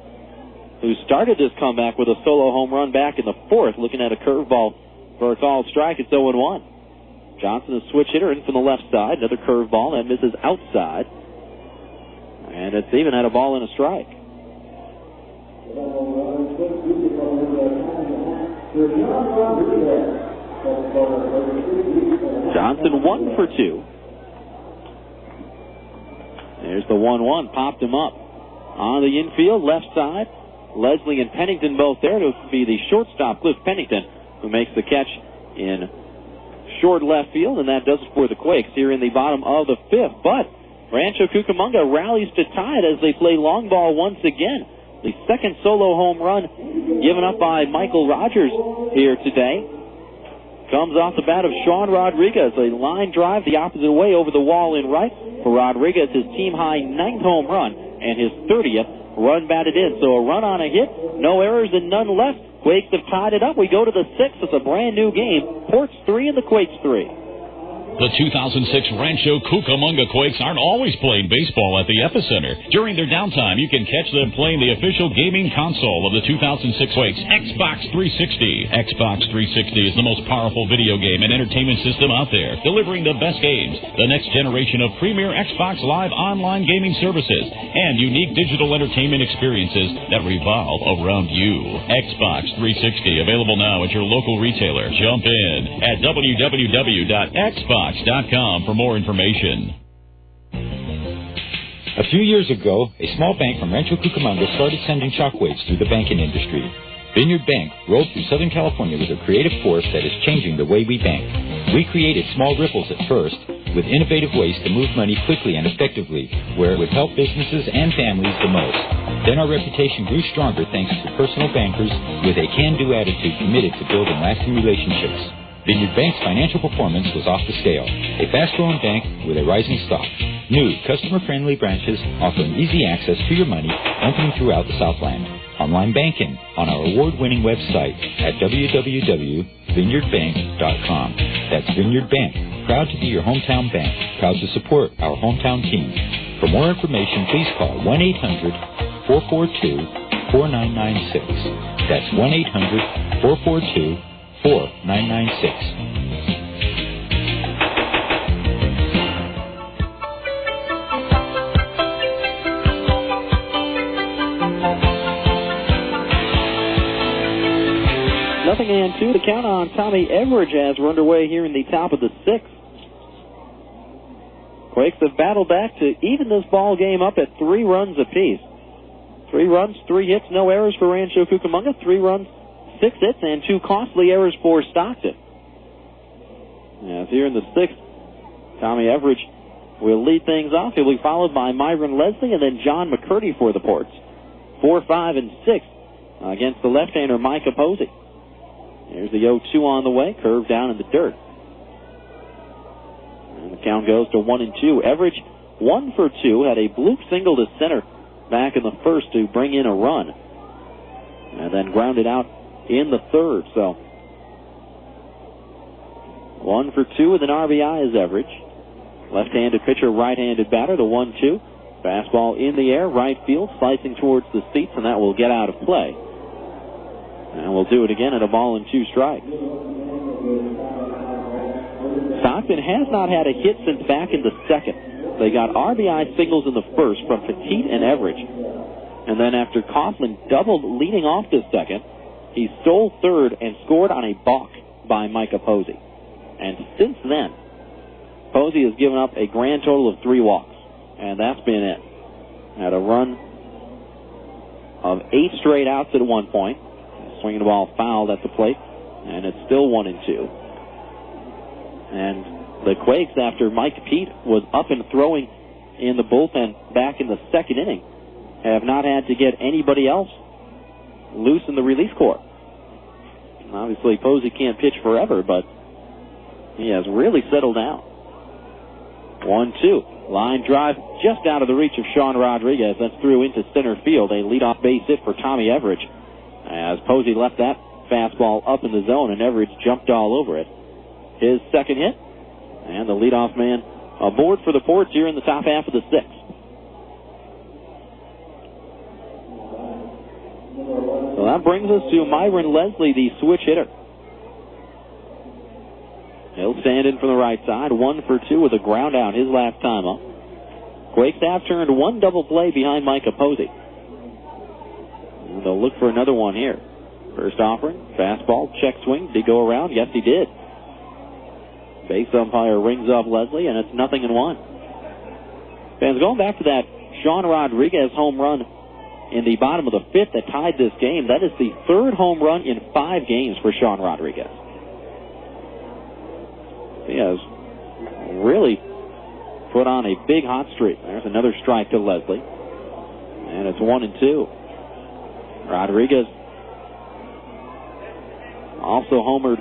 who started this comeback with a solo home run back in the 4th, looking at a curveball for a called strike. It's 0-1. Johnson, a switch hitter, in from the left side. Another curveball that misses outside. And it's even at a ball and a strike. Johnson 1 for 2. There's the 1-1. Popped him up. On the infield, left side. Leslie and Pennington both there. To be the shortstop, Cliff Pennington, who makes the catch in short left field, and that does it for the Quakes here in the bottom of the 5th. But Rancho Cucamonga rallies to tie it as they play long ball once again. The second solo home run given up by Michael Rogers here today comes off the bat of Sean Rodriguez. A line drive the opposite way over the wall in right for Rodriguez, his team-high 9th home run and his 30th run batted in. So a run on a hit, no errors and none left. Quakes have tied it up. We go to the 6th. It's a brand new game. Ports 3 and the Quakes 3. The 2006 Rancho Cucamonga Quakes aren't always playing baseball at the Epicenter. During their downtime, you can catch them playing the official gaming console of the 2006 Quakes, Xbox 360. Xbox 360 is the most powerful video game and entertainment system out there, delivering the best games, the next generation of premier Xbox Live online gaming services, and unique digital entertainment experiences that revolve around you. Xbox 360, available now at your local retailer. Jump in at www.xbox.com for more information. A few years ago, a small bank from Rancho Cucamonga started sending shockwaves through the banking industry. Vineyard Bank rolled through Southern California with a creative force that is changing the way we bank. We created small ripples at first, with innovative ways to move money quickly and effectively, where it would help businesses and families the most. Then our reputation grew stronger thanks to personal bankers with a can-do attitude committed to building lasting relationships. Vineyard Bank's financial performance was off the scale. A fast-growing bank with a rising stock. New, customer-friendly branches offering easy access to your money, opening throughout the Southland. Online banking on our award-winning website at www.vineyardbank.com. That's Vineyard Bank, proud to be your hometown bank, proud to support our hometown team. For more information, please call 1-800-442-4996. That's 1-800-442-4996. Nothing and 2 to count on Tommy Everidge as we're underway here in the top of the 6th. Quakes have battled back to even this ball game up at 3 runs apiece. 3 runs, 3 hits, no errors for Rancho Cucamonga. 3 runs, 6 hits, and 2 costly errors for Stockton. As here in the 6th, Tommy Everidge will lead things off. He'll be followed by Myron Leslie and then John McCurdy for the Ports. 4, 5, and 6 against the left-hander Micah Posey. Here's the 0-2 on the way, curved down in the dirt. And the count goes to 1-2. Everidge 1 for 2, had a bloop single to center back in the first to bring in a run, and then grounded out in the third. So 1 for 2 with an RBI is Everidge. Left-handed pitcher, right-handed batter, the 1-2. Fastball in the air, right field, slicing towards the seats, and that will get out of play. And we'll do it again at a ball and 2 strikes. Stockton has not had a hit since back in the second. They got RBI singles in the first from Petit and Everidge. And then after Coughlin doubled leading off the second, he stole third and scored on a balk by Micah Posey. And since then, Posey has given up a grand total of 3 walks. And that's been it. Had a run of 8 straight outs at one point. Swinging the ball fouled at the plate. And it's still 1-2. And the Quakes, after Mike Pete was up and throwing in the bullpen back in the second inning, have not had to get anybody else loose in the release corps. Obviously, Posey can't pitch forever, but he has really settled down. 1-2. Line drive just out of the reach of Sean Rodriguez. That's through into center field. A leadoff base hit for Tommy Everidge, as Posey left that fastball up in the zone, and Everidge jumped all over it. His second hit, and the leadoff man aboard for the Ports here in the top half of the 6th. So that brings us to Myron Leslie, the switch hitter. He'll stand in from the right side, 1 for 2 with a ground out his last time up. Quakes have turned 1 double play behind Micah Posey. And they'll look for another one here. First offering, fastball, check swing. Did he go around? Yes, he did. Base umpire rings off Leslie, and it's 0-1. Fans, going back to that Sean Rodriguez home run in the bottom of the 5th that tied this game, that is the 3rd home run in 5 games for Sean Rodriguez. He has really put on a big hot streak. There's another strike to Leslie. And it's 1-2. Rodriguez also homered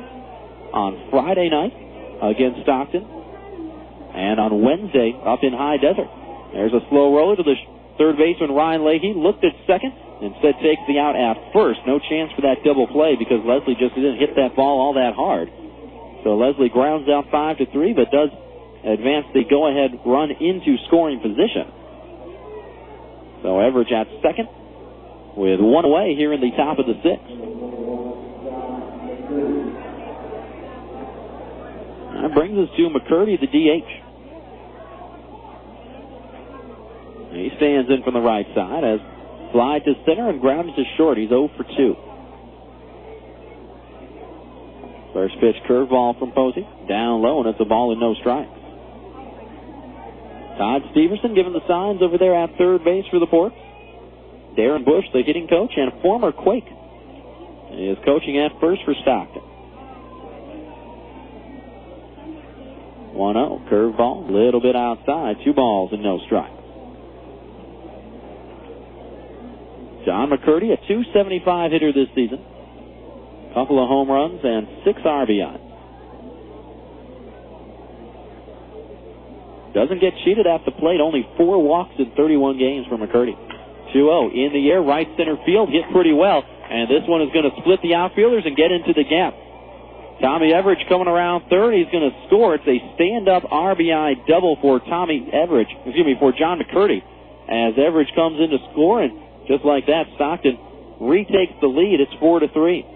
on Friday night against Stockton. And on Wednesday up in High Desert. There's a slow roller to the third baseman Ryan Leahy. Looked at second. Instead takes the out at first. No chance for that double play because Leslie just didn't hit that ball all that hard. So Leslie grounds out 5-3, but does advance the go-ahead run into scoring position. So Everidge at second with 1 away here in the top of the 6th. That brings us to McCurdy, the DH. He stands in from the right side as fly to center and grounded to short. He's 0 for 2. First pitch curveball from Posey. Down low, and it's a ball and no strikes. Todd Stevenson giving the signs over there at third base for the Ports. Darren Bush, the hitting coach, and former Quake, is coaching at first for Stockton. 1-0, curveball, little bit outside, 2 balls and no strikes. John McCurdy, a .275 hitter this season. Couple of home runs and 6 RBIs. Doesn't get cheated at the plate. Only 4 walks in 31 games for McCurdy. 2-0 in the air, right center field, hit pretty well. And this one is going to split the outfielders and get into the gap. Tommy Everidge coming around third. He's going to score. It's a stand-up RBI double for John McCurdy. As Everidge comes in to score, and just like that, Stockton retakes the lead. It's 4-3.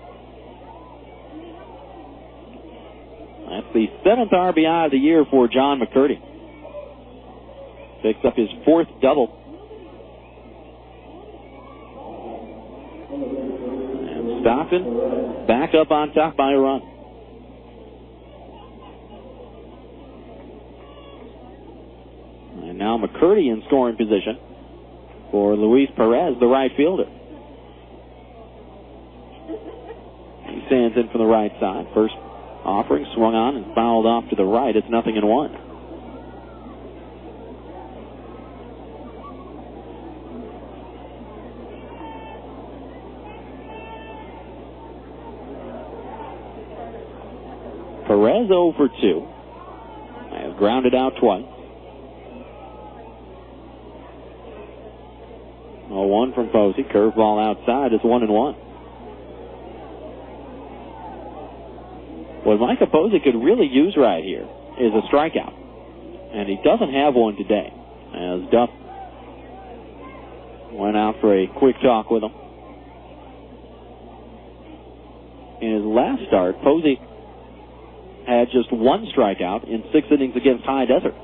That's the 7th RBI of the year for John McCurdy. Picks up his 4th double. And Stockton back up on top by a run. And now McCurdy in scoring position for Luis Perez, the right fielder. He stands in from the right side. First offering, swung on and fouled off to the right. It's 0-1. Perez 0 for 2. Has grounded out twice. 0-1 from Posey. Curveball outside is 1-1. What Micah Posey could really use right here is a strikeout. And he doesn't have one today. As Duff went out for a quick talk with him. In his last start, Posey had just one strikeout in 6 innings against High Desert.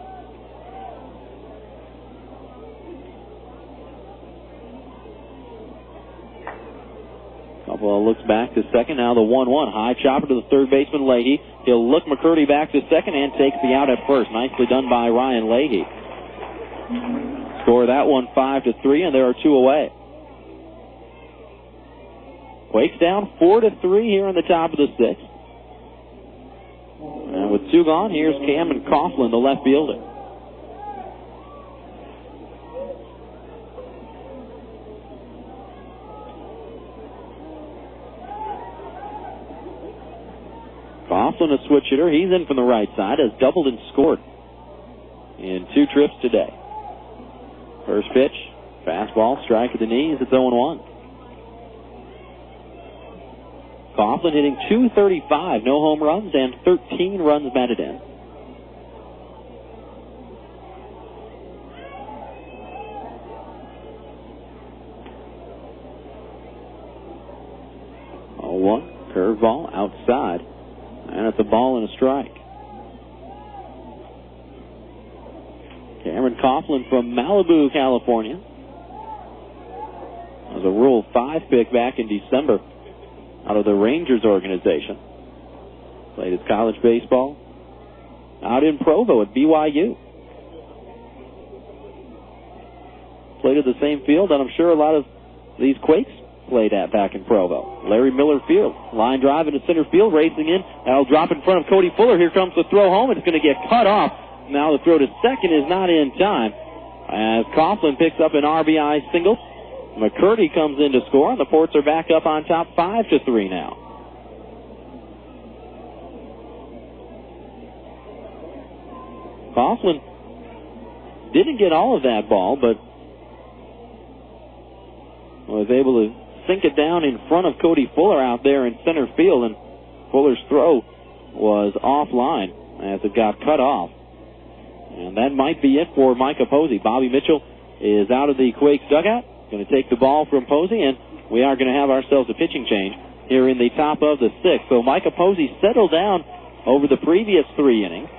Couple of looks back to second. Now the 1-1. High chopper to the third baseman, Leahy. He'll look McCurdy back to second and takes the out at first. Nicely done by Ryan Leahy. Score that one 5-3, and there are 2 away. Quakes down 4-3 here in the top of the 6th. And with 2 gone, here's Cameron Coughlin, the left fielder. Coughlin, a switch hitter. He's in from the right side, has doubled and scored in 2 trips today. First pitch, fastball, strike at the knees. It's 0-1. Coughlin hitting .235, no home runs, and 13 runs batted in. Curveball outside, and it's a ball and a strike. Cameron Coughlin from Malibu, California. That was a Rule 5 pick back in December out of the Rangers organization. Played his college baseball out in Provo at BYU. Played at the same field that I'm sure a lot of these Quakes played at back in Provo. Larry Miller Field. Line drive into center field, racing in. That'll drop in front of Cody Fuller. Here comes the throw home. It's going to get cut off. Now the throw to second is not in time, as Coughlin picks up an RBI single. McCurdy comes in to score, and the Ports are back up on top 5-3 now. Coughlin didn't get all of that ball, but was able to sink it down in front of Cody Fuller out there in center field, and Fuller's throw was offline as it got cut off. And that might be it for Micah Posey. Bobby Mitchell is out of the Quakes dugout, going to take the ball from Posey, and we are going to have ourselves a pitching change here in the top of the 6th. So Micah Posey settled down over the previous 3 innings,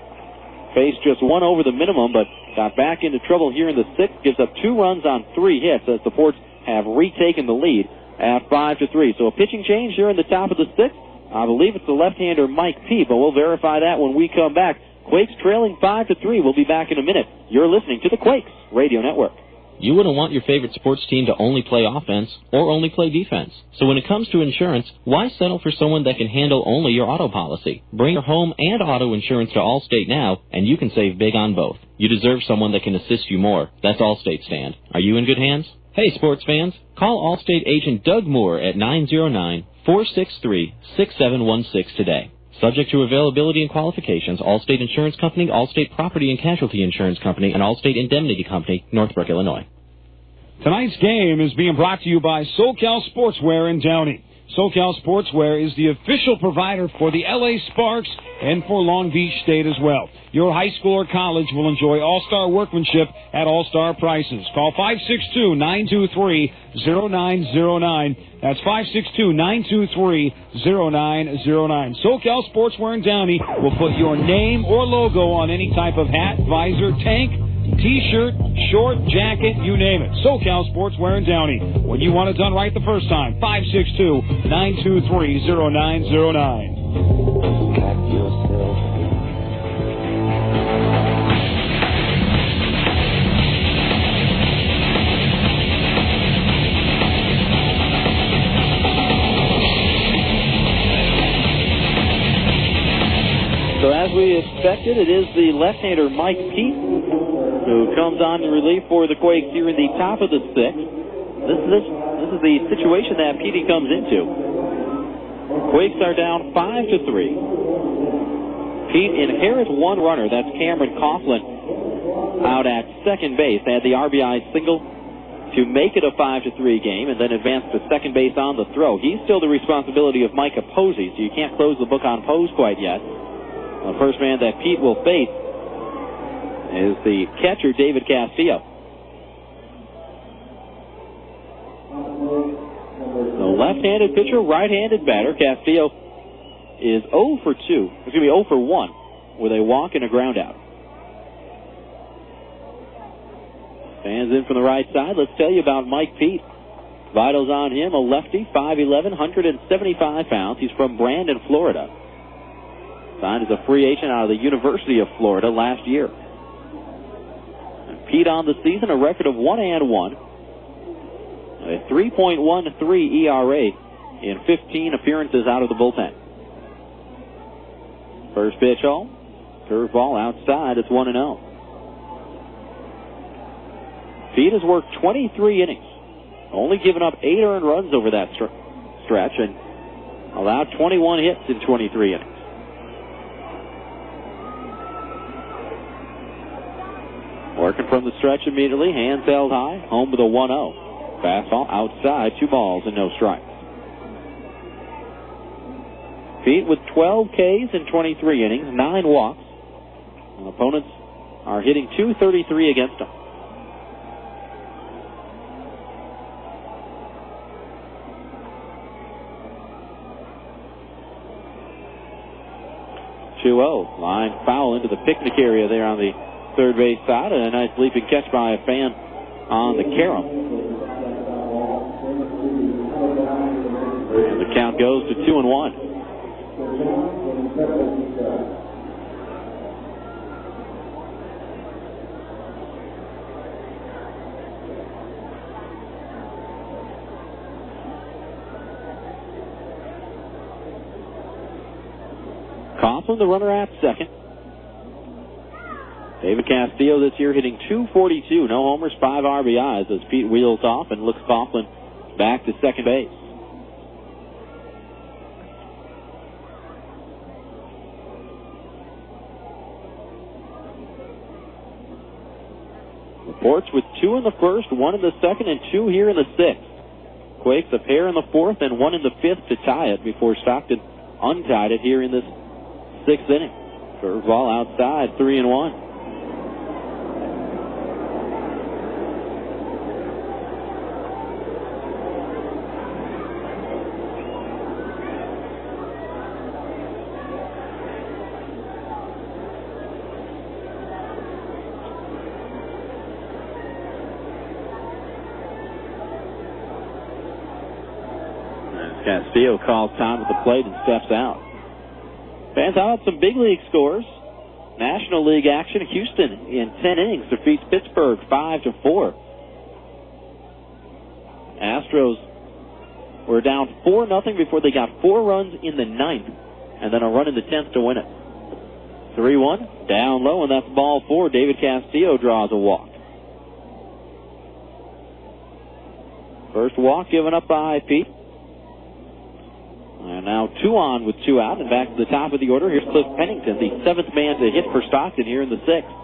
faced just 1 over the minimum, but got back into trouble here in the 6th, gives up 2 runs on 3 hits as the Ports have retaken the lead at 5-3. So a pitching change here in the top of the 6th. I believe it's the left-hander Mike P., but we'll verify that when we come back. Quakes trailing 5-3. We'll be back in a minute. You're listening to the Quakes Radio Network. You wouldn't want your favorite sports team to only play offense or only play defense. So when it comes to insurance, why settle for someone that can handle only your auto policy? Bring your home and auto insurance to Allstate now, and you can save big on both. You deserve someone that can assist you more. That's Allstate stand. Are you in good hands? Hey, sports fans, call Allstate agent Doug Moore at 909-463-6716 today. Subject to availability and qualifications, Allstate Insurance Company, Allstate Property and Casualty Insurance Company, and Allstate Indemnity Company, Northbrook, Illinois. Tonight's game is being brought to you by SoCal Sportswear in Downey. SoCal Sportswear is the official provider for the LA Sparks and for Long Beach State as well. Your high school or college will enjoy all-star workmanship at all-star prices. Call 562-923-0909. That's 562-923-0909. SoCal Sportswear in Downey will put your name or logo on any type of hat, visor, tank, T-shirt, short, jacket, you name it. SoCal Sportswear in Downey. When you want it done right the first time, 562-923-0909. So as we expected, it is the left-hander Mike Pete who comes on in relief for the Quakes here in the top of the 6th. This is the situation that Petey comes into. Quakes are down 5-3. Pete inherits one runner. That's Cameron Coughlin out at second base. They had the RBI single to make it a 5-3 game and then advance to second base on the throw. He's still the responsibility of Micah Posey, so you can't close the book on Pose quite yet. The first man that Pete will face is the catcher, David Castillo. The left-handed pitcher, right-handed batter. Castillo is 0 for 2. It's going to be 0 for 1 with a walk and a ground out. Fans in from the right side. Let's tell you about Mike Pete. Vitals on him, a lefty, 5'11", 175 pounds. He's from Brandon, Florida. Signed as a free agent out of the University of Florida last year. And Pete on the season, a record of 1-1. A 3.13 ERA in 15 appearances out of the bullpen. First pitch home. Curveball outside. It's 1-0. Pete has worked 23 innings. Only given up 8 earned runs over that stretch and allowed 21 hits in 23 innings. Working from the stretch immediately. Hands held high. Home with a 1-0. Fastball outside, 2 balls and no strikes. Pete with 12 Ks in 23 innings, 9 walks. And opponents are hitting .233 against him. Line foul into the picnic area there on the third base side, and a nice leaping catch by a fan on the carom. And the count goes to 2-1. Coughlin, the runner at second. David Castillo this year hitting .242. No homers, 5 RBIs as Pete wheels off and looks Coughlin back to second base. Reports with 2 in the first, 1 in the second, and 2 here in the sixth. Quakes a pair in the fourth and 1 in the fifth to tie it before Stockton untied it here in this sixth inning. Curveball outside, 3-1. Castillo calls time at the plate and steps out. Fans, how about some big league scores? National League action. Houston in 10 innings defeats Pittsburgh 5-4. Astros were down 4-0 before they got 4 runs in the ninth, and then a run in the 10th to win it. 3-1, down low, and that's ball 4. David Castillo draws a walk. First walk given up by Pete. And now 2 on with 2 out, and back to the top of the order. Here's Cliff Pennington, the 7th man to hit for Stockton here in the 6th.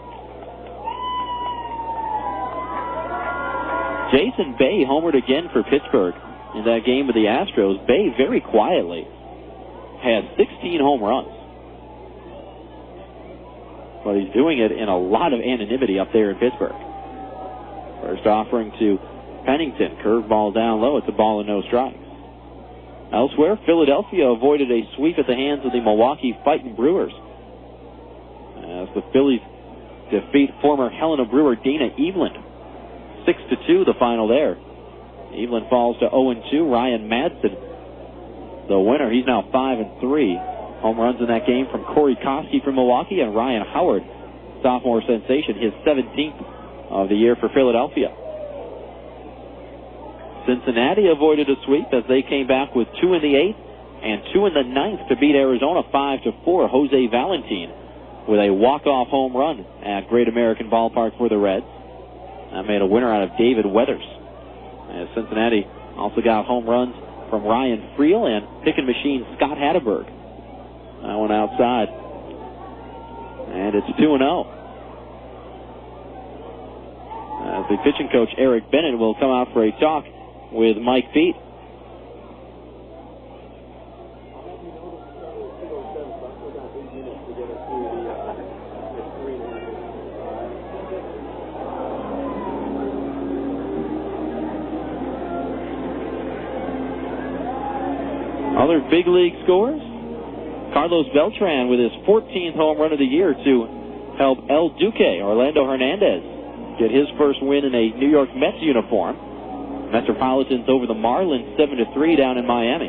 Jason Bay homered again for Pittsburgh in that game with the Astros. Bay very quietly has 16 home runs. But he's doing it in a lot of anonymity up there in Pittsburgh. First offering to Pennington. Curveball down low. It's a ball and no strikes. Elsewhere, Philadelphia avoided a sweep at the hands of the Milwaukee Fighting Brewers, as the Phillies defeat former Helena Brewer Dana Eveland 6-2, the final there. Eveland falls to 0-2. Ryan Madsen, the winner. He's now 5-3. Home runs in that game from Corey Koski from Milwaukee and Ryan Howard, sophomore sensation, his 17th of the year for Philadelphia. Cincinnati avoided a sweep as they came back with 2 in the 8th and 2 in the 9th to beat Arizona 5-4. Jose Valentin with a walk-off home run at Great American Ballpark for the Reds. That made a winner out of David Weathers. As Cincinnati also got home runs from Ryan Friel and picking machine Scott Hatteberg. That one outside. And it's 2-0. The pitching coach, Eric Bennett, will come out for a talk with Mike Pete. Other big league scores. Carlos Beltran with his 14th home run of the year to help El Duque, Orlando Hernandez, get his first win in a New York Mets uniform. Metropolitans over the Marlins 7-3 down in Miami.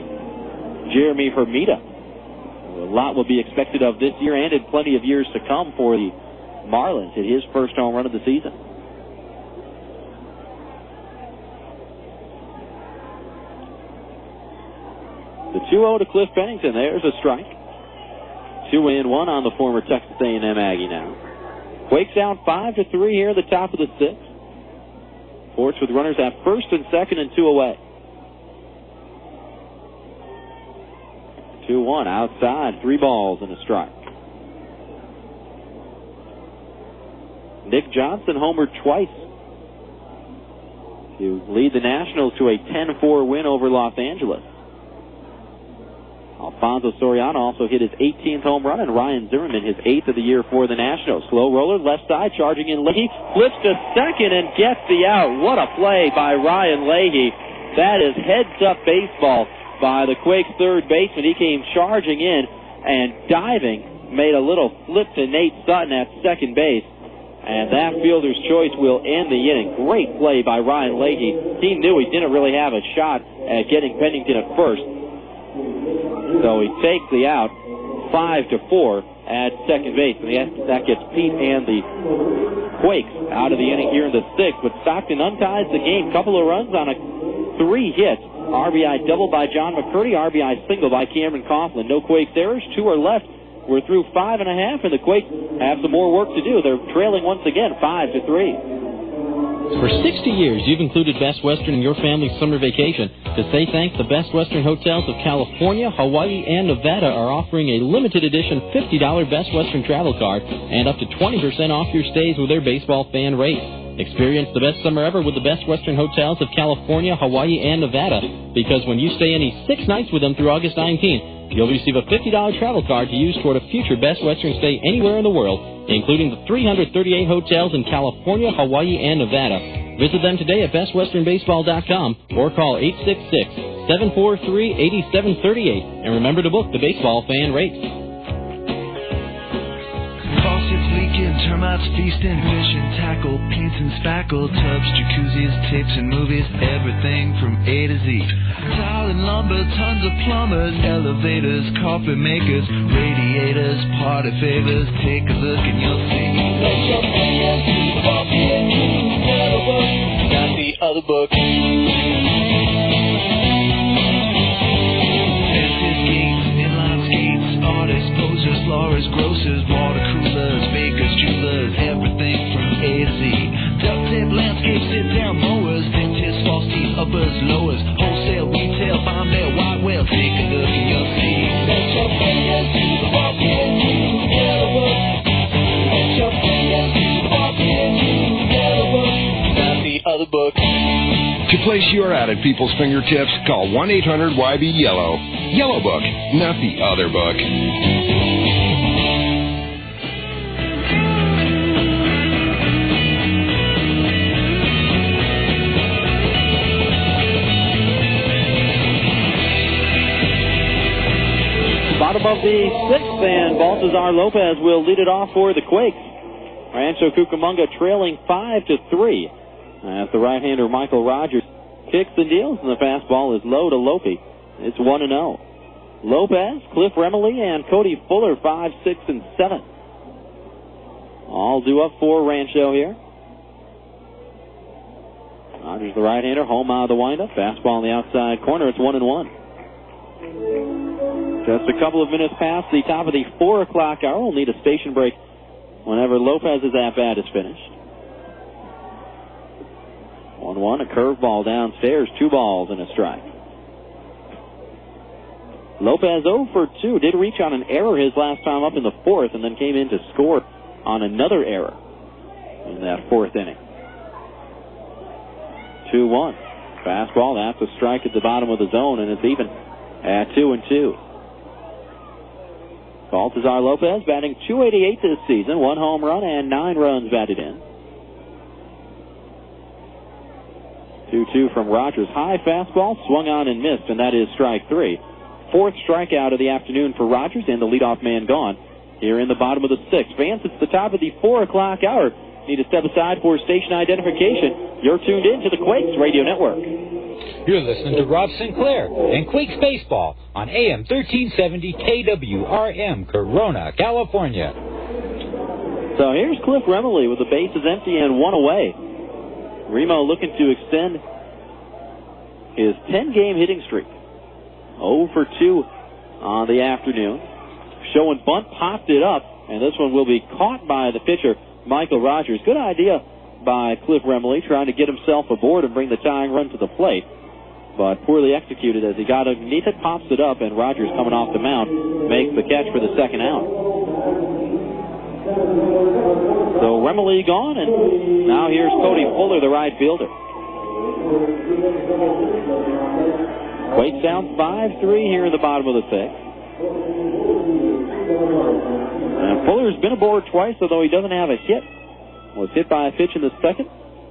Jeremy Hermida. A lot will be expected of this year and in plenty of years to come for the Marlins. Hit his first home run of the season. The 2-0 to Cliff Pennington. There's a strike. 2-1 on the former Texas A&M Aggie now. Quakes out 5-3 here at the top of the sixth. Forts with runners at first and second and 2 away. 2-1 outside. 3 balls and a strike. Nick Johnson homered twice to lead the Nationals to a 10-4 win over Los Angeles. Alfonso Soriano also hit his 18th home run, and Ryan Zimmerman his 8th of the year for the Nationals. Slow roller, left side, charging in Leahy, flips to second and gets the out. What a play by Ryan Leahy. That is heads-up baseball by the Quakes third baseman. He came charging in and diving, made a little flip to Nate Sutton at second base, and that fielder's choice will end the inning. Great play by Ryan Leahy. He knew he didn't really have a shot at getting Pennington at first. So he takes the out, 5-4 at second base. And that gets Pete and the Quakes out of the inning here in the sixth. But Stockton unties the game. Couple of runs on 3 hits. RBI double by John McCurdy, RBI single by Cameron Coughlin. No Quakes errors. 2 are left. We're through 5.5, and the Quakes have some more work to do. They're trailing once again, 5-3. For 60 years, you've included Best Western in your family's summer vacation. To say thanks, the Best Western hotels of California, Hawaii, and Nevada are offering a limited edition $50 Best Western travel card and up to 20% off your stays with their baseball fan rate. Experience the best summer ever with the Best Western hotels of California, Hawaii, and Nevada, because when you stay any 6 nights with them through August 19th, you'll receive a $50 travel card to use toward a future Best Western stay anywhere in the world, including the 338 hotels in California, Hawaii, and Nevada. Visit them today at bestwesternbaseball.com or call 866-743-8738. And remember to book the baseball fan rate. Faucets leaking, termites feasting, fishing, tackle, paints and spackle, tubs, jacuzzis, tapes and movies, everything from A to Z. Tile and lumber, tons of plumbers, elevators, coffee makers, radiators, party favors. Take a look and you'll see. Let your fingers do the walking, yellow book, not the other book. Fences, gates, inline skates, artists, posers, lawyers, grocers, water coolers, bakers, jewelers, everything from A to Z. Duct tape, landscape, sit-down mowers, dentists, false teeth, uppers, lowers, wholesale, retail, farm mail, white whale. Take a look and you'll see. Let your fingers do the walking, yellow book. Let your fingers do the walking, yellow book, not the other book. To place your ad at people's fingertips, call 1-800-YB-YELLOW. Yellow Book, not the other book. Bottom of the sixth, and Baltazar Lopez will lead it off for the Quakes. Rancho Cucamonga trailing 5-3. As the right-hander Michael Rogers kicks and deals, and the fastball is low to Lope. It's 1-0. Lopez, Cliff Remley, and Cody Fuller 5, 6, and 7. All due up for Rancho here. Rogers, the right-hander, home out of the windup. Fastball in the outside corner. It's 1-1. Just a couple of minutes past the top of the 4 o'clock hour. We'll need a station break whenever Lopez's at-bat is finished. 1-1, a curveball downstairs, 2 balls and a strike. Lopez 0 for 2. Did reach on an error his last time up in the fourth and then came in to score on another error in that fourth inning. 2-1. Fastball, that's a strike at the bottom of the zone, and it's even at 2-2. Baltazar Lopez batting .288 this season, 1 home run and 9 runs batted in. 2-2 from Rogers. High fastball, swung on and missed, and that is strike 3. Fourth strikeout of the afternoon for Rogers, and the leadoff man gone. Here in the bottom of the 6th. Vance, it's the top of the 4 o'clock hour. Need to step aside for station identification. You're tuned in to the Quakes Radio Network. You're listening to Rob Sinclair and Quakes Baseball on AM 1370 KWRM, Corona, California. So here's Cliff Remley with the bases empty and 1 away. Remo looking to extend his 10-game hitting streak. 0 for 2 on the afternoon. Showing bunt, popped it up, and this one will be caught by the pitcher, Michael Rogers. Good idea by Cliff Remley, trying to get himself aboard and bring the tying run to the plate, but poorly executed as he got underneath it, pops it up, and Rogers, coming off the mound, makes the catch for the second out. So Remley gone, and now here's Cody Fuller, the right fielder. Quakes down 5-3 here in the bottom of the 6th. And Fuller's been aboard twice, although he doesn't have a hit. Was hit by a pitch in the second,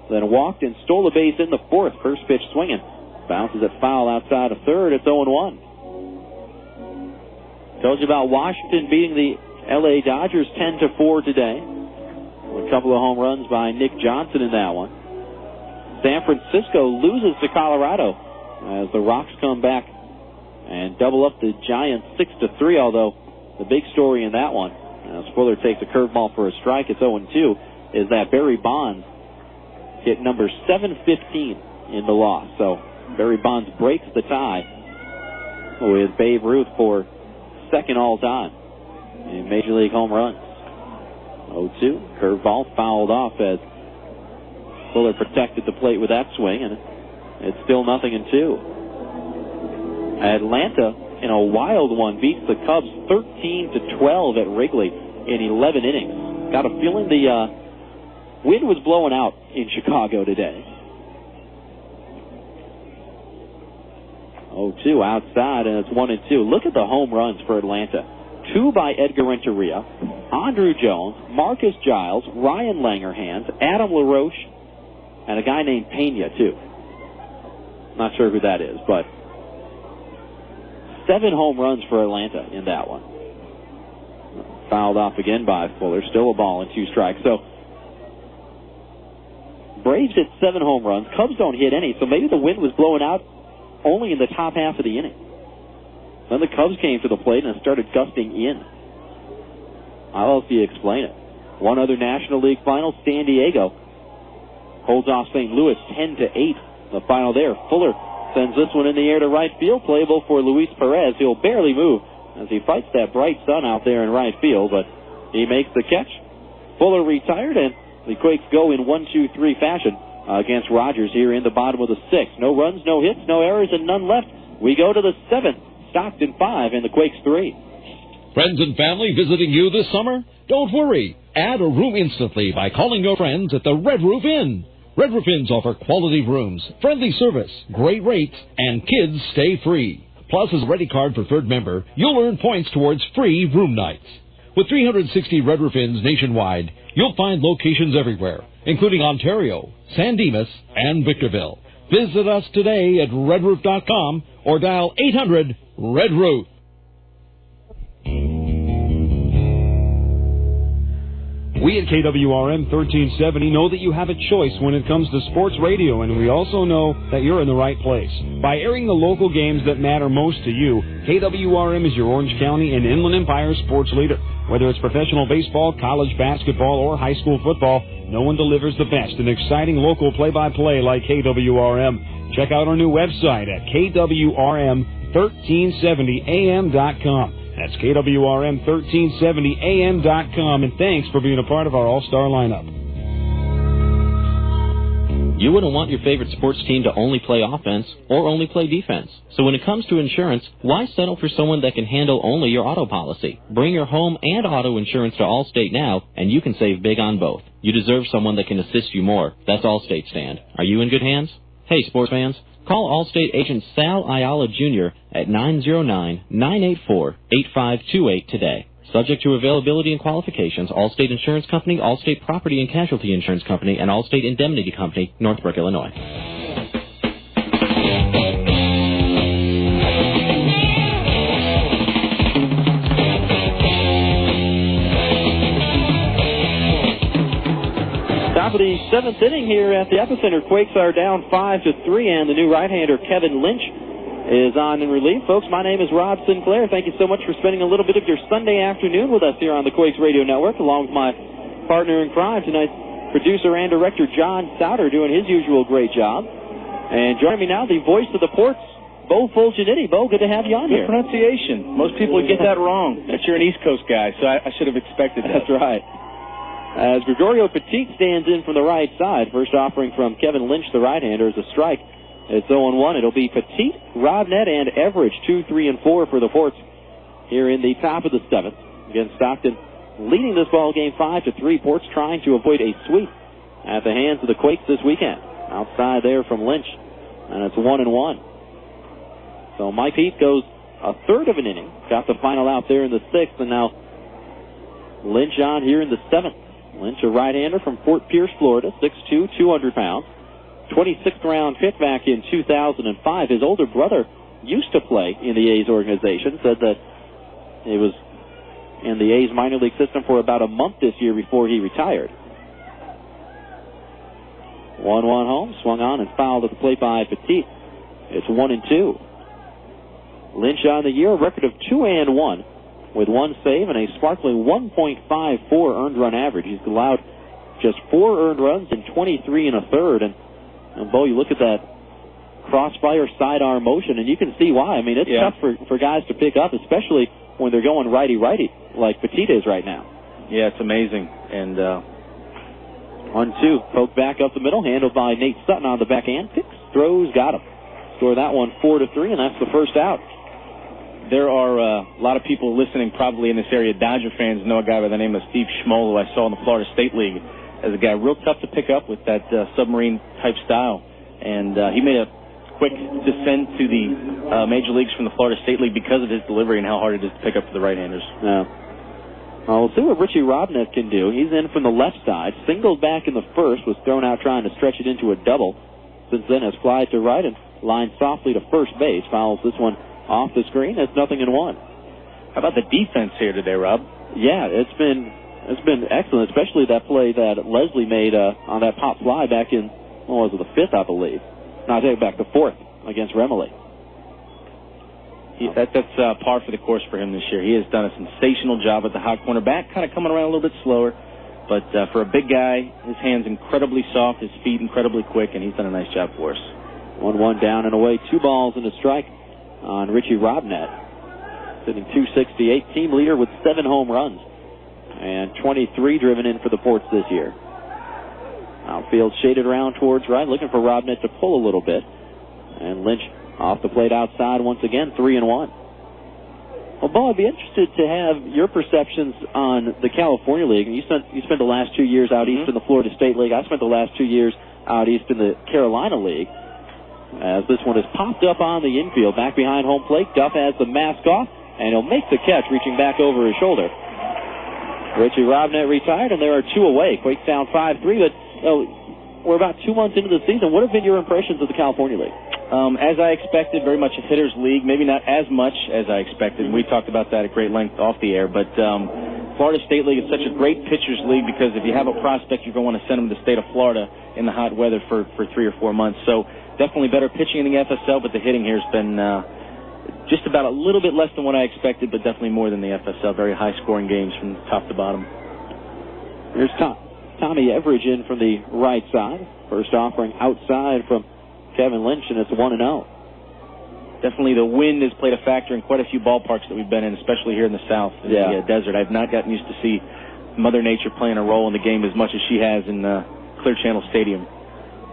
then walked and stole a base in the fourth. First pitch swinging. Bounces it foul outside of third. It's 0-1. Told you about Washington beating the L.A. Dodgers 10-4 today. A couple of home runs by Nick Johnson in that one. San Francisco loses to Colorado as the Rocks come back and double up the Giants 6-3, although the big story in that one, as Fuller takes a curveball for a strike, it's 0-2, is that Barry Bonds hit number 715 in the loss. So Barry Bonds breaks the tie with Babe Ruth for second all-time in Major League home runs. 0-2, curveball fouled off as Fuller protected the plate with that swing, and it's still 0-2. Atlanta, in a wild one, beats the Cubs 13-12 at Wrigley in 11 innings. Got a feeling the wind was blowing out in Chicago today. 0-2 outside, and it's 1-2. Look at the home runs for Atlanta. 2 by Edgar Renteria, Andrew Jones, Marcus Giles, Ryan Langerhans, Adam LaRoche, and a guy named Pena, too. Not sure who that is, but 7 home runs for Atlanta in that one. Fouled off again by Fuller. Still a ball and 2 strikes. So Braves hit 7 home runs. Cubs don't hit any, so maybe the wind was blowing out only in the top half of the inning. Then the Cubs came to the plate and it started gusting in. How else do you explain it? One other National League final, San Diego holds off St. Louis 10-8. The final there. Fuller sends this one in the air to right field, playable for Luis Perez. He'll barely move as he fights that bright sun out there in right field, but he makes the catch. Fuller retired, and the Quakes go in 1-2-3 fashion against Rogers here in the bottom of the 6th. No runs, no hits, no errors, and none left. We go to the 7th. Stockton 5 and the Quakes 3. Friends and family visiting you this summer? Don't worry. Add a room instantly by calling your friends at the Red Roof Inn. Red Roof Inns offer quality rooms, friendly service, great rates, and kids stay free. Plus, as a Ready Card preferred member, you'll earn points towards free room nights. With 360 Red Roof Inns nationwide, you'll find locations everywhere, including Ontario, San Dimas, and Victorville. Visit us today at redroof.com or dial 800-RED-ROOF. We at KWRM 1370 know that you have a choice when it comes to sports radio, and we also know that you're in the right place. By airing the local games that matter most to you, KWRM is your Orange County and Inland Empire sports leader. Whether it's professional baseball, college basketball, or high school football, no one delivers the best and exciting local play-by-play like KWRM. Check out our new website at KWRM1370am.com. That's KWRM1370am.com, and thanks for being a part of our all-star lineup. You wouldn't want your favorite sports team to only play offense or only play defense. So when it comes to insurance, why settle for someone that can handle only your auto policy? Bring your home and auto insurance to Allstate now, and you can save big on both. You deserve someone that can assist you more. That's Allstate stand. Are you in good hands? Hey, sports fans, call Allstate agent Sal Ayala Jr. at 909-984-8528 today. Subject to availability and qualifications, Allstate Insurance Company, Allstate Property and Casualty Insurance Company, and Allstate Indemnity Company, Northbrook, Illinois. Top of the 7th inning here at the Epicenter. Quakes are down 5-3, and the new right-hander, Kevin Lynch, is on in relief. Folks, my name is Rob Sinclair. Thank you so much for spending a little bit of your Sunday afternoon with us here on the Quakes Radio Network, along with my partner in crime tonight, producer and director John Souter, doing his usual great job. And joining me now, the voice of the ports, Bo Fulgenetti. Bo, good to have you on here. Good pronunciation. Most people would get that wrong. But you're an East Coast guy, so I should have expected that. That's right. As Gregorio Petit stands in from the right side, first offering from Kevin Lynch, the right-hander, is a strike. It's 0-1. It'll be Petit, Robnett, and Everidge, 2, 3, and 4 for the Forts here in the top of the 7th. Again, Stockton leading this ball game 5-3. Ports trying to avoid a sweep at the hands of the Quakes this weekend. Outside there from Lynch, and it's 1-1. So Mike Heath goes a third of an inning. Got the final out there in the 6th, and now Lynch on here in the 7th. Lynch, a right-hander from Fort Pierce, Florida, 6'2", 200 pounds. 26th round pick back in 2005. His older brother used to play in the A's organization, said that he was in the A's minor league system for about a month this year before he retired. 1-1 home, swung on and fouled at the plate by Petit. It's 1-2. Lynch on the year, a record of 2-1 with one save and a sparkling 1.54 earned run average. He's allowed just 4 earned runs in 23 1/3, and Bo, you look at that crossfire sidearm motion, and you can see why. I mean, it's tough for guys to pick up, especially when they're going righty-righty, like Petit is right now. Yeah, it's amazing. And 1-2, poke back up the middle, handled by Nate Sutton on the backhand. Picks, throws, got him. Score that one 4-3, and that's the first out. There are a lot of people listening probably in this area. Dodger fans know a guy by the name of Steve Schmoll, who I saw in the Florida State League as a guy real tough to pick up with that submarine-type style. And he made a quick descent to the major leagues from the Florida State League because of his delivery and how hard it is to pick up for the right-handers. Yeah. Well, we'll see what Richie Robnett can do. He's in from the left side. Singled back in the first, was thrown out trying to stretch it into a double. Since then has flied to right and lined softly to first base. Fouls this one off the screen. It's 0-1. How about the defense here today, Rob? Yeah, it's been excellent, especially that play that Leslie made on that pop fly back in, what was it, the 5th, I believe. No, I take it back, the 4th against Remily. That's par for the course for him this year. He has done a sensational job at the hot corner. Back kind of coming around a little bit slower, but for a big guy, his hands incredibly soft, his feet incredibly quick, and he's done a nice job for us. 1-1 down and away, 2 balls and a strike on Richie Robnett. Sitting 268, team leader with 7 home runs. And 23 driven in for the Ports this year. Outfield shaded around towards right, looking for Robnett to pull a little bit. And Lynch off the plate outside once again, 3-1. Well, Bo, I'd be interested to have your perceptions on the California League. You spent the last 2 years out east in the Florida State League. I spent the last 2 years out east in the Carolina League. As this one has popped up on the infield, back behind home plate. Duff has the mask off, and he'll make the catch, reaching back over his shoulder. Richie Robnett retired, and there are 2 away. Quakes down 5-3, but we're about 2 months into the season. What have been your impressions of the California League? As I expected, very much a hitter's league. Maybe not as much as I expected. We talked about that at great length off the air, but Florida State League is such a great pitcher's league because if you have a prospect, you're going to want to send him to the state of Florida in the hot weather for 3 or 4 months. So definitely better pitching in the FSL, but the hitting here has been just about a little bit less than what I expected, but definitely more than the FSL. Very high-scoring games from top to bottom. Here's Tommy Everidge in from the right side. First offering outside from Kevin Lynch, and it's 1-0. Definitely the wind has played a factor in quite a few ballparks that we've been in, especially here in the South, in the desert. I've not gotten used to see Mother Nature playing a role in the game as much as she has in Clear Channel Stadium.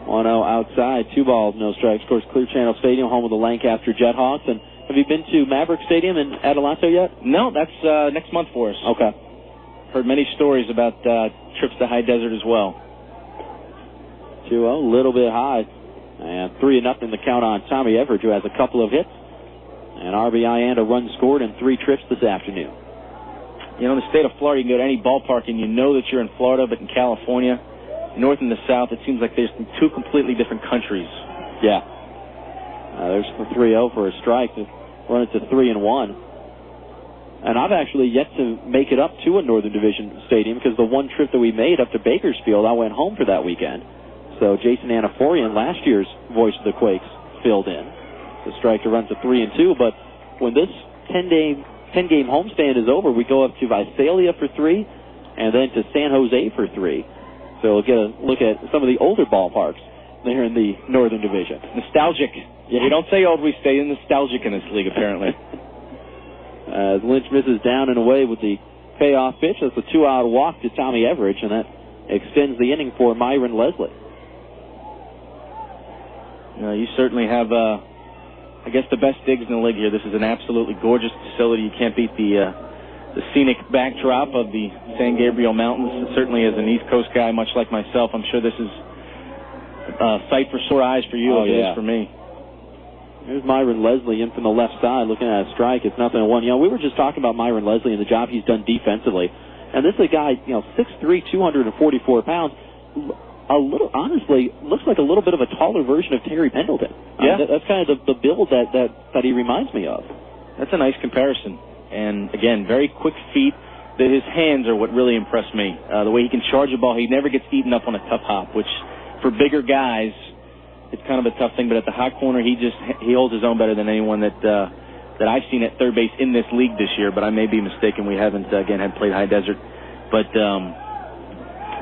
1-0 outside, 2 balls, no strikes. Of course, Clear Channel Stadium, home of the Lancaster Jethawks. And have you been to Maverick Stadium in Adelanto yet? No, that's next month for us. Okay. Heard many stories about trips to High Desert as well. 2-0, a little bit high. And 3-0 the count on Tommy Everidge, who has a couple of hits. An RBI and a run scored in 3 trips this afternoon. You know, in the state of Florida, you can go to any ballpark and you know that you're in Florida, but in California, north and the south, it seems like there's 2 completely different countries. Yeah. There's the 3-0 for a strike to run it to 3-1. And I've actually yet to make it up to a Northern Division stadium because the one trip that we made up to Bakersfield, I went home for that weekend. So Jason Anaforian, last year's voice of the Quakes, filled in. The strike to run to 3-2. But when this 10-game homestand is over, we go up to Visalia for 3 and then to San Jose for 3. So we'll get a look at some of the older ballparks there in the Northern Division. Nostalgic. Yeah. We don't say old, we stay nostalgic in this league, apparently. As Lynch misses down and away with the payoff pitch, that's a 2-out walk to Tommy Everidge, and that extends the inning for Myron Leslie. You certainly have, I guess, the best digs in the league here. This is an absolutely gorgeous facility. You can't beat the scenic backdrop of the San Gabriel Mountains. Certainly, as an East Coast guy, much like myself, I'm sure this is a sight for sore eyes for you, as it is for me. There's Myron Leslie in from the left side, looking at a strike. It's 0-1. We were just talking about Myron Leslie and the job he's done defensively, and this is a guy, 6'3", 244 pounds. Honestly, looks like a little bit of a taller version of Terry Pendleton. Yeah, that's kind of the build that he reminds me of. That's a nice comparison. And, again, very quick feet. His hands are what really impressed me. The way he can charge a ball. He never gets eaten up on a tough hop, which for bigger guys, it's kind of a tough thing. But at the hot corner, he holds his own better than anyone that I've seen at third base in this league this year. But I may be mistaken. We haven't, had played High Desert. But,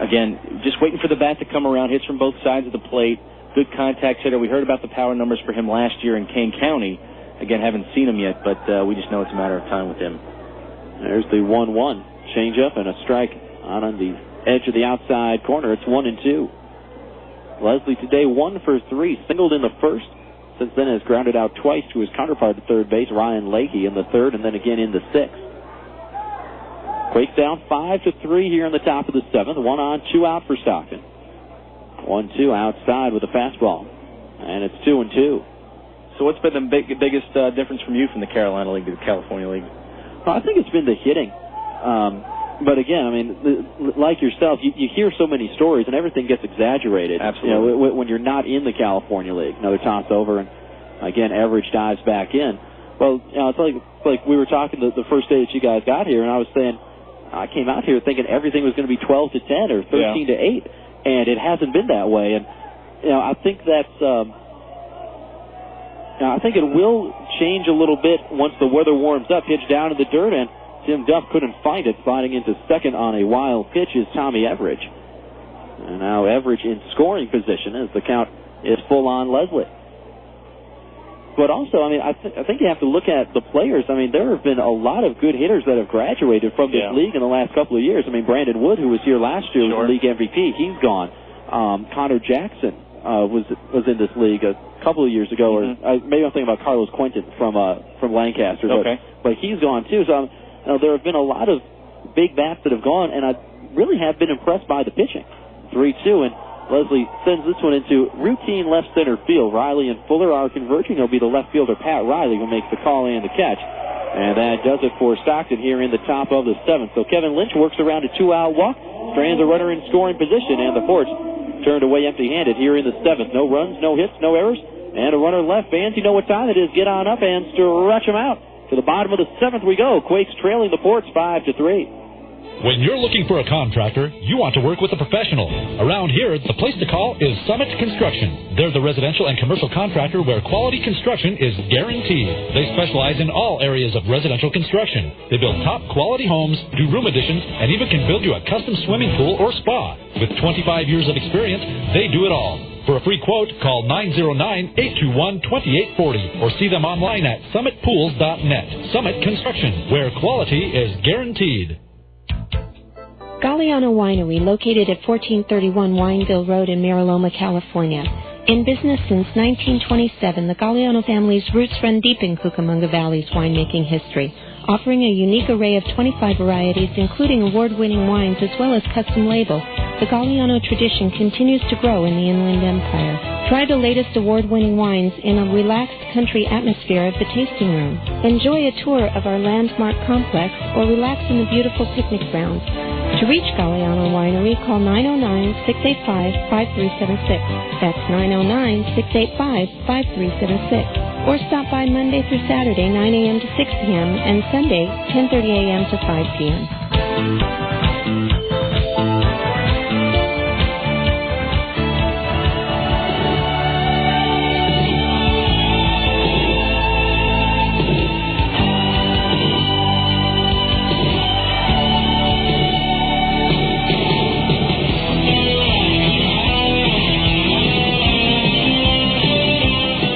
again, just waiting for the bat to come around. Hits from both sides of the plate. Good contact hitter. We heard about the power numbers for him last year in Kane County. Again, haven't seen him yet, but we just know it's a matter of time with him. There's the 1-1 changeup and a strike on the edge of the outside corner. It's 1-2. Leslie today 1 for 3, singled in the first. Since then has grounded out twice to his counterpart at third base, Ryan Leahy, in the third, and then again in the sixth. Quakes down 5-3 here in the top of the seventh. 1 on, 2 out for Stockton. 1-2 outside with a fastball, and it's 2-2. So what's been the biggest difference from you from the Carolina League to the California League? Well, I think it's been the hitting. But again, like yourself, you hear so many stories, and everything gets exaggerated. Absolutely. When you're not in the California League. Another toss over, and again, Everidge dives back in. Well, it's like we were talking the first day that you guys got here, and I was saying I came out here thinking everything was going to be 12-10 or 13-8, and it hasn't been that way. And I think that's. I think it will change a little bit once the weather warms up. Pitch down in the dirt, and Tim Duff couldn't find it. Sliding into second on a wild pitch is Tommy Everidge. And now Everidge in scoring position as the count is full on Leslie. But also, I think you have to look at the players. There have been a lot of good hitters that have graduated from this league in the last couple of years. Brandon Wood, who was here last year, was the league MVP. He's gone. Connor Jackson was in this league a couple of years ago, or maybe I'm thinking about Carlos Quentin from Lancaster. But he's gone too. So there have been a lot of big bats that have gone, and I really have been impressed by the pitching. 3-2, and Leslie sends this one into routine left center field. Riley and Fuller are converging. It'll be the left fielder, Pat Riley, who makes the call and the catch. And that does it for Stockton here in the top of the seventh. So Kevin Lynch works around a 2-out walk, strands a runner in scoring position, and the Forts turned away empty-handed here in the seventh. No runs, no hits, no errors, and a runner left. Fans, you know what time it is. Get on up and stretch them out. To the bottom of the seventh we go. Quakes trailing the Forts 5-3. When you're looking for a contractor, you want to work with a professional. Around here, the place to call is Summit Construction. They're the residential and commercial contractor where quality construction is guaranteed. They specialize in all areas of residential construction. They build top quality homes, do room additions, and even can build you a custom swimming pool or spa. With 25 years of experience, they do it all. For a free quote, call 909-821-2840 or see them online at summitpools.net. Summit Construction, where quality is guaranteed. Galliano Winery, located at 1431 Wineville Road in Mariloma, California. In business since 1927, the Galliano family's roots run deep in Cucamonga Valley's winemaking history, offering a unique array of 25 varieties, including award-winning wines as well as custom label. The Galliano tradition continues to grow in the Inland Empire. Try the latest award-winning wines in a relaxed country atmosphere of the tasting room. Enjoy a tour of our landmark complex or relax in the beautiful picnic grounds. To reach Galliano Winery, call 909-685-5376. That's 909-685-5376. Or stop by Monday through Saturday, 9 a.m. to 6 p.m., and Sunday, 10:30 a.m. to 5 p.m.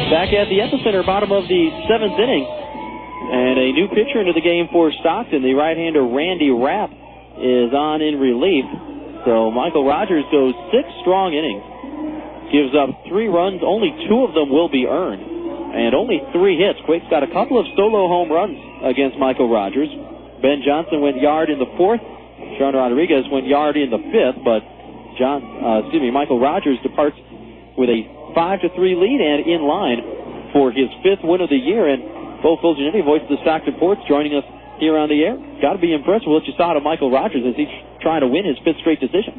Back at the epicenter, bottom of the 7th inning, and a new pitcher into the game for Stockton. The right-hander Randy Rapp is on in relief. So Michael Rogers goes 6 strong innings, gives up 3 runs. Only 2 of them will be earned, and only 3 hits. Quakes got a couple of solo home runs against Michael Rogers. Ben Johnson went yard in the 4th. Sean Rodriguez went yard in the 5th, but Michael Rogers departs with a 5-3 lead and in line for his 5th win of the year. And Bo Fulginelli, voice of the Stockton Ports, joining us here on the air. Got to be impressed with what you saw out of Michael Rogers as he's trying to win his 5th straight decision.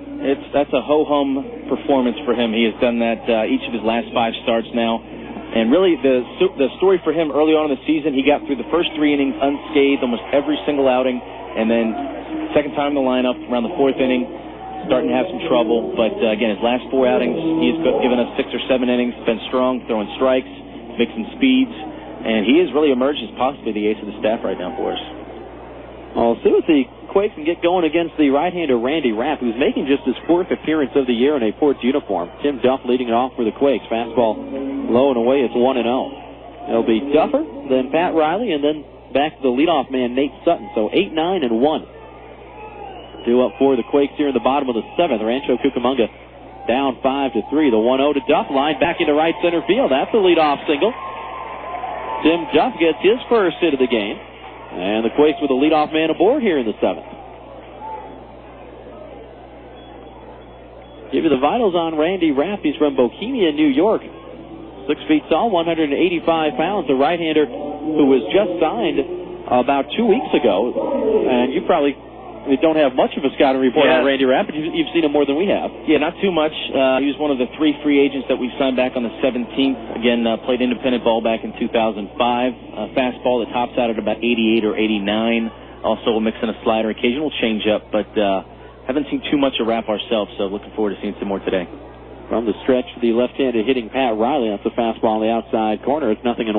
That's a ho-hum performance for him. He has done that each of his last 5 starts now. And really, the story for him early on in the season, he got through the first 3 innings unscathed almost every single outing. And then second time in the lineup, around the 4th inning, starting to have some trouble. But again, his last 4 outings, he's given us 6 or 7 innings, been strong, throwing strikes, mixing speeds. And he has really emerged as possibly the ace of the staff right now for us. Well, see what the Quakes can get going against the right-hander Randy Rapp, who's making just his 4th appearance of the year in a Ports uniform. Tim Duff leading it off for the Quakes. Fastball low and away. It's 1-0. It'll be Duffer, then Pat Riley, and then back to the leadoff man, Nate Sutton. So 8, 9, and 1. 2 up for the Quakes here in the bottom of the 7th. Rancho Cucamonga down 5-3. The 1-0 to Duff. Line back into right center field. That's a leadoff single. Tim Duff gets his first hit of the game. And the Quakes with a leadoff man aboard here in the 7th. Give you the vitals on Randy Rapp. He's from Bohemia, New York. 6 feet tall, 185 pounds. The right-hander who was just signed about 2 weeks ago. And you probably don't have much of a scouting report on Randy Rapp, but you've seen him more than we have. Yeah, not too much. He was one of the 3 free agents that we signed back on the 17th. Again, played independent ball back in 2005. Fastball that tops out at about 88 or 89. Also a mix in a slider, occasional changeup, but haven't seen too much of Rapp ourselves, so looking forward to seeing some more today. From the stretch, the left-handed hitting Pat Riley. That's the fastball on the outside corner. It's 0-1.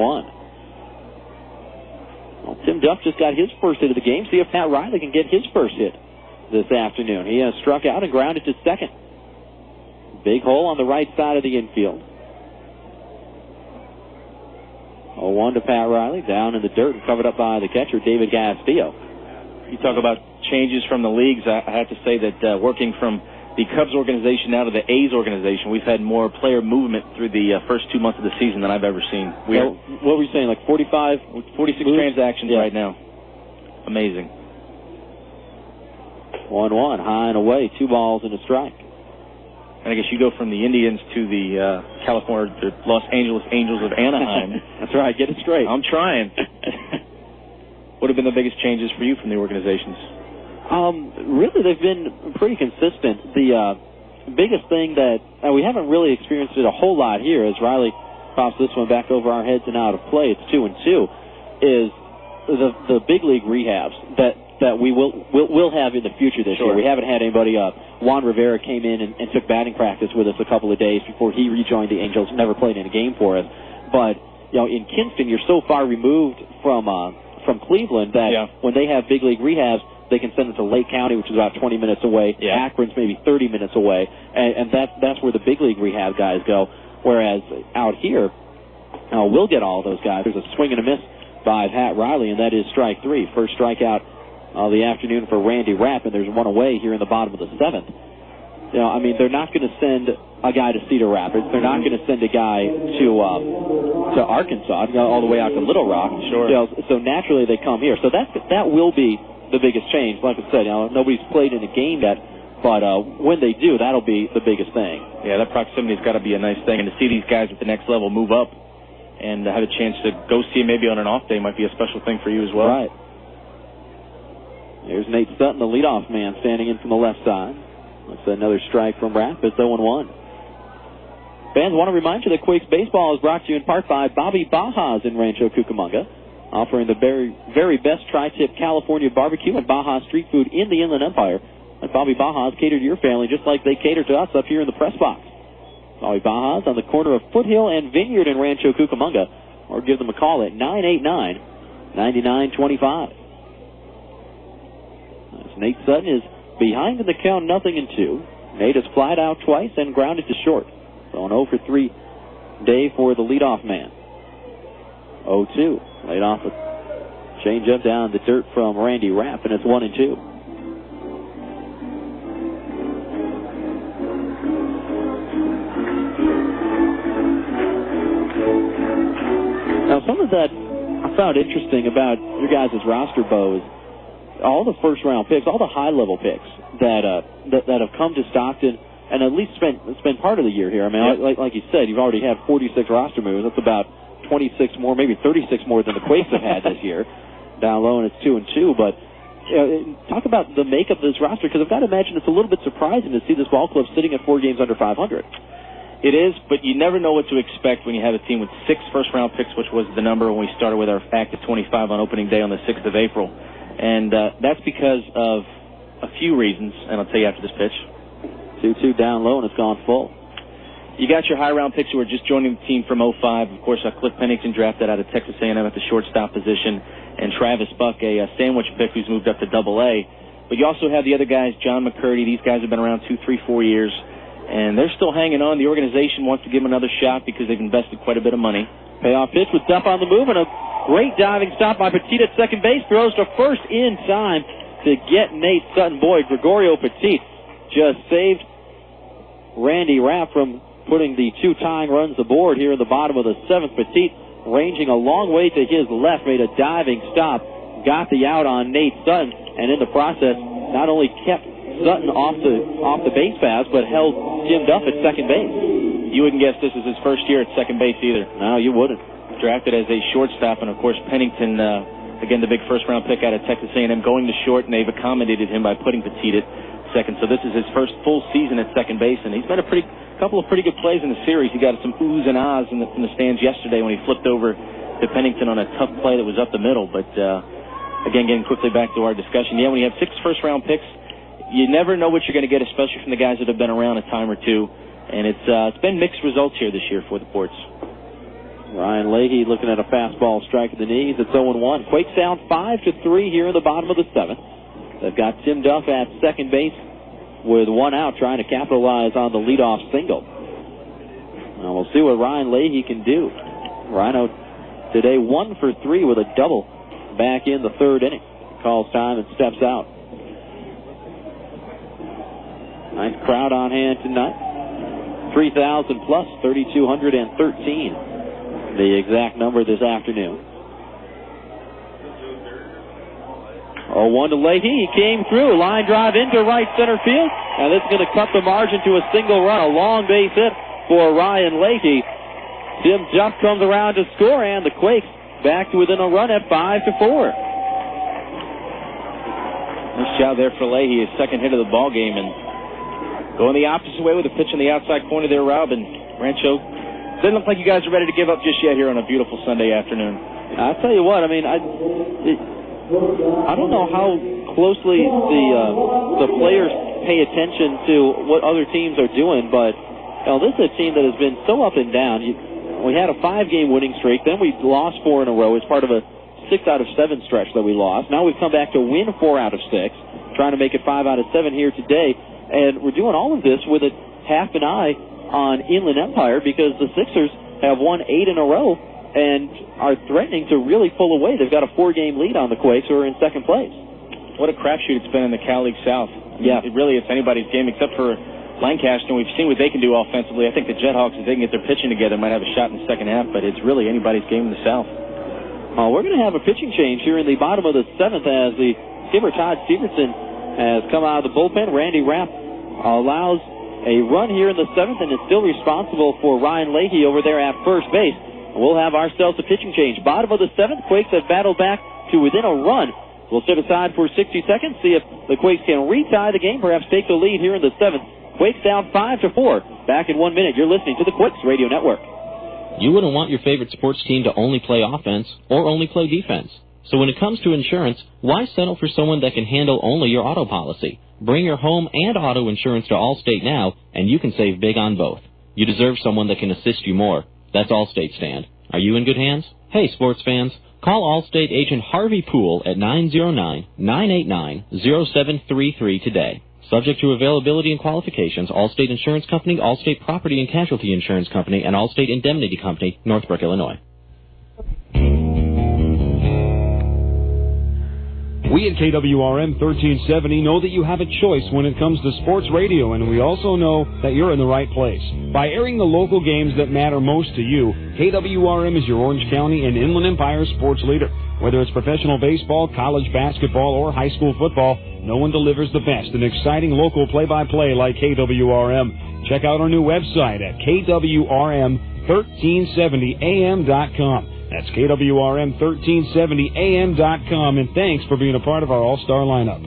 Well, Tim Duff just got his first hit of the game. See if Pat Riley can get his first hit this afternoon. He has struck out and grounded to second. Big hole on the right side of the infield. 0-1 to Pat Riley. Down in the dirt and covered up by the catcher, David Castillo. You talk about changes from the leagues. I have to say that working from the Cubs organization now to the A's organization, we've had more player movement through the first 2 months of the season than I've ever seen. What were you saying, like 46 moves? Transactions right now. Amazing. 1-1, high and away, 2 balls and a strike. And I guess you go from the Indians to the the Los Angeles Angels of Anaheim. That's right, get it straight. I'm trying. What have been the biggest changes for you from the organizations? Really, they've been pretty consistent. The biggest thing that we haven't really experienced it a whole lot here, as Riley pops this one back over our heads and out of play. It's 2-2. Is the big league rehabs that we will have in the future this year. We haven't had anybody. Juan Rivera came in and took batting practice with us a couple of days before he rejoined the Angels. Never played in a game for us, but in Kinston, you're so far removed from Cleveland that when they have big league rehabs, they can send them to Lake County, which is about 20 minutes away. Akron's maybe 30 minutes away, and that's where the big league rehab guys go. Whereas out here, we'll get all those guys. There's a swing and a miss by Pat Riley, and that is strike 3. First strikeout of the afternoon for Randy Rapp, and there's one away here in the bottom of the 7th. You know, I mean, they're not going to send a guy to Cedar Rapids. They're not going to send a guy to Arkansas, all the way out to Little Rock. Sure. You know, so naturally they come here. So that will be the biggest change. Like I said, you know, nobody's played in a game yet, but when they do, that'll be the biggest thing. Yeah, that proximity's got to be a nice thing, and to see these guys at the next level move up and have a chance to go see him maybe on an off day might be a special thing for you as well. Right. Here's Nate Sutton, the leadoff man, standing in from the left side. That's another strike from Rapp. It's 0-1. Fans, want to remind you that Quakes Baseball is brought to you in part by Bobby Baja's in Rancho Cucamonga, offering the very, very best tri-tip California barbecue and Baja street food in the Inland Empire. Let Bobby Baja's cater to your family just like they cater to us up here in the press box. Bobby Baja's on the corner of Foothill and Vineyard in Rancho Cucamonga, or give them a call at 989-9925. Nate Sutton is behind in the count, 0-2. Nate has flied out twice and grounded to short. So an 0-for-3 day for the leadoff man. 0-2. Laid off a change-up down the dirt from Randy Rapp, and it's 1-2. Now, something that I found interesting about your guys' roster, Bo, is all the first-round picks, all the high-level picks that have come to Stockton and at least spent part of the year here. I mean, like you said, you've already had 46 roster moves. That's about 26 more, maybe 36 more than the Quakes have had this year. Down low, and it's 2-2. But you know, talk about the makeup of this roster, because I've got to imagine it's a little bit surprising to see this ball club sitting at 4 games under 500. It is, but you never know what to expect when you have a team with 6 first-round picks, which was the number when we started with our active 25 on opening day on the 6th of April. And that's because of a few reasons, and I'll tell you after this pitch. 2-2 down low, and it's gone full. You got your high-round picks who are just joining the team from 05. Of course, Cliff Pennington drafted out of Texas A&M at the shortstop position, and Travis Buck, a sandwich pick who's moved up to Double-A. But you also have the other guys, John McCurdy. These guys have been around 2, 3, 4 years, and they're still hanging on. The organization wants to give them another shot because they've invested quite a bit of money. Payoff pitch with Duff on the move, and a great diving stop by Petit at second base. Throws to first in time to get Nate Sutton. Boy, Gregorio Petit just saved Randy Rapp from putting the 2 tying runs aboard here in the bottom of the 7th. Petit, ranging a long way to his left, made a diving stop, got the out on Nate Sutton, and in the process, not only kept Sutton off the base paths, but held Jim Duff at second base. You wouldn't guess this is his first year at second base either. No, you wouldn't. Drafted as a shortstop, and of course Pennington, again the big first-round pick out of Texas A&M, going to short, and they've accommodated him by putting Petit at second. So this is his first full season at second base, and he's made a couple of pretty good plays in the series. He got some oohs and ahs in the stands yesterday when he flipped over to Pennington on a tough play that was up the middle. But again, getting quickly back to our discussion, when you have 6 first-round picks, you never know what you're going to get, especially from the guys that have been around a time or two. And it's been mixed results here this year for the Ports. Ryan Leahy looking at a fastball strike at the knees. It's 0-1. Quakes down 5-3 here in the bottom of the 7th. They've got Tim Duff at second base with 1 out, trying to capitalize on the leadoff single. Now we'll see what Ryan Leahy can do. Rhino today 1 for 3 with a double back in the 3rd inning. Calls time and steps out. Nice crowd on hand tonight. 3,000 plus, 3,213. The exact number this afternoon. 0-1 to Leahy. He came through. Line drive into right center field. And this is going to cut the margin to a single run. A long base hit for Ryan Leahy. Tim Duff comes around to score, and the Quakes back to within a run at 5-4. Nice job there for Leahy. His second hit of the ball game, and going the opposite way with a pitch in the outside corner there, Rob. And Rancho, doesn't look like you guys are ready to give up just yet here on a beautiful Sunday afternoon. I'll tell you what, I mean, I don't know how closely the players pay attention to what other teams are doing, but this is a team that has been so up and down. We had a 5-game winning streak, then we lost 4 in a row as part of a 6 out of 7 stretch that we lost. Now we've come back to win 4 out of 6, trying to make it 5 out of 7 here today. And we're doing all of this with a half an eye on Inland Empire, because the Sixers have won 8 in a row and are threatening to really pull away. They've got a 4-game lead on the Quakes, who are in second place. what a crapshoot it's been in the Cal League South. Yeah. It's anybody's game except for Lancaster, and we've seen what they can do offensively. I think the Jethawks, if they can get their pitching together, might have a shot in the second half, but it's really anybody's game in the South. We're going to have a pitching change here in the bottom of the 7th as the skipper, Todd Stevenson, has come out of the bullpen. Randy Rapp allows a run here in the 7th and is still responsible for Ryan Leahy over there at first base. We'll have ourselves a pitching change. Bottom of the 7th, Quakes have battled back to within a run. We'll sit aside for 60 seconds, see if the Quakes can retie the game, perhaps take the lead here in the 7th. Quakes down 5-4. Back in 1 minute. You're listening to the Quakes Radio Network. You wouldn't want your favorite sports team to only play offense or only play defense. So when it comes to insurance, why settle for someone that can handle only your auto policy? Bring your home and auto insurance to Allstate now, and you can save big on both. You deserve someone that can assist you more. That's Allstate stand. Are you in good hands? Hey, sports fans. Call Allstate agent Harvey Poole at 909-989-0733 today. Subject to availability and qualifications, Allstate Insurance Company, Allstate Property and Casualty Insurance Company, and Allstate Indemnity Company, Northbrook, Illinois. We at KWRM 1370 know that you have a choice when it comes to sports radio, and we also know that you're in the right place. By airing the local games that matter most to you, KWRM is your Orange County and Inland Empire sports leader. Whether it's professional baseball, college basketball, or high school football, no one delivers the best and exciting local play-by-play like KWRM. Check out our new website at KWRM1370am.com. That's KWRM1370am.com, and thanks for being a part of our all-star lineup.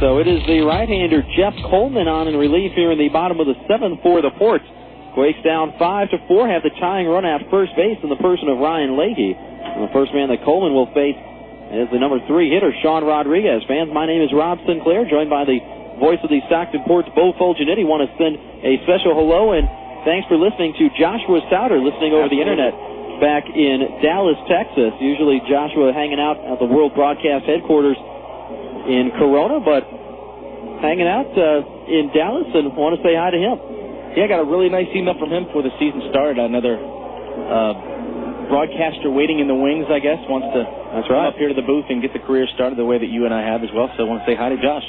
So it is the right-hander Jeff Coleman on in relief here in the bottom of the 7th for the Ports. Quakes down 5-4, have the tying run at first base in the person of Ryan Leahy. And the first man that Coleman will face is the number 3 hitter, Sean Rodriguez. Fans, my name is Rob Sinclair, joined by the voice of the Stockton Ports, Bo Fulgenetti. Want to send a special hello and thanks for listening to Joshua Souter, listening over the internet back in Dallas, Texas. Usually Joshua hanging out at the World Broadcast headquarters in Corona, but hanging out in Dallas, and want to say hi to him. Yeah, I got a really nice email from him before the season started. Another broadcaster waiting in the wings, I guess, wants to come up here to the booth and get the career started the way that you and I have as well. So I want to say hi to Josh.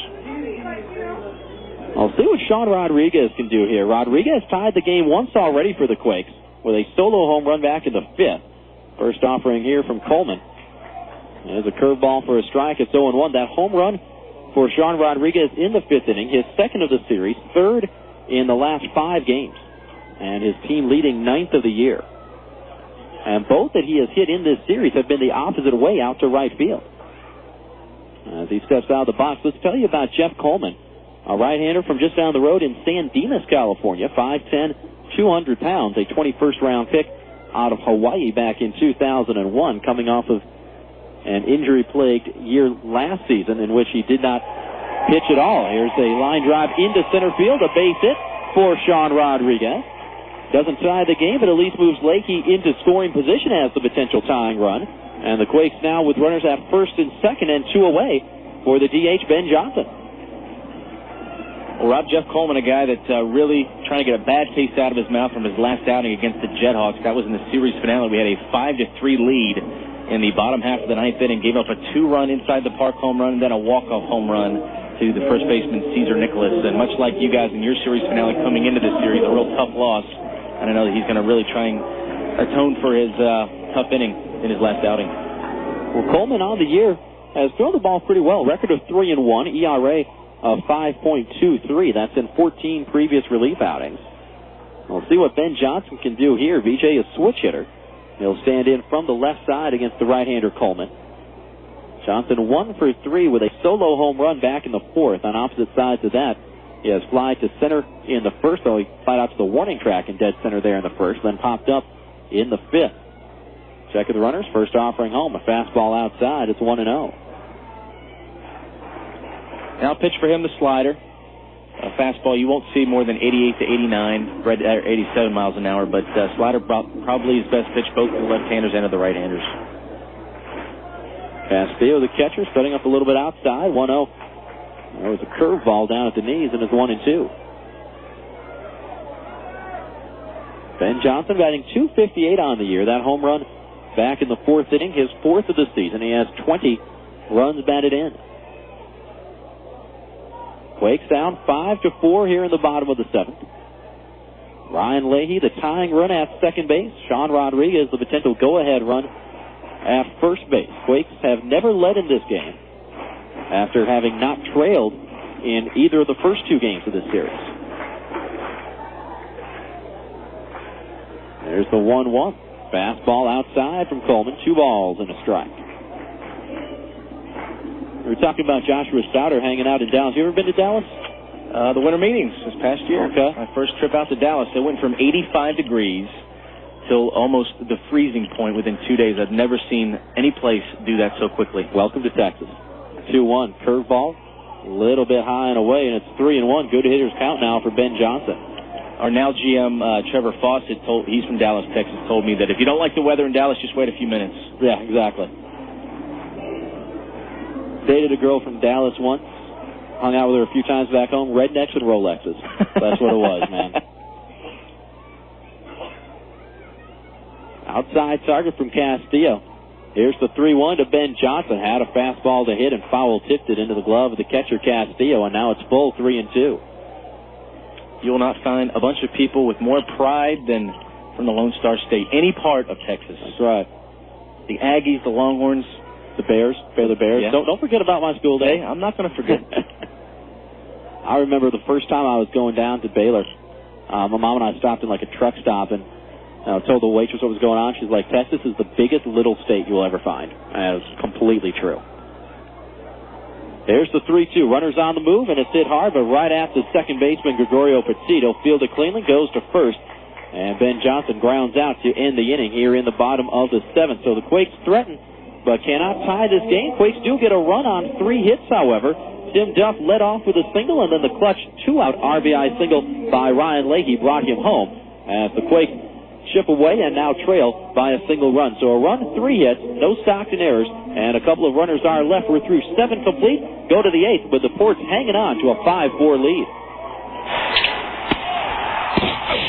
I'll see what Sean Rodriguez can do here. Rodriguez tied the game once already for the Quakes with a solo home run back in the 5th. First offering here from Coleman. There's a curveball for a strike. It's 0-1. That home run for Sean Rodriguez in the 5th inning, his second of the series, third in the last 5 games, and his team leading 9th of the year. And both that he has hit in this series have been the opposite way out to right field. As he steps out of the box, let's tell you about Jeff Coleman, a right-hander from just down the road in San Dimas, California, 5'10", 200 pounds, a 21st round pick out of Hawaii back in 2001, coming off of an injury-plagued year last season in which he did not pitch at all. Here's a line drive into center field, a base hit for Sean Rodriguez. Doesn't tie the game, but at least moves Leahy into scoring position as the potential tying run. And the Quakes now with runners at first and second and 2 away for the DH, Ben Johnson. Well, Rob, Jeff Coleman, a guy that really trying to get a bad taste out of his mouth from his last outing against the Jethawks. That was in the series finale. We had a 5-3 lead in the bottom half of the 9th inning, gave up a 2-run inside the park home run, and then a walk-off home run to the first baseman, Cesar Nicholas. And much like you guys in your series finale coming into this series, a real tough loss. And I know that he's going to really try and atone for his tough inning in his last outing. Well, Coleman on the year has thrown the ball pretty well. Record of 3-1, ERA of 5.23. That's in 14 previous relief outings. We'll see what Ben Johnson can do here. VJ is switch hitter. He'll stand in from the left side against the right-hander Coleman. Johnson 1 for 3 with a solo home run back in the 4th. On opposite sides of that, he has fly to center in the 1st, though he flied out to the warning track in dead center there in the 1st, then popped up in the 5th. Check of the runners, first offering home, a fastball outside. It's 1-0. Now pitch for him the slider. A fastball you won't see more than 88 to 89, 87 miles an hour, but slider probably his best pitch both to the left-handers and to the right-handers. Castillo, the catcher, setting up a little bit outside. 1-0. There was a curveball down at the knees, and it's 1-2. Ben Johnson batting .258 on the year. That home run back in the fourth inning, his fourth of the season. He has 20 runs batted in. Quakes down 5-4 here in the bottom of the seventh. Ryan Leahy, the tying run at second base. Sean Rodriguez, the potential go-ahead run at first base. Quakes have never led in this game after having not trailed in either of the first two games of this series. There's the 1-1. Fastball outside from Coleman. 2 balls and a strike. We were talking about Joshua Stouter hanging out in Dallas. You ever been to Dallas? The winter meetings this past year. Okay. My first trip out to Dallas. It went from 85 degrees till almost the freezing point within 2 days. I've never seen any place do that so quickly. Welcome to Texas. 2-1. Curveball. A little bit high and away, and it's 3-1. Good hitters count now for Ben Johnson. Our now GM, Trevor Fawcett, he's from Dallas, Texas, told me that if you don't like the weather in Dallas, just wait a few minutes. Yeah, exactly. Dated a girl from Dallas once. Hung out with her a few times back home. Rednecks and Rolexes. That's what it was, man. Outside target from Castillo. Here's the 3-1 to Ben Johnson. Had a fastball to hit and foul tipped it into the glove of the catcher Castillo, and now it's full 3-2. You will not find a bunch of people with more pride than from the Lone Star State, any part of Texas. That's right. The Aggies, the Longhorns, the Bears, Baylor Bears. Yeah. Don't forget about my school day. Hey, I'm not going to forget. I remember the first time I was going down to Baylor. My mom and I stopped in like a truck stop and told the waitress what was going on. She's like, Texas is the biggest little state you'll ever find. And it was completely true. There's the 3-2. Runners on the move, and it's hit hard, but right at the second baseman, Gregorio Petit. He'll field it cleanly, goes to first, and Ben Johnson grounds out to end the inning here in the bottom of the seventh. So the Quakes threaten, but cannot tie this game. Quakes do get a run on 3 hits, however. Tim Duff led off with a single, and then the clutch 2-out RBI single by Ryan Leahy brought him home as the Quakes chip away and now trail by a single run. So a run, 3 hits, no Stockton errors, and a couple of runners are left. We're through 7 complete. Go to the 8th, but the Ports hanging on to a 5-4 lead.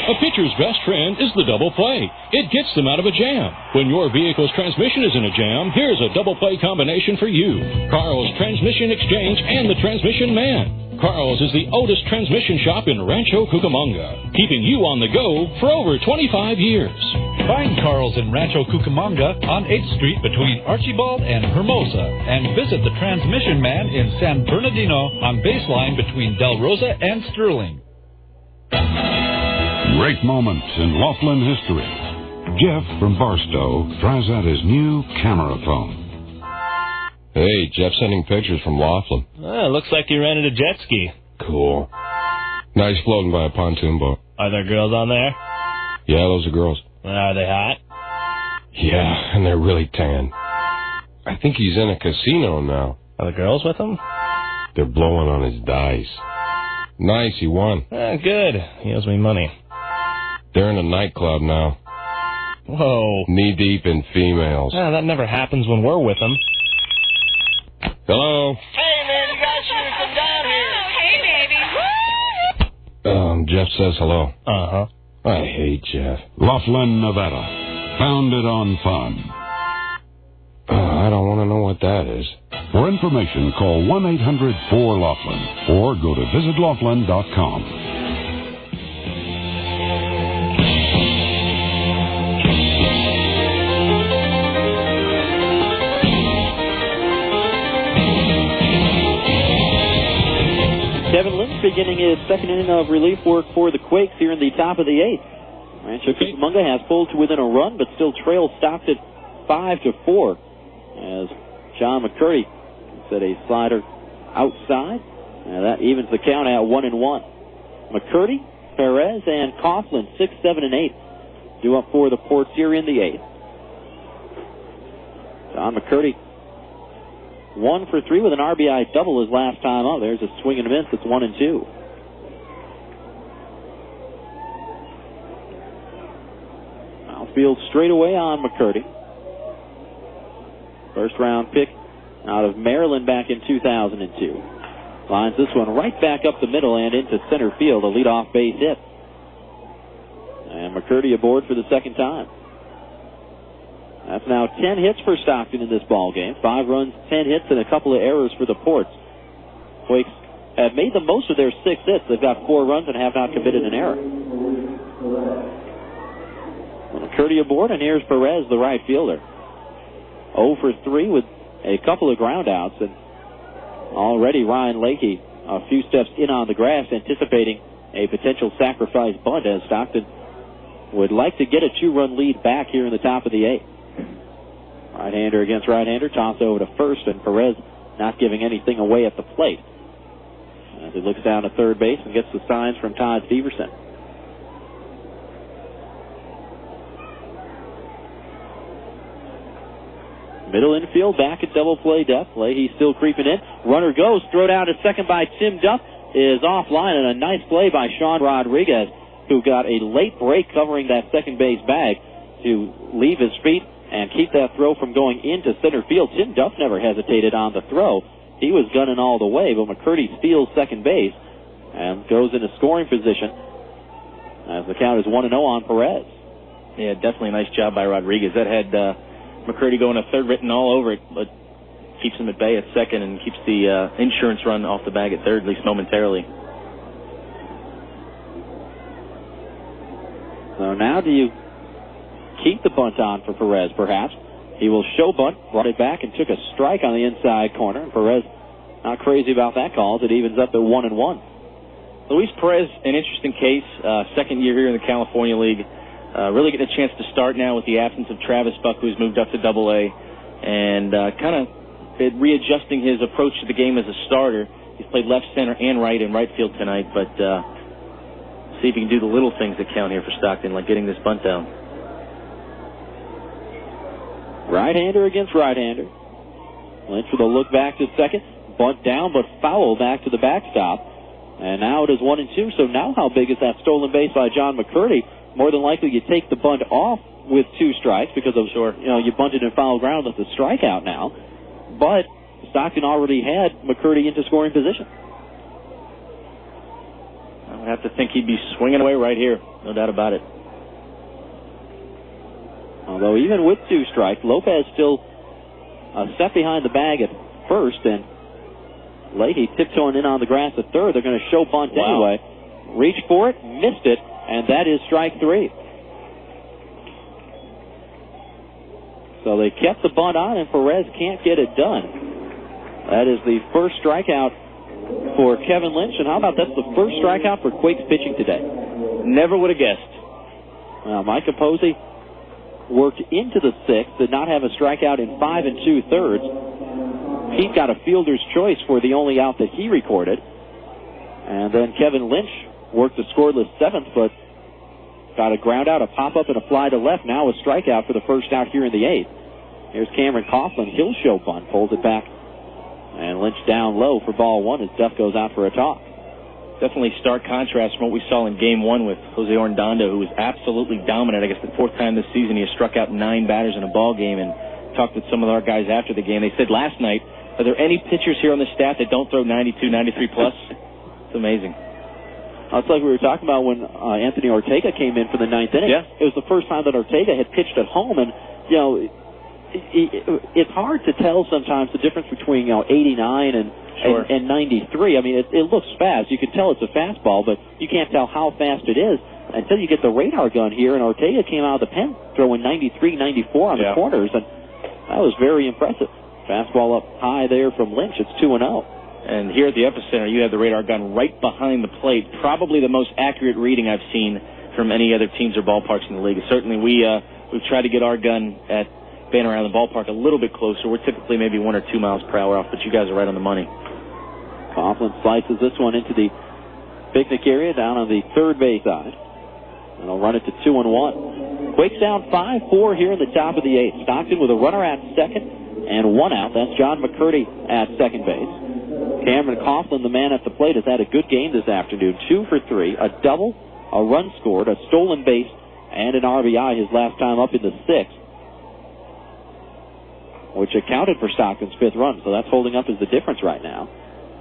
A pitcher's best friend is the double play. It gets them out of a jam. When your vehicle's transmission is in a jam, here's a double play combination for you. Carl's Transmission Exchange and the Transmission Man. Carl's is the oldest transmission shop in Rancho, Cucamonga, keeping you on the go for over 25 years. Find Carl's in Rancho, Cucamonga on 8th Street between Archibald and Hermosa, and visit the Transmission Man in San Bernardino on Baseline between Del Rosa and Sterling. Great moments in Laughlin history. Jeff from Barstow tries out his new camera phone. Hey, Jeff sending pictures from Laughlin. Looks like you rented a jet ski. Cool. Nice floating by a pontoon boat. Are there girls on there? Yeah, those are girls. Are they hot? Yeah, and they're really tan. I think he's in a casino now. Are the girls with him? They're blowing on his dice. Nice, he won. Good. He owes me money. They're in a nightclub now. Whoa. Knee-deep in females. That never happens when we're with them. Hello? Hey, man, you guys should come down here. Hey, baby. Jeff says hello. Uh-huh. I hate Jeff. Laughlin, Nevada. Founded on fun. I don't want to know what that is. For information, call 1-800-4-LAUGHLIN or go to visitlaughlin.com. Kevin Lynch beginning his second inning of relief work for the Quakes here in the top of the 8th. Rancho Cucamonga has pulled to within a run, but still trails Stockton 5-4 as John McCurdy set a slider outside. And that evens the count at 1-1. McCurdy, Perez, and Coughlin 6, 7, and 8 due up for the Ports here in the 8th. John McCurdy 1 for 3 with an RBI double his last time up. There's a swing and a miss. It's 1-2. Outfield straight away on McCurdy. First round pick out of Maryland back in 2002. Lines this one right back up the middle and into center field, a leadoff base hit. And McCurdy aboard for the second time. That's now 10 hits for Stockton in this ball game. 5 runs, 10 hits, and a couple of errors for the Ports. Quakes have made the most of their 6 hits. They've got 4 runs and have not committed an error. McCurdy aboard, and here's Perez, the right fielder. 0 for 3 with a couple of groundouts, and already Ryan Lakey a few steps in on the grass, anticipating a potential sacrifice bunt, as Stockton would like to get a 2-run lead back here in the top of the 8th. Right-hander against right-hander, toss over to first, and Perez not giving anything away at the plate as he looks down to third base and gets the signs from Todd Steverson. Middle infield, back at double play depth. Leahy still creeping in. Runner goes, throw down to second by Tim Duff is offline, and a nice play by Sean Rodriguez, who got a late break covering that second base bag to leave his feet and keep that throw from going into center field. Tim Duff never hesitated on the throw. He was gunning all the way, but McCurdy steals second base and goes into scoring position as the count is 1-0 on Perez. Yeah, definitely a nice job by Rodriguez. That had McCurdy going to third written all over it, but keeps him at bay at second and keeps the insurance run off the bag at third, at least momentarily. So now do you keep the bunt on for Perez, perhaps? He will show bunt, brought it back, and took a strike on the inside corner. And Perez not crazy about that call. It evens up at 1-1. Luis Perez, an interesting case. Second year here in the California League. Really getting a chance to start now with the absence of Travis Buck, who's moved up to Double-A, and kind of readjusting his approach to the game as a starter. He's played left center and right field tonight, but see if he can do the little things that count here for Stockton, like getting this bunt down. Right-hander against right-hander. Lynch with a look back to second. Bunt down, but foul back to the backstop. And now it is 1-2, so now how big is that stolen base by John McCurdy? More than likely you take the bunt off with 2 strikes because of, you bunted in foul ground with the strikeout now. But Stockton already had McCurdy into scoring position. I would have to think he'd be swinging away right here. No doubt about it. Although even with 2 strikes, Lopez still a step behind the bag at first, and Leahy tiptoeing in on the grass at third. They're going to show bunt anyway. Reach for it, missed it, and that is strike 3. So they kept the bunt on, and Perez can't get it done. That is the first strikeout for Kevin Lynch, and how about that's the first strikeout for Quakes pitching today? Never would have guessed. Micah Posey worked into the 6th, did not have a strikeout in 5 2/3. Pete got a fielder's choice for the only out that he recorded. And then Kevin Lynch worked the scoreless 7th, but got a ground out, a pop-up, and a fly to left. Now a strikeout for the first out here in the 8th. Here's Cameron Coughlin. He'll show bunt, pulls it back. And Lynch down low for ball 1 as Duff goes out for a toss. Definitely stark contrast from what we saw in Game 1 with Jose Orndondo, who was absolutely dominant. I guess the 4th time this season he has struck out 9 batters in a ball game, and talked with some of our guys after the game. They said last night, are there any pitchers here on the staff that don't throw 92, 93 plus? It's amazing. It's like we were talking about when Anthony Ortega came in for the 9th inning. Yeah. It was the first time that Ortega had pitched at home, and, it's hard to tell sometimes the difference between, 89 and 93. I mean, it looks fast. You can tell it's a fastball, but you can't tell how fast it is until you get the radar gun here, and Ortega came out of the pen throwing 93, 94 on the corners, and that was very impressive. Fastball up high there from Lynch. It's 2-0. And here at the epicenter, you have the radar gun right behind the plate. Probably the most accurate reading I've seen from any other teams or ballparks in the league. Certainly, we've tried to get our gun at being around the ballpark a little bit closer. We're typically maybe 1 or 2 miles per hour off, but you guys are right on the money. Coughlin slices this one into the picnic area down on the third base side. And he'll run it to 2-1. Quakes down 5-4 here in the top of the 8th. Stockton with a runner at second and 1 out. That's John McCurdy at second base. Cameron Coughlin, the man at the plate, has had a good game this afternoon. 2 for 3, a double, a run scored, a stolen base, and an RBI his last time up in the 6th. which accounted for Stockton's 5th run. So that's holding up as the difference right now.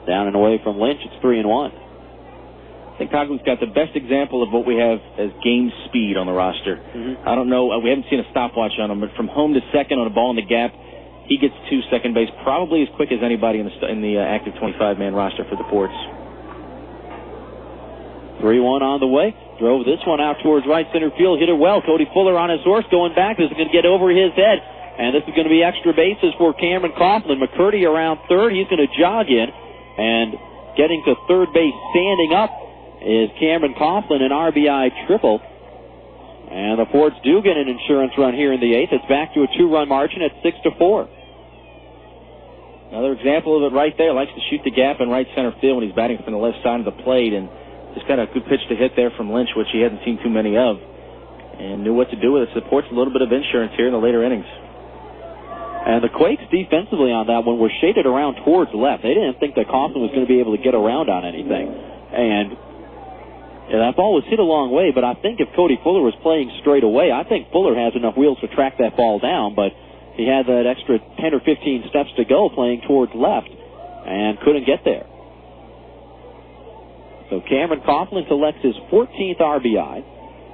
Down and away from Lynch, it's 3-1. I think Conklin's got the best example of what we have as game speed on the roster. I don't know, we haven't seen a stopwatch on him, but from home to second on a ball in the gap, he gets to second base probably as quick as anybody in the active 25-man roster for the Ports. 3-1 on the way. Drove this one out towards right center field. Hit it well. Cody Fuller on his horse going back. This is going to get over his head. And this is going to be extra bases for Cameron Coughlin. McCurdy around third. He's going to jog in. And getting to third base standing up is Cameron Coughlin, an RBI triple. And the Ports do get an insurance run here in the 8th. It's back to a 2-run margin at 6-4. Another example of it right there. Likes to shoot the gap in right center field when he's batting from the left side of the plate. And just got a good pitch to hit there from Lynch, which he hadn't seen too many of. And knew what to do with it. Supports a little bit of insurance here in the later innings. And the Quakes defensively on that one were shaded around towards left. They didn't think that Coughlin was going to be able to get around on anything. And that ball was hit a long way, but I think if Cody Fuller was playing straight away, I think Fuller has enough wheels to track that ball down, but he had that extra 10 or 15 steps to go playing towards left and couldn't get there. So Cameron Coughlin collects his 14th RBI.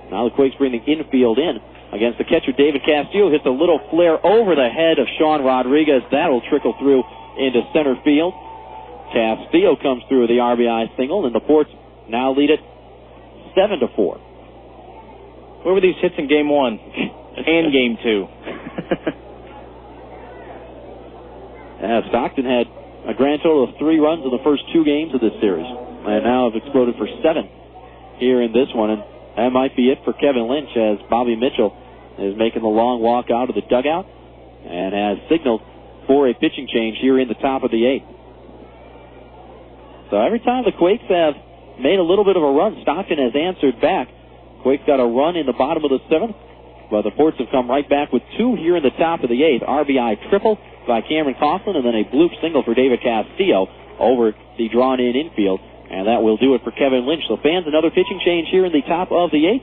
Now the Quakes bring the infield in against the catcher David Castillo. Hits a little flare over the head of Sean Rodriguez. That'll trickle through into center field. Castillo comes through with the RBI single, and the Ports now lead it 7-4. Where were these hits in Game 1 and Game 2? Stockton had a grand total of 3 runs in the first 2 games of this series, and now have exploded for 7 here in this one. And that might be it for Kevin Lynch, as Bobby Mitchell is making the long walk out of the dugout and has signaled for a pitching change here in the top of the 8th. So every time the Quakes have made a little bit of a run, Stockton has answered back. Quakes got a run in the bottom of the 7th, but the Ports have come right back with 2 here in the top of the 8th. RBI triple by Cameron Coughlin, and then a bloop single for David Castillo over the drawn-in infield. And that will do it for Kevin Lynch. So fans, another pitching change here in the top of the 8th.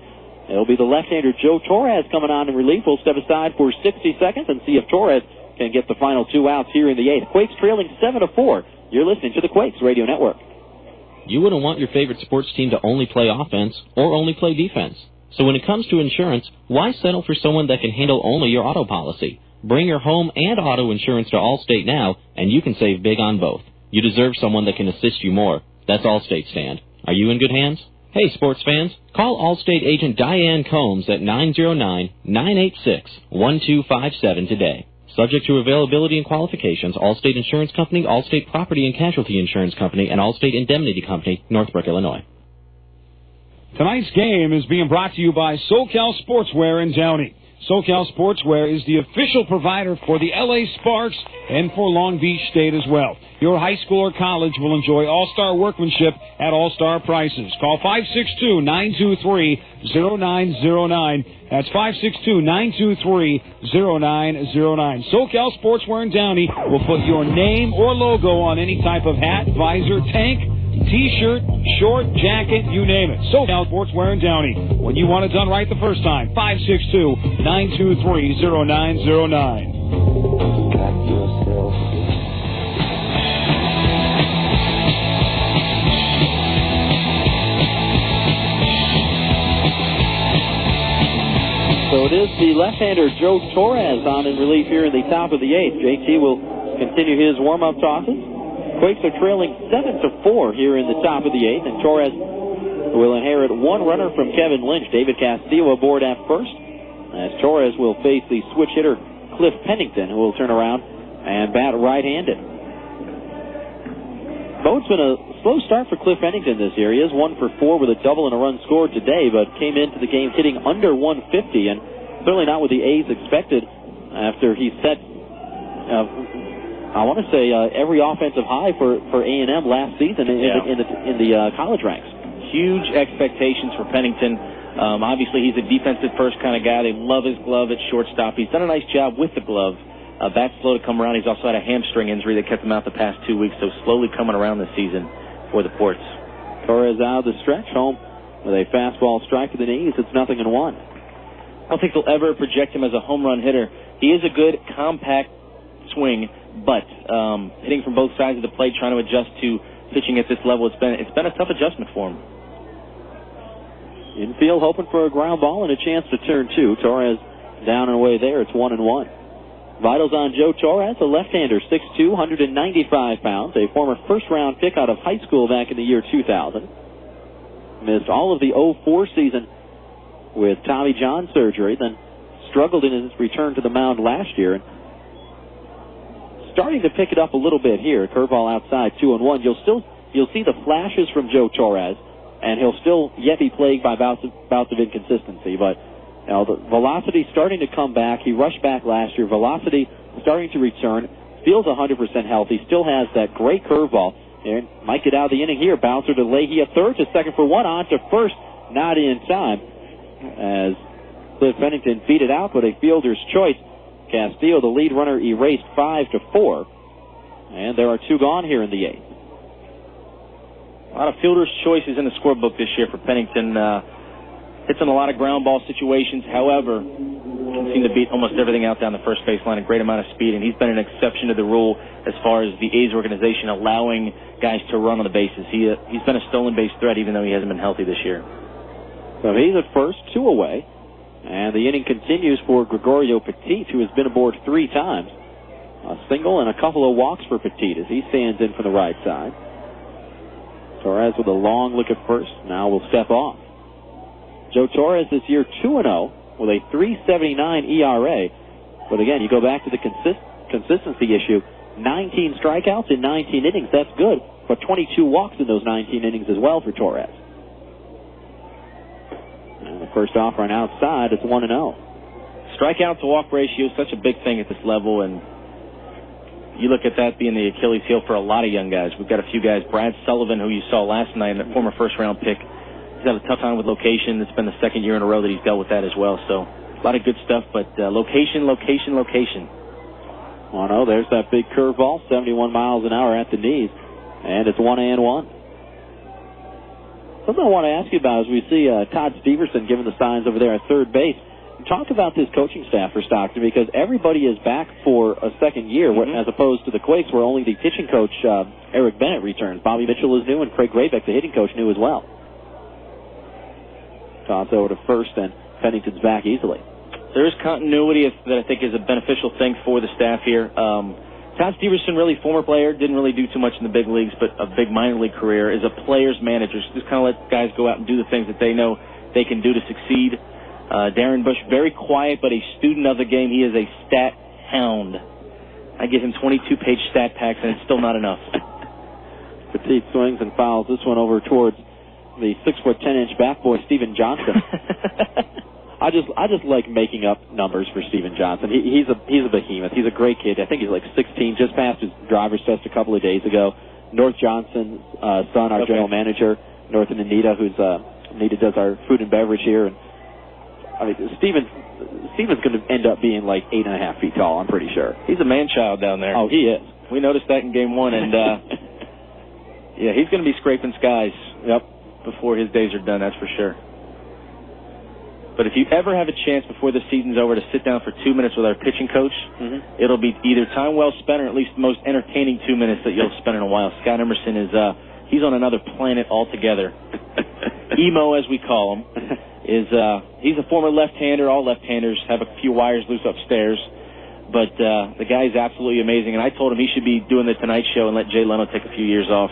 It'll be the left-hander Joe Torres coming on in relief. We'll step aside for 60 seconds and see if Torres can get the final 2 outs here in the 8th. Quakes trailing 7-4. You're listening to the Quakes Radio Network. You wouldn't want your favorite sports team to only play offense or only play defense. So when it comes to insurance, why settle for someone that can handle only your auto policy? Bring your home and auto insurance to Allstate now, and you can save big on both. You deserve someone that can assist you more. That's Allstate stand. Are you in good hands? Hey, sports fans, call Allstate agent Diane Combs at 909-986-1257 today. Subject to availability and qualifications, Allstate Insurance Company, Allstate Property and Casualty Insurance Company, and Allstate Indemnity Company, Northbrook, Illinois. Tonight's game is being brought to you by SoCal Sportswear in Downey. SoCal Sportswear is the official provider for the LA Sparks and for Long Beach State as well. Your high school or college will enjoy all-star workmanship at all-star prices. Call 562-923-0909. That's 562-923-0909. SoCal Sportswear in Downey will put your name or logo on any type of hat, visor, tank, T-shirt, short, jacket, you name it. SoCal Sportswear in Downey. When you want it done right the first time, 562-923-0909. So it is the left-hander Joe Torres on in relief here in the top of the 8th. JT will continue his warm-up tosses. Quakes are trailing 7-4 here in the top of the 8th, and Torres will inherit 1 runner from Kevin Lynch. David Castillo aboard at first, as Torres will face the switch hitter Cliff Pennington, who will turn around and bat right-handed. It's been a slow start for Cliff Pennington this year. He is 1 for 4 with a double and a run scored today, but came into the game hitting under 150, and certainly not what the A's expected after he set every offensive high for A&M last season in the college ranks. Huge expectations for Pennington. Obviously, he's a defensive first kind of guy. They love his glove at shortstop. He's done a nice job with the glove. Bat's slow to come around. He's also had a hamstring injury that kept him out the past 2 weeks, so slowly coming around this season for the Ports. Torres out of the stretch, home with a fastball strike to the knees. It's 0-1. I don't think they'll ever project him as a home run hitter. He is a good, compact swing, but hitting from both sides of the plate, trying to adjust to pitching at this level, it's been a tough adjustment for him. Infield hoping for a ground ball and a chance to turn two. Torres down and away there. It's 1-1. Vitals on Joe Torres, a left-hander, 6'2", 195 pounds, a former first-round pick out of high school back in the year 2000. Missed all of the 04 season with Tommy John surgery, then struggled in his return to the mound last year. And starting to pick it up a little bit here. Curveball outside, 2-1. You'll see the flashes from Joe Torres, and he'll still yet be plagued by bouts of inconsistency. But the velocity starting to come back. He rushed back last year. Velocity starting to return. Feels 100% healthy. Still has that great curveball. And might get out of the inning here. Bouncer to Leahy at third, to second for one, on to first. Not in time as Cliff Pennington feed it out, but a fielder's choice. Castillo, the lead runner, erased 5-4. And there are two gone here in the eighth. A lot of fielder's choices in the scorebook this year for Pennington. Hits in a lot of ground ball situations. However, seemed to beat almost everything out down the first baseline. A great amount of speed, and he's been an exception to the rule as far as the A's organization allowing guys to run on the bases. He's been a stolen base threat, even though he hasn't been healthy this year. So he's at first, two away. And the inning continues for Gregorio Petit, who has been aboard 3 times. A single and a couple of walks for Petit as he stands in from the right side. Torres with a long look at first. Now will step off. Joe Torres this year 2-0 with a 3.79 ERA. But again, you go back to the consistency issue. 19 strikeouts in 19 innings. That's good. But 22 walks in those 19 innings as well for Torres. And the first off run outside, it's 1-0. Strikeout to walk ratio is such a big thing at this level, and you look at that being the Achilles heel for a lot of young guys. We've got a few guys. Brad Sullivan, who you saw last night, a former first-round pick. He's had a tough time with location. It's been the second year in a row that he's dealt with that as well. So a lot of good stuff, but location. 1-0. There's that big curveball, 71 miles an hour at the knees, and it's 1-1. Something I want to ask you about is we see Todd Steverson giving the signs over there at third base. Talk about this coaching staff for Stockton, because everybody is back for a second year, as opposed to the Quakes, where only the pitching coach, Eric Bennett, returns. Bobby Mitchell is new, and Craig Graybeck, the hitting coach, new as well. Toss over to first, and Pennington's back easily. There is continuity that I think is a beneficial thing for the staff here. Todd Steverson, really former player, didn't really do too much in the big leagues, but a big minor league career, is a player's manager. Just kind of let guys go out and do the things that they know they can do to succeed. Darren Bush, very quiet, but a student of the game. He is a stat hound. I give him 22-page stat packs, and it's still not enough. Petit swings and fouls this one over towards the 6'10" bat boy, Steven Johnson. I just like making up numbers for Steven Johnson. He's a behemoth. He's a great kid. I think he's like 16, just passed his driver's test a couple of days ago. North Johnson's son, our general manager, North and Anita, Anita does our food and beverage here. And I mean, Steven's going to end up being like 8.5 feet tall, I'm pretty sure. He's a man-child down there. Oh, he is. We noticed that in game one, and yeah, he's going to be scraping skies before his days are done, that's for sure. But if you ever have a chance before the season's over to sit down for 2 minutes with our pitching coach, it'll be either time well spent or at least the most entertaining 2 minutes that you'll spend in a while. Scott Emerson is he's on another planet altogether. Emo, as we call him, he's a former left-hander. All left-handers have a few wires loose upstairs. But the guy is absolutely amazing, and I told him he should be doing the Tonight Show and let Jay Leno take a few years off.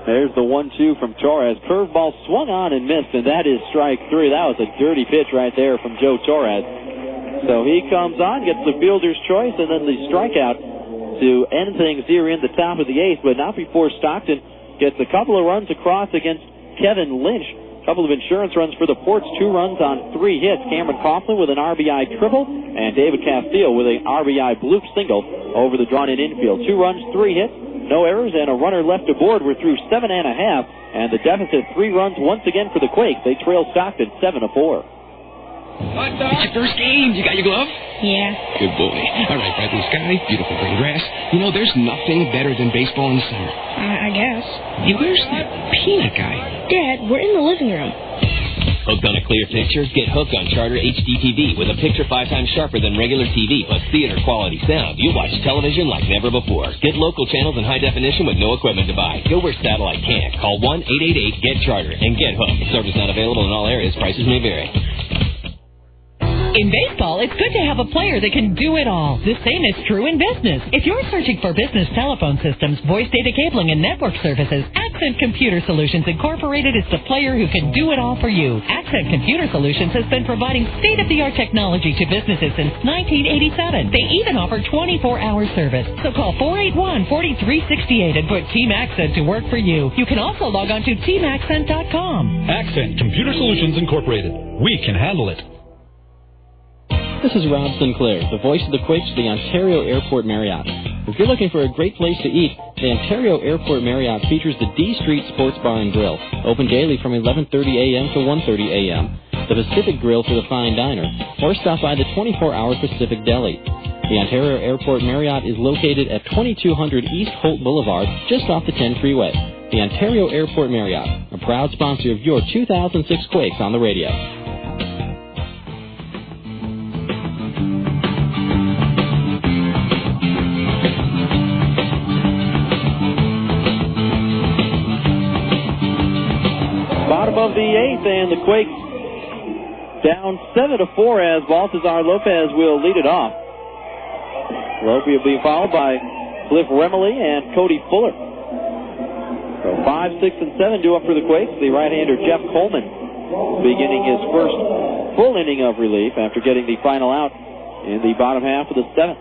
There's the 1-2 from Torres. Curveball swung on and missed, and that is strike 3. That was a dirty pitch right there from Joe Torres. So he comes on, gets the fielder's choice, and then the strikeout to end things here in the top of the eighth, but not before Stockton gets a couple of runs across against Kevin Lynch. A couple of insurance runs for the Ports, 2 runs on 3 hits. Cameron Coughlin with an RBI triple, and David Castillo with an RBI bloop single over the drawn-in infield. 2 runs, 3 hits. No errors, and a runner left aboard. We're through 7.5, and the deficit 3 runs once again for the Quakes. They trail Stockton 7-4. It's your first game. You got your glove? Yeah. Good boy. All right, bright blue sky, beautiful green grass. You know, there's nothing better than baseball in the summer. I guess. Hey, where's that peanut guy? Dad, we're in the living room. Hooked on a clear picture? Get hooked on Charter HD TV with a picture 5 times sharper than regular TV plus theater quality sound. You'll watch television like never before. Get local channels in high definition with no equipment to buy. Go where satellite can't. Call 1-888-GET-CHARTER and get hooked. Service not available in all areas. Prices may vary. In baseball, it's good to have a player that can do it all. The same is true in business. If you're searching for business telephone systems, voice data cabling, and network services, Accent Computer Solutions Incorporated is the player who can do it all for you. Accent Computer Solutions has been providing state-of-the-art technology to businesses since 1987. They even offer 24-hour service. So call 481-4368 and put Team Accent to work for you. You can also log on to teamaccent.com. Accent Computer Solutions Incorporated. We can handle it. This is Rob Sinclair, the voice of the Quakes, the Ontario Airport Marriott. If you're looking for a great place to eat, the Ontario Airport Marriott features the D Street Sports Bar and Grill, open daily from 11:30 a.m. to 1:30 a.m., the Pacific Grill for the fine diner, or stop by the 24-hour Pacific Deli. The Ontario Airport Marriott is located at 2200 East Holt Boulevard, just off the 10 freeway. The Ontario Airport Marriott, a proud sponsor of your 2006 Quakes on the radio. Of the 8th, and the Quakes down 7-4 as Baltazar Lopez will lead it off. Lopez will be followed by Cliff Remley and Cody Fuller. So 5, 6, and 7 due up for the Quakes. The right-hander Jeff Coleman beginning his first full inning of relief after getting the final out in the bottom half of the 7th.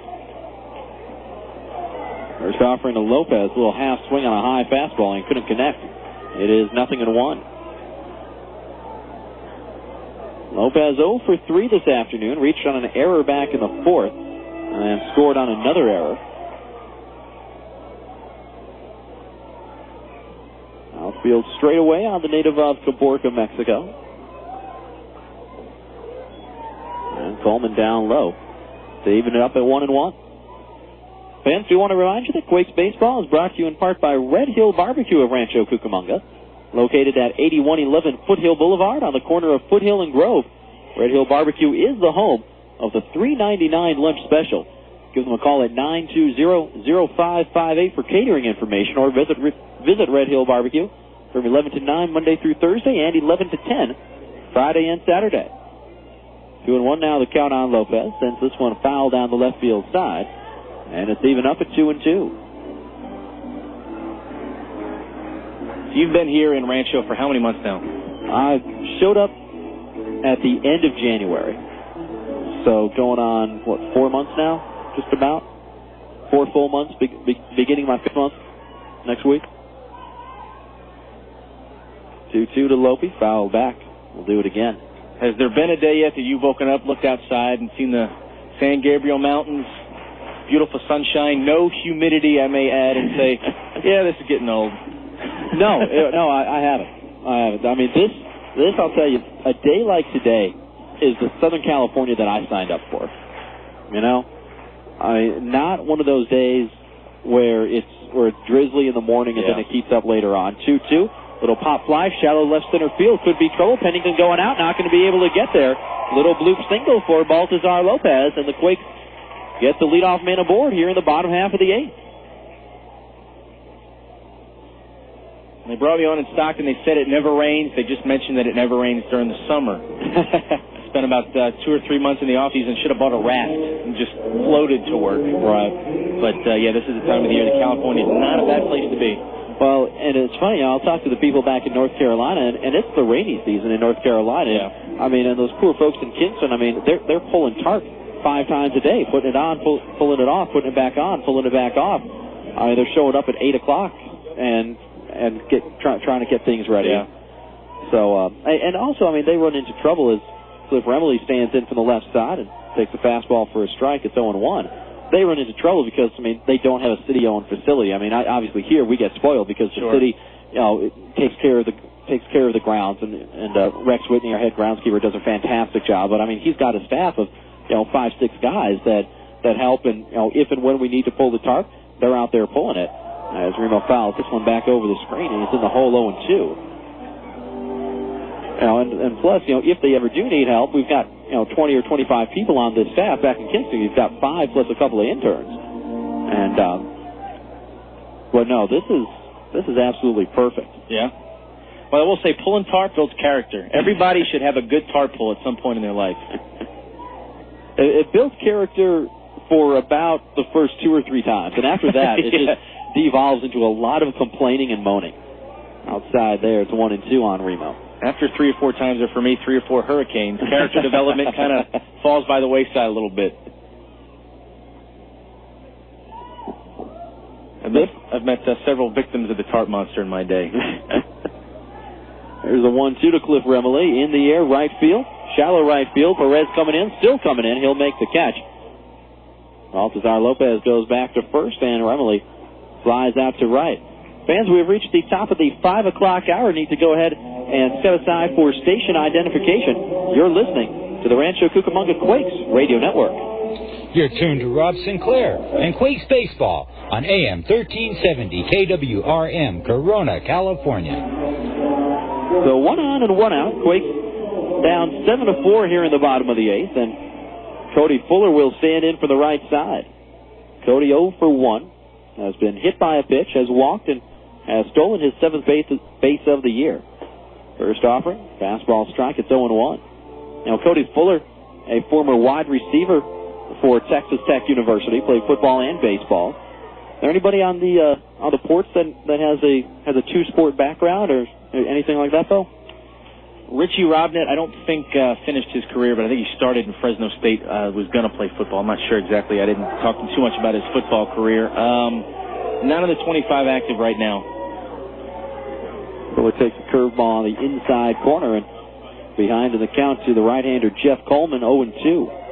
First offering to Lopez, a little half swing on a high fastball and couldn't connect. It is 0-1. Lopez 0 for 3 this afternoon, reached on an error back in the 4th, and scored on another error. Outfield straight away on the native of Caborca, Mexico. And Coleman down low to even it up at 1-1. Fans, we want to remind you that Quakes Baseball is brought to you in part by Red Hill Barbecue of Rancho Cucamonga. Located at 8111 Foothill Boulevard on the corner of Foothill and Grove. Red Hill Barbecue is the home of the $3.99 lunch special. Give them a call at 920-0558 for catering information, or visit Red Hill Barbecue from 11 to 9 Monday through Thursday and 11 to 10 Friday and Saturday. 2-1 now the count on Lopez, sends this one foul down the left field side, and it's even up at 2-2. You've been here in Rancho for how many months now? I showed up at the end of January. So going on, 4 months now? Just about? 4 full months, beginning my 5th month next week. 2-2 to Lope, foul back. We'll do it again. Has there been a day yet that you've woken up, looked outside, and seen the San Gabriel Mountains, beautiful sunshine, no humidity, I may add, and say, yeah, this is getting old? No, I haven't. I mean, this, I'll tell you, a day like today is the Southern California that I signed up for. You know? Not one of those days where it's drizzly in the morning and then it keeps up later on. 2-2, little pop fly, shallow left center field, could be trouble. Pennington going out, not going to be able to get there. Little bloop single for Baltazar Lopez, and the Quakes get the leadoff man aboard here in the bottom half of the 8th. They brought me on in Stockton. They said it never rains. They just mentioned that it never rains during the summer. Spent about 2 or 3 months in the off-season. Should have bought a raft and just floated to work. Right. But, this is the time of the year that California is not a bad place to be. Well, and it's funny. I'll talk to the people back in North Carolina, and it's the rainy season in North Carolina. Yeah. I mean, and those poor folks in Kinston, I mean, they're pulling tarp 5 times a day, putting it on, pulling it off, putting it back on, pulling it back off. I mean, they're showing up at 8 o'clock and trying to get things ready. Yeah. So, and also, I mean, they run into trouble as Cliff Remley stands in from the left side and takes a fastball for a strike. It's 0-1. They run into trouble because, I mean, they don't have a city-owned facility. I mean, obviously here we get spoiled because the city, it takes care of the grounds, and Rex Whitney, our head groundskeeper, does a fantastic job. But I mean, he's got a staff of 5-6 guys that help, and if and when we need to pull the tarp, they're out there pulling it. As Remo fouls this one back over the screen, and he's in the hole 0-2. And plus, if they ever do need help, we've got 20 or 25 people on this staff back in Kinston. You've got 5 plus a couple of interns. And but no, this is absolutely perfect. Yeah. Well, I will say pulling tarp builds character. Everybody should have a good tarp pull at some point in their life. It builds character for about the first 2 or 3 times, and after that, it just devolves into a lot of complaining and moaning. Outside there, it's 1 and 2 on Remo. After 3 or 4 times, or for me, 3 or 4 hurricanes, character development kind of falls by the wayside a little bit. I've met several victims of the tarp monster in my day. There's a 1-2 to Cliff Remily in the air, right field, shallow right field. Perez coming in, still coming in. He'll make the catch. Baltazar Lopez goes back to first, and Remily flies out to right. Fans, we have reached the top of the 5 o'clock hour. Need to go ahead and step aside for station identification. You're listening to the Rancho Cucamonga Quakes Radio Network. You're tuned to Rob Sinclair and Quakes Baseball on AM 1370 KWRM, Corona, California. So 1 on and 1 out. Quakes down 7-4 here in the bottom of the 8th, and Cody Fuller will stand in for the right side. Cody 0 for 1, has been hit by a pitch, has walked, and has stolen his 7th base of the year. First offering, fastball strike, it's 0-1. Now Cody Fuller, a former wide receiver for Texas Tech University, played football and baseball. Is there anybody on the ports that has a 2-sport background or anything like that, though? Richie Robnett, I don't think finished his career, but I think he started in Fresno State, was going to play football. I'm not sure exactly. I didn't talk too much about his football career. None of the 25 active right now. So it takes a curveball on the inside corner, and behind in the count to the right-hander Jeff Coleman, 0-2.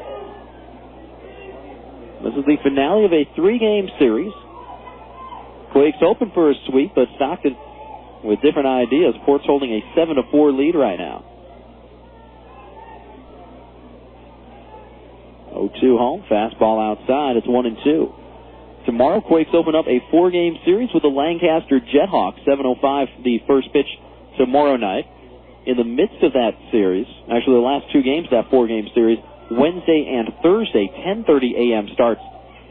This is the finale of a 3-game series. Quakes open for a sweep, but Stockton with different ideas. Port's holding a 7-4 lead right now. 0-2 home, fastball outside. It's 1-2. Tomorrow, Quakes open up a 4-game series with the Lancaster Jethawks. 7:05 the first pitch tomorrow night. In the midst of that series, actually the last 2 games of that 4-game series, Wednesday and Thursday, 10:30 a.m. starts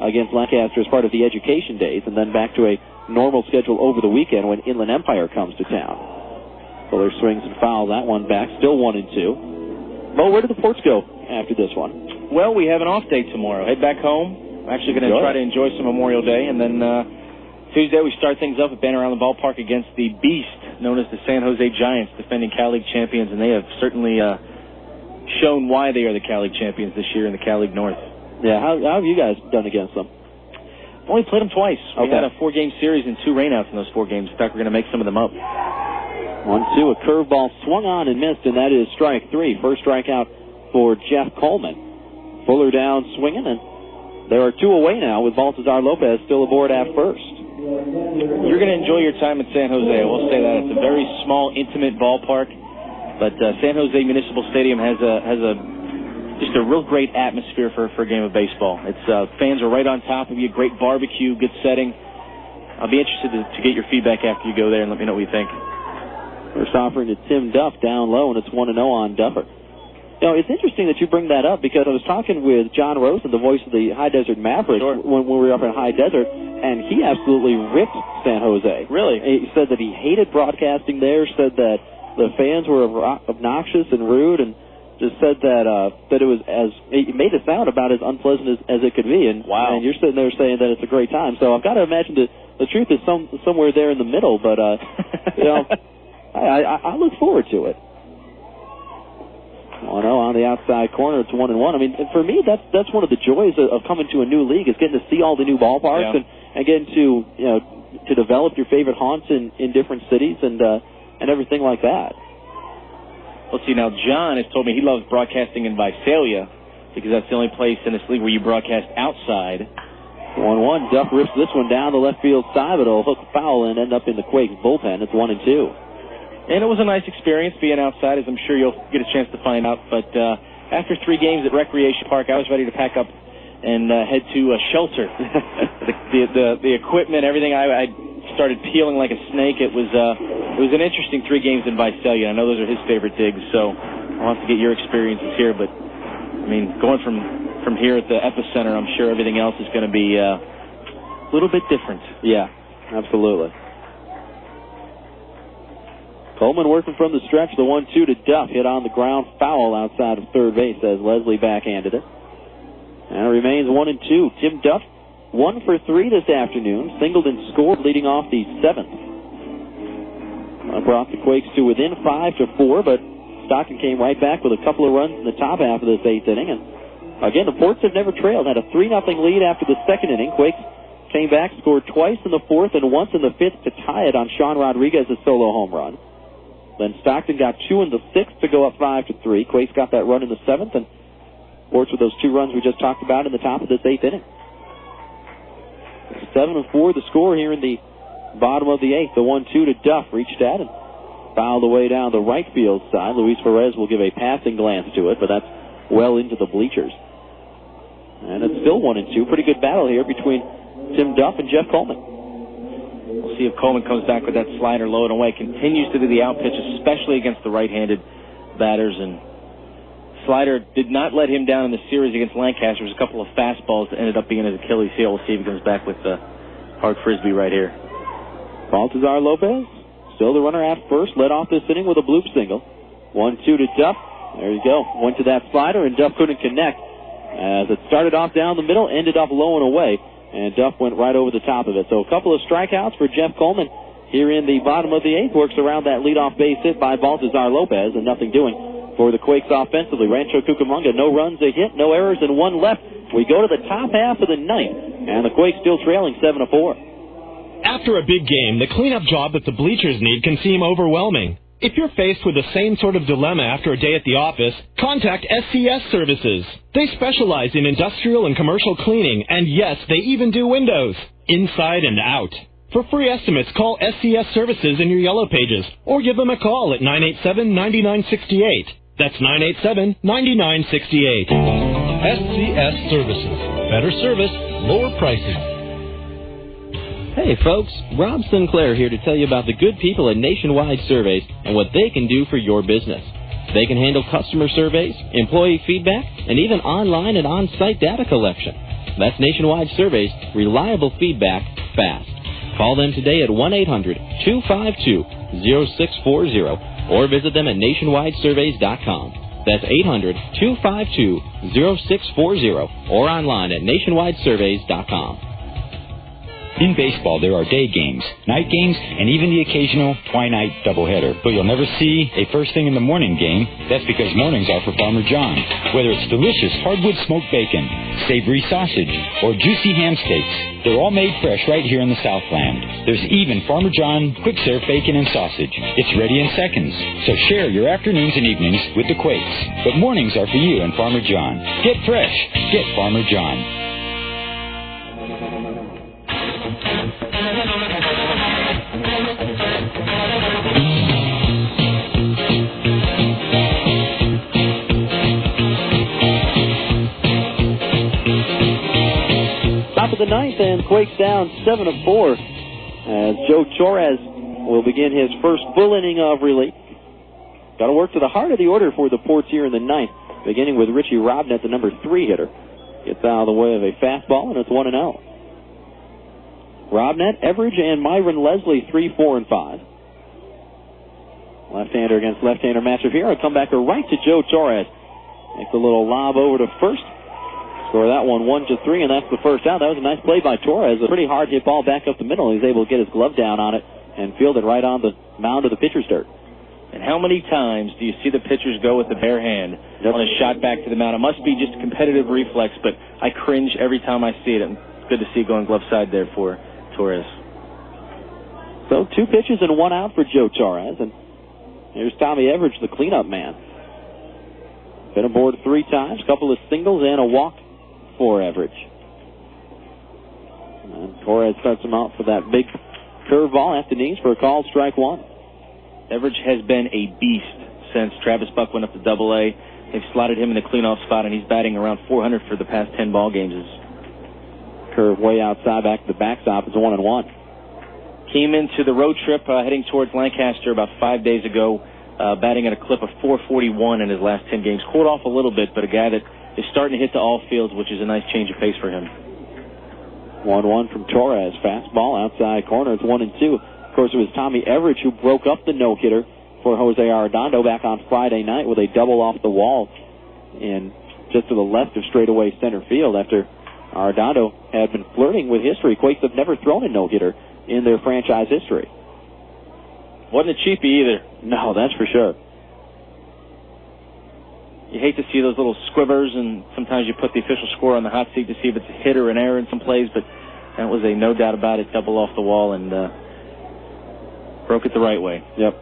against Lancaster as part of the education days, and then back to a normal schedule over the weekend when Inland Empire comes to town. Fuller swings and fouls that one back, still 1-2. Well, where do the Ports go after this one? Well, we have an off day tomorrow. Head back home. I'm actually going to try to enjoy some Memorial Day, and then Tuesday we start things up at Banner Island Ballpark against the Beast, known as the San Jose Giants, defending Cal League champions, and they have certainly shown why they are the Cal League champions this year in the Cal League North. Yeah, how have you guys done against them? Only played them twice. Okay. We had a 4-game series and 2 rainouts in those 4 games. I thought we were going to make some of them up. 1-2, a curveball swung on and missed, and that is strike 3. First strikeout for Jeff Coleman. Fuller down swinging, and there are 2 away now with Baltazar Lopez still aboard at first. You're going to enjoy your time at San Jose. I will say that. It's a very small, intimate ballpark, but San Jose Municipal Stadium has just a real great atmosphere for a game of baseball. It's fans are right on top of you, great barbecue, good setting. I'll be interested to get your feedback after you go there and let me know what you think. First offering to Tim Duff down low, and it's 1-0 on Duffer. It's interesting that you bring that up because I was talking with John Rosen, the voice of the High Desert Mavericks, when we were up in High Desert, and he absolutely ripped San Jose. Really? He said that he hated broadcasting there, said that the fans were obnoxious and rude, and just said that it was it made it sound about as unpleasant as it could be. And wow. And you're sitting there saying that it's a great time. So I've got to imagine that the truth is somewhere there in the middle. But I look forward to it. 1-0 on the outside corner. It's 1-1. I mean, for me, that's one of the joys of coming to a new league is getting to see all the new ballparks and getting to to develop your favorite haunts in different cities and everything like that. Let's see, now John has told me he loves broadcasting in Visalia because that's the only place in this league where you broadcast outside. 1-1. Duff rips this one down the left field side, but it'll hook foul and end up in the Quakes bullpen. It's 1-2. And it was a nice experience being outside, as I'm sure you'll get a chance to find out. But after 3 games at Recreation Park, I was ready to pack up and head to a shelter. the equipment, everything, I started peeling like a snake. It was It was an interesting 3 games in Visalia. I know those are his favorite digs, so I'll have to get your experiences here. But, I mean, going from here at the epicenter, I'm sure everything else is going to be a little bit different. Yeah, absolutely. Coleman working from the stretch. The 1-2 to Duff. Hit on the ground. Foul outside of third base as Leslie backhanded it. And it remains 1-2. Tim Duff, 1 for 3 this afternoon. Singled and scored, leading off the 7th. Brought the Quakes to within 5-4, but Stockton came right back with a couple of runs in the top half of this 8th inning. And again, the Ports have never trailed. Had a 3-0 lead after the 2nd inning. Quakes came back, scored twice in the 4th and once in the 5th to tie it on Sean Rodriguez's solo home run. Then Stockton got 2 in the 6th to go up 5-3. Quakes got that run in the 7th, and Ports with those 2 runs we just talked about in the top of this 8th inning. 7-4 the score here in the bottom of the 8th. The 1-2 to Duff reached at and fouled away down the right field side. Luis Perez will give a passing glance to it, but that's well into the bleachers. And it's still 1-2. Pretty good battle here between Tim Duff and Jeff Coleman. We'll see if Coleman comes back with that slider low and away. Continues to do the out pitch, especially against the right-handed batters. And slider did not let him down in the series against Lancaster. There was a couple of fastballs that ended up being his Achilles heel. We'll see if he comes back with the hard frisbee right here. Baltazar Lopez, still the runner at first, led off this inning with a bloop single. 1-2 to Duff. There you go. Went to that slider, and Duff couldn't connect. As it started off down the middle, ended up low and away, and Duff went right over the top of it. So a couple of strikeouts for Jeff Coleman here in the bottom of the 8th. Works around that leadoff base hit by Baltazar Lopez, and nothing doing for the Quakes offensively. Rancho Cucamonga, no runs, a hit, no errors, and 1 left. We go to the top half of the 9th, and the Quakes still trailing 7-4. After a big game, the cleanup job that the bleachers need can seem overwhelming. If you're faced with the same sort of dilemma after a day at the office, contact SCS Services. They specialize in industrial and commercial cleaning, and yes, they even do windows, inside and out. For free estimates, call SCS Services in your Yellow Pages, or give them a call at 987-9968. That's 987-9968. SCS Services. Better service, lower prices. Hey folks, Rob Sinclair here to tell you about the good people at Nationwide Surveys and what they can do for your business. They can handle customer surveys, employee feedback, and even online and on-site data collection. That's Nationwide Surveys, reliable feedback, fast. Call them today at 1-800-252-0640 or visit them at nationwidesurveys.com. That's 800-252-0640 or online at nationwidesurveys.com. In baseball, there are day games, night games, and even the occasional twilight doubleheader. But you'll never see a first thing in the morning game. That's because mornings are for Farmer John. Whether it's delicious hardwood smoked bacon, savory sausage, or juicy ham steaks, they're all made fresh right here in the Southland. There's even Farmer John quick serve bacon and sausage. It's ready in seconds. So share your afternoons and evenings with the Quakes. But mornings are for you and Farmer John. Get fresh. Get Farmer John. Top of the 9th, and Quakes down 7-4 as Joe Torres will begin his first full inning of relief. Got to work to the heart of the order for the Ports here in the 9th, beginning with Richie Robnett, the number 3 hitter. Gets out of the way of a fastball, and it's 1-0. Robnett, Everidge, and Myron Leslie, 3, 4, and 5. Left-hander against left-hander matchup here. A comebacker right to Joe Torres. Makes a little lob over to first. Score that one 1-3, and that's the first out. That was a nice play by Torres. A pretty hard hit ball back up the middle. He's able to get his glove down on it and field it right on the mound of the pitcher's dirt. And how many times do you see the pitchers go with the bare hand on a shot back to the mound? It must be just a competitive reflex, but I cringe every time I see it. It's good to see going glove side there for Torres. So 2 pitches and 1 out for Joe Torres. And here's Tommy Everidge, the cleanup man. Been aboard 3 times, couple of singles and a walk for Everidge. And Torres starts him out for that big curveball at the knees for a called strike 1. Everidge has been a beast since Travis Buck went up to Double-A. They've slotted him in the cleanoff spot, and he's batting around 400 for the past 10 ball games. Curve way outside, back to the backstop. It's 1-1. came into the road trip heading towards Lancaster about 5 days ago, batting at a clip of .441 in his last 10 games. Cooled off a little bit, but a guy that is starting to hit the all fields, which is a nice change of pace for him. 1-1 from Torres. Fastball outside corner. It's 1-2. Of course, it was Tommy Everidge who broke up the no-hitter for Jose Arredondo back on Friday night with a double off the wall and just to the left of straightaway center field after Arredondo had been flirting with history. Quakes have never thrown a no-hitter in their franchise history. Wasn't a cheapie either. No, that's for sure. You hate to see those little squibbers, and sometimes you put the official score on the hot seat to see if it's a hit or an error in some plays, but that was a no doubt about it, double off the wall, and broke it the right way. Yep.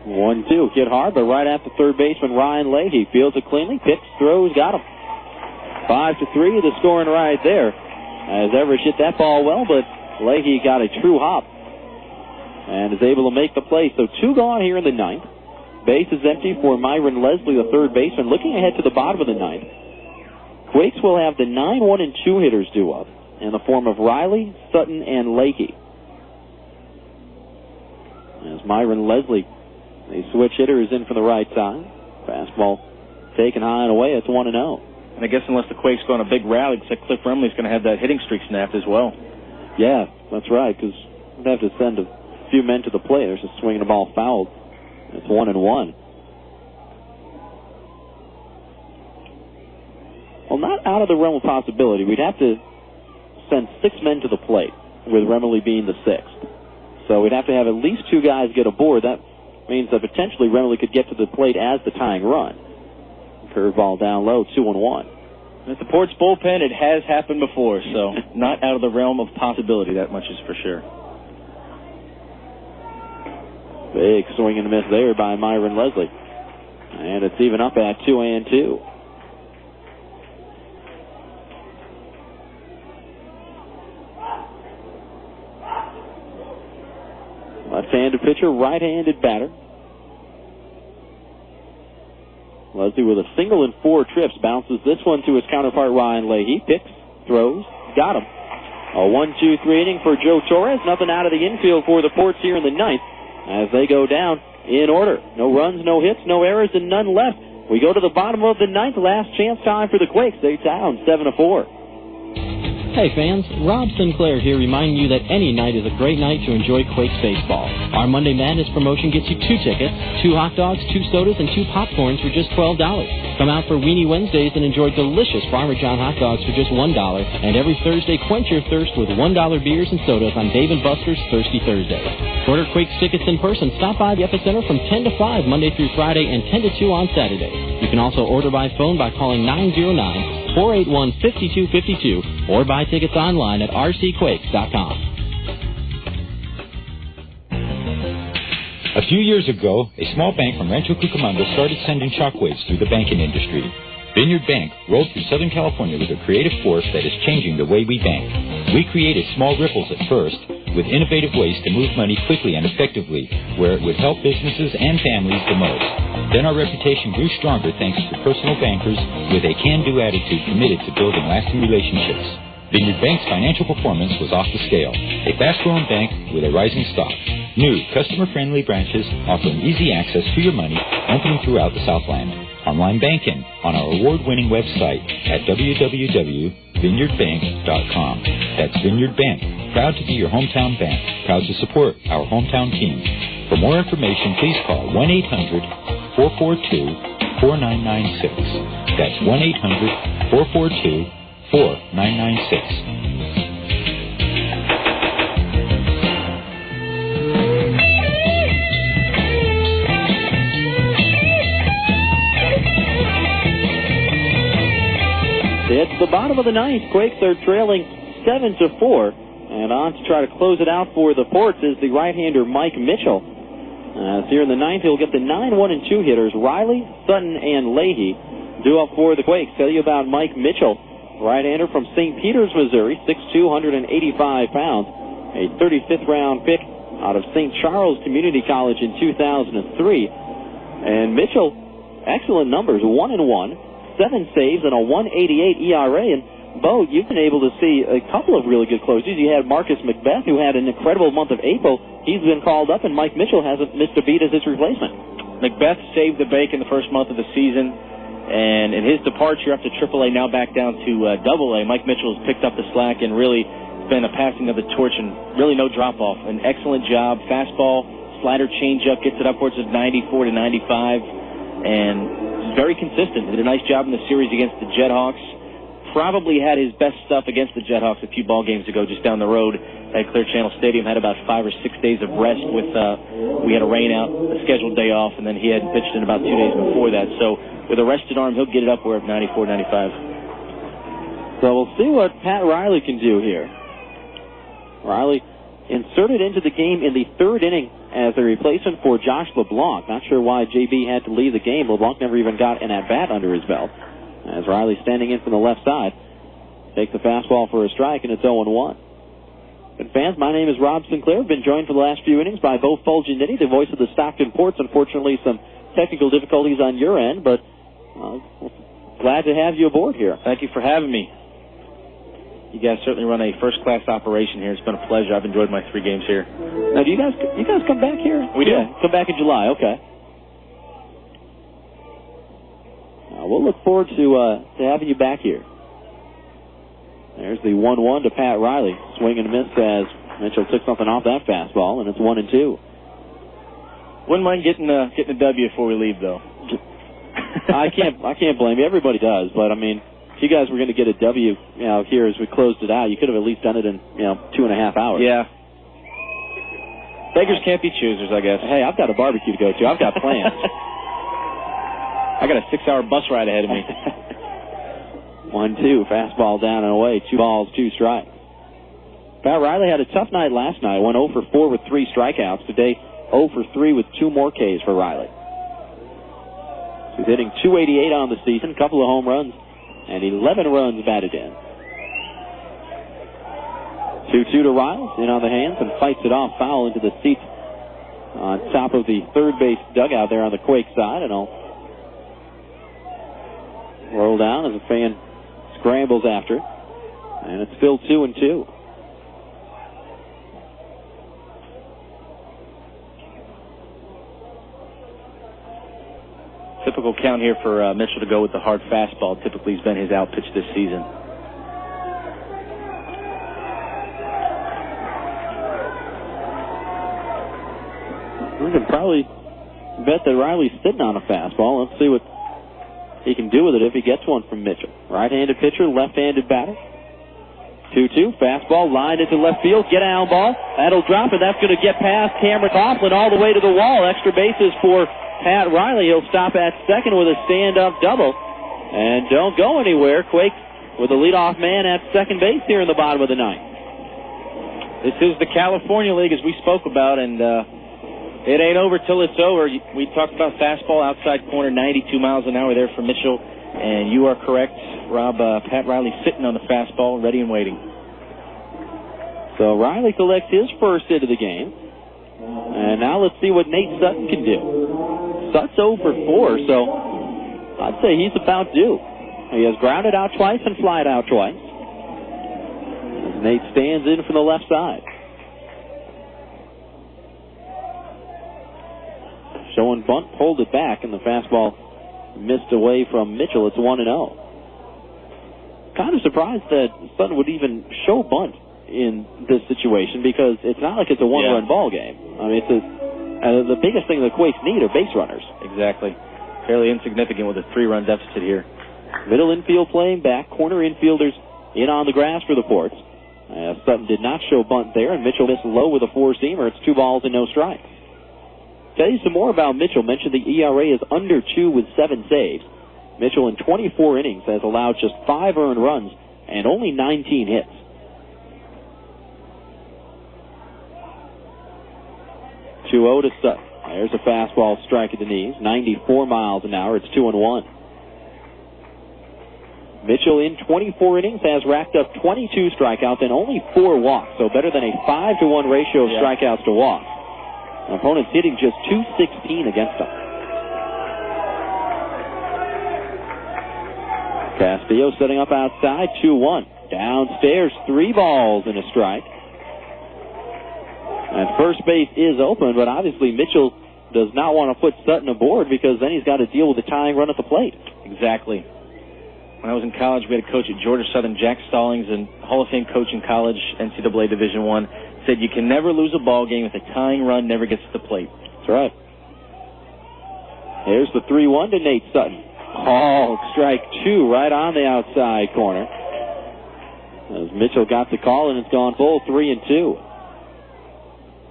1-2. Hit hard, but right after third baseman Ryan Leahy fields it cleanly, picks, throws, got him. 5-3, the scoring right there. As Everidge hit that ball well, but Leahy got a true hop and is able to make the play. So 2 gone here in the ninth. Base is empty for Myron Leslie, the third baseman. Looking ahead to the bottom of the ninth, Quakes will have the 9-1-2 hitters due up in the form of Riley, Sutton, and Leahy. As Myron Leslie, the switch hitter, is in from the right side. Fastball taken high and away. It's 1-0. And I guess unless the Quakes go on a big rally, looks like Cliff Remley's going to have that hitting streak snapped as well. Yeah, that's right, because we'd have to send a few men to the plate. There's just swinging the ball fouled. It's 1-1. Well, not out of the realm of possibility. We'd have to send 6 men to the plate, with Remley being the 6th. So we'd have to have at least 2 guys get aboard. That means that potentially Remley could get to the plate as the tying run. Curveball down low, 2-1. At the Ports bullpen, it has happened before, so not out of the realm of possibility. That much is for sure. Big swing and miss there by Myron Leslie. And it's even up at 2-2. Left-handed pitcher, right-handed batter. Leslie with a single and 4 trips bounces this one to his counterpart Ryan Leahy. Picks, throws, got him. A 1-2-3 inning for Joe Torres. Nothing out of the infield for the Ports here in the ninth as they go down in order. No runs, no hits, no errors, and none left. We go to the bottom of the ninth. Last chance time for the Quakes. They down 7-4. Hey fans, Rob Sinclair here reminding you that any night is a great night to enjoy Quakes baseball. Our Monday Madness promotion gets you 2 tickets, 2 hot dogs, 2 sodas, and 2 popcorns for just $12. Come out for Weenie Wednesdays and enjoy delicious Farmer John hot dogs for just $1. And every Thursday, quench your thirst with $1 beers and sodas on Dave & Buster's Thirsty Thursday. To order Quakes tickets in person, stop by the Epicenter from 10 to 5 Monday through Friday and 10 to 2 on Saturday. You can also order by phone by calling 909-481-5252 or buy tickets online at rcquakes.com. A few years ago, a small bank from Rancho Cucamonga started sending shockwaves through the banking industry. Vineyard Bank rolled through Southern California with a creative force that is changing the way we bank. We created small ripples at first, with innovative ways to move money quickly and effectively, where it would help businesses and families the most. Then our reputation grew stronger thanks to personal bankers with a can-do attitude committed to building lasting relationships. Vineyard Bank's financial performance was off the scale. A fast-growing bank with a rising stock. New, customer-friendly branches offering easy access to your money, opening throughout the Southland. Online banking on our award-winning website at www.vineyardbank.com. That's Vineyard Bank, proud to be your hometown bank, proud to support our hometown team. For more information, please call 1-800-442-4996. That's 1-800-442-4996. It's the bottom of the ninth. Quakes are trailing 7-4. And on to try to close it out for the Ports is the right-hander Mike Mitchell. Here in the ninth, he'll get the 9-1-2 hitters, Riley, Sutton, and Leahy. Due up for the Quakes. Tell you about Mike Mitchell, right-hander from St. Peters, Missouri, 6'2", 185 pounds. A 35th round pick out of St. Charles Community College in 2003. And Mitchell, excellent numbers, 1-1, 7 saves, and a 1.88 ERA. And Bo, you've been able to see a couple of really good closers. You had Marcus Macbeth, who had an incredible month of April. He's been called up, and Mike Mitchell hasn't missed a beat as his replacement. Macbeth saved the bank in the first month of the season, and in his departure up to AAA, now back down to AA, Mike Mitchell has picked up the slack and really been a passing of the torch and really no drop-off. An excellent job. Fastball, slider, changeup, gets it upwards of 94 to 95, and very consistent. Did a nice job in the series against the Jethawks. Probably had his best stuff against the Jethawks a few ball games ago just down the road at Clear Channel Stadium. Had about 5 or 6 days of rest with, we had a rain out, a scheduled day off, and then he hadn't pitched in about 2 days before that. So with a rested arm, he'll get it upward of 94, 95. So we'll see what Pat Riley can do here. Riley inserted into the game in the third inning as a replacement for Josh LeBlanc. Not sure why JB had to leave the game. LeBlanc never even got an at-bat under his belt. As Riley standing in from the left side, takes the fastball for a strike, and it's 0-1. And fans, my name is Rob Sinclair. Been joined for the last few innings by Bo Fulginiti, the voice of the Stockton Ports. Unfortunately, some technical difficulties on your end, but glad to have you aboard here. Thank you for having me. You guys certainly run a first-class operation here. It's been a pleasure. I've enjoyed my 3 games here. Now, do you guys come back here? We do. Come back in July, okay. We'll look forward to having you back here. There's the 1-1 to Pat Riley. Swing and miss as Mitchell took something off that fastball, and it's 1-2. Wouldn't mind getting a W before we leave, though. I can't blame you. Everybody does, but I mean, if you guys were going to get a W, here as we closed it out, you could have at least done it in 2.5 hours. Yeah. Beggars can't be choosers, I guess. Hey, I've got a barbecue to go to. I've got plans. I got a 6-hour bus ride ahead of me. 1-2, fastball down and away. 2 balls, 2 strikes. Pat Riley had a tough night last night. Went 0 for 4 with 3 strikeouts. Today, 0 for 3 with 2 more Ks for Riley. He's hitting .288 on the season, couple of home runs, and 11 runs batted in. 2-2 to Riles, in on the hands, and fights it off foul into the seats on top of the third base dugout there on the Quake side, and I'll roll down as a fan scrambles after it. And it's still 2-2. Typical count here for Mitchell to go with the hard fastball. Typically has been his out pitch this season. We can probably bet that Riley's sitting on a fastball. Let's see what he can do with it if he gets one from Mitchell. Right-handed pitcher, left-handed batter. 2-2, fastball lined into left field. Get down ball. That'll drop, and that's going to get past Cameron Coughlin all the way to the wall. Extra bases for Pat Riley. He'll stop at second with a stand-up double. And don't go anywhere. Quakes with the leadoff man at second base here in the bottom of the ninth. This is the California League, as we spoke about, and it ain't over till it's over. We talked about fastball outside corner, 92 miles an hour there for Mitchell, and you are correct, Rob. Pat Riley sitting on the fastball, ready and waiting. So Riley collects his first hit of the game, and now let's see what Nate Sutton can do. Sutton's 0 for 4, so I'd say he's about due. He has grounded out twice and flied out twice. As Nate stands in from the left side. Showing bunt, pulled it back, and the fastball missed away from Mitchell. It's 1-0. Kind of surprised that Sutton would even show bunt in this situation, because it's not like it's a one-run ball game. I mean, it's the biggest thing the Quakes need are base runners. Exactly. Fairly insignificant with a 3-run deficit here. Middle infield playing back, corner infielders in on the grass for the Ports. Sutton did not show bunt there, and Mitchell missed low with a 4-seamer. It's 2 balls and no strikes. Tell you some more about Mitchell. Mentioned the ERA is under 2 with 7 saves. Mitchell in 24 innings has allowed just 5 earned runs and only 19 hits. To Sutton. There's a fastball strike at the knees. 94 miles an hour. It's 2-1. Mitchell in 24 innings has racked up 22 strikeouts and only 4 walks, so better than a 5-to-1 ratio of strikeouts to walks. Opponents hitting just .216 against him. Castillo setting up outside, 2-1. Downstairs, 3 balls and a strike. And first base is open, but obviously Mitchell does not want to put Sutton aboard because then he's got to deal with the tying run at the plate. Exactly. When I was in college, we had a coach at Georgia Southern, Jack Stallings, and Hall of Fame coach in college, NCAA Division I, said you can never lose a ball game if a tying run never gets to the plate. That's right. Here's the 3-1 to Nate Sutton. Called strike 2 right on the outside corner. As Mitchell got the call, and it's gone full 3-2.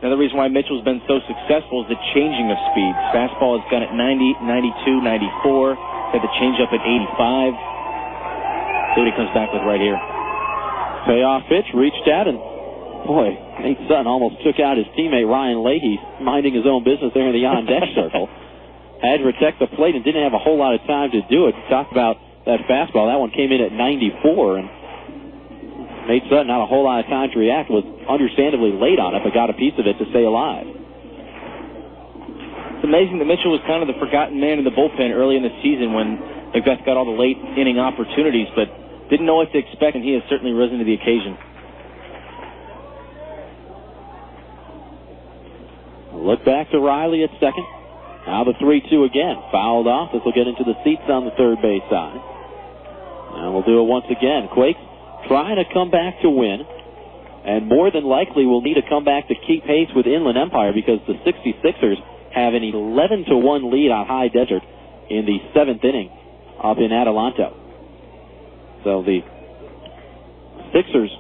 Another reason why Mitchell's been so successful is the changing of speeds. Fastball has gone at 90, 92, 94. Got the changeup at 85. See what he comes back with right here. Payoff pitch, reached out, and boy, Nate Sutton almost took out his teammate Ryan Leahy, minding his own business there in the on-deck circle. Had to protect the plate and didn't have a whole lot of time to do it. Talk about that fastball. That one came in at 94, and Nate Sutton, not a whole lot of time to react, was understandably late on it, but got a piece of it to stay alive. It's amazing that Mitchell was kind of the forgotten man in the bullpen early in the season when Macbeth got all the late inning opportunities, but didn't know what to expect, and he has certainly risen to the occasion. Look back to Riley at second. Now the 3-2 again. Fouled off. This will get into the seats on the third base side. And we'll do it once again. Quakes trying to come back to win, and more than likely will need a comeback to keep pace with Inland Empire because the 66ers have an 11-1 lead on High Desert in the 7th inning up in Adelanto. So the Sixers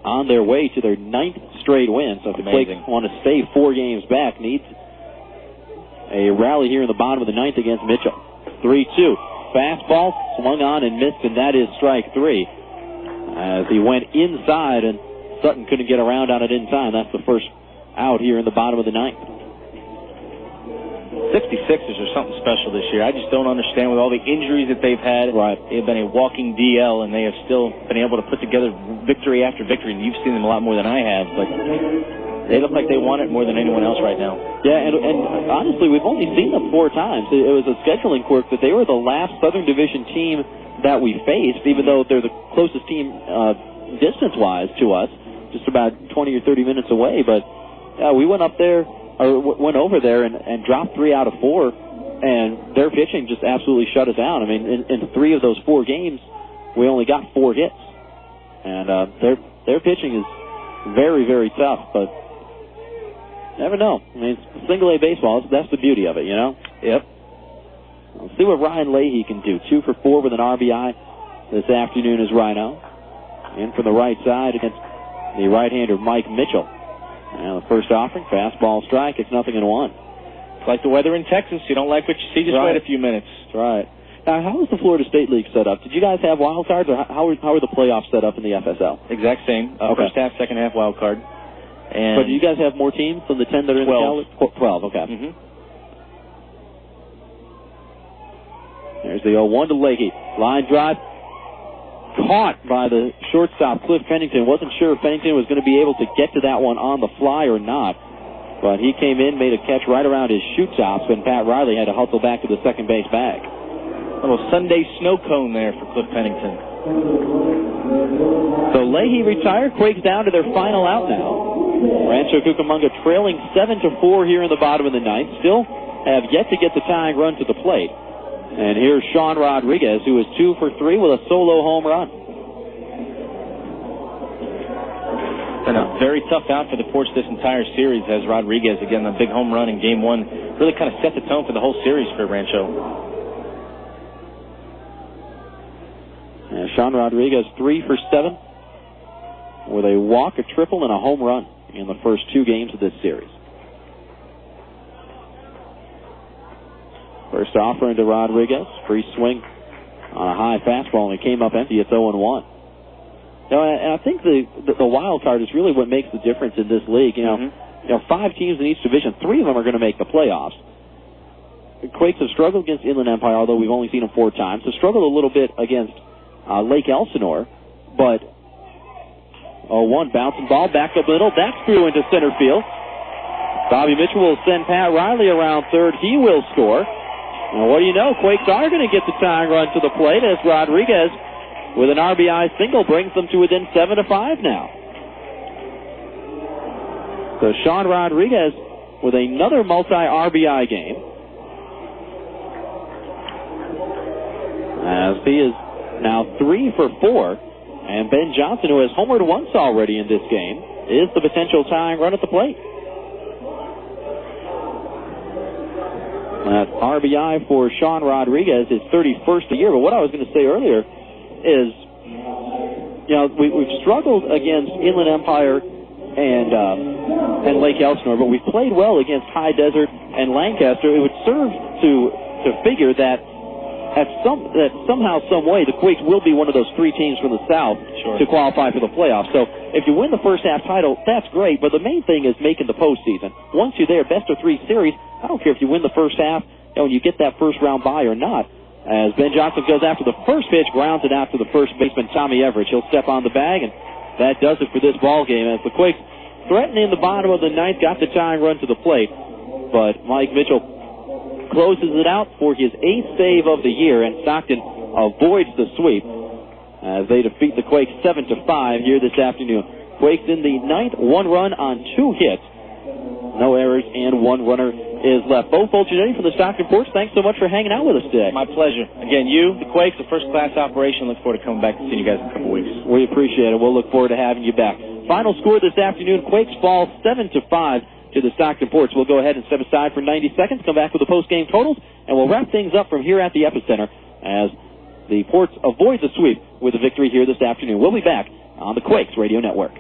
on their way to their 9th straight win. So if the Quakes want to stay 4 games back, needs a rally here in the bottom of the 9th against Mitchell. 3-2. Fastball swung on and missed, and that is strike 3. As he went inside, and Sutton couldn't get around on it in time. That's the first out here in the bottom of the 9th. 66ers are something special this year. I just don't understand with all the injuries that they've had. Right. They've been a walking DL, and they have still been able to put together victory after victory. And you've seen them a lot more than I have, but they look like they want it more than anyone else right now. Yeah, and honestly, we've only seen them 4 times. It was a scheduling quirk that they were the last Southern Division team that we faced, even though they're the closest team distance-wise to us, just about 20 or 30 minutes away. But we went up there, or went over there and dropped 3 out of 4, and their pitching just absolutely shut us down. I mean, in 3 of those 4 games, we only got 4 hits, and their pitching is very, very tough. But never know. I mean, it's single-A baseball. That's the beauty of it, you know? Yep. We'll see what Ryan Leahy can do. 2 for 4 with an RBI this afternoon is Rhino. In from the right side against the right-hander Mike Mitchell. And the first offering, fastball strike. It's 0-1. It's like the weather in Texas. You don't like what you see, just wait a few minutes. That's right. Now, how is the Florida State League set up? Did you guys have wild cards, or how are the playoffs set up in the FSL? Exact same. Okay. First half, second half wild card. And but do you guys have more teams than the 10 that are in 12. the 12, okay. Mm-hmm. There's the 0-1 to Leahy. Line drive. Caught by the shortstop, Cliff Pennington. Wasn't sure if Pennington was going to be able to get to that one on the fly or not. But he came in, made a catch right around his shoot tops, and Pat Riley had to hustle back to the second base bag. A little Sunday snow cone there for Cliff Pennington. So Leahy retired. Quakes down to their final out now. Rancho Cucamonga trailing 7-4 here in the bottom of the 9th. Still have yet to get the tying run to the plate. And here's Sean Rodriguez, who is 2 for 3 with a solo home run. Been a very tough out for the Porch this entire series, as Rodriguez, again, the big home run in Game 1, really kind of set the tone for the whole series for Rancho. And Sean Rodriguez, 3 for 7 with a walk, a triple, and a home run in the first 2 games of this series. First offer into Rodriguez. Free swing on a high fastball, and it came up empty. It's 0-1. And I think the wild card is really what makes the difference in this league. You know, 5 teams in each division. 3 of them are going to make the playoffs. The Quakes have struggled against Inland Empire, although we've only seen them 4 times. They've struggled a little bit against Lake Elsinore, but 0-1 bouncing ball back up middle. That's through into center field. Bobby Mitchell will send Pat Riley around third. He will score. And what do you know? Quakes are going to get the tying run to the plate as Rodriguez, with an RBI single, brings them to within 7-5 now. So Sean Rodriguez with another multi-RBI game, as he is now 3 for 4. And Ben Johnson, who has homered once already in this game, is the potential tying run at the plate. That RBI for Sean Rodriguez is 31st a year. But what I was going to say earlier is, we've struggled against Inland Empire and Lake Elsinore, but we've played well against High Desert and Lancaster. It would serve to figure that somehow, some way, the Quakes will be one of those 3 teams from the South to qualify for the playoffs. So if you win the first half title, that's great, but the main thing is making the postseason. Once you're there, best of 3 series, I don't care if you win the first half and you get that first round bye or not. As Ben Johnson goes after the first pitch, grounds it after the first baseman, Tommy Everidge. He'll step on the bag, and that does it for this ball game, as the Quakes threatening the bottom of the ninth, got the tying run to the plate, but Mike Mitchell closes it out for his 8th save of the year, and Stockton avoids the sweep as they defeat the Quakes 7-5 here this afternoon. Quakes in the 9th, 1 run on 2 hits, no errors, and 1 runner is left. Bo Fulcinetti from the Stockton Porch, thanks so much for hanging out with us today. My pleasure. Again, the Quakes, a first-class operation. Look forward to coming back and seeing you guys in a couple weeks. We appreciate it. We'll look forward to having you back. Final score this afternoon, Quakes fall 7-5 to the Stockton Ports. We'll go ahead and step aside for 90 seconds, come back with the post-game totals, and we'll wrap things up from here at the Epicenter as the Ports avoid the sweep with a victory here this afternoon. We'll be back on the Quakes Radio Network.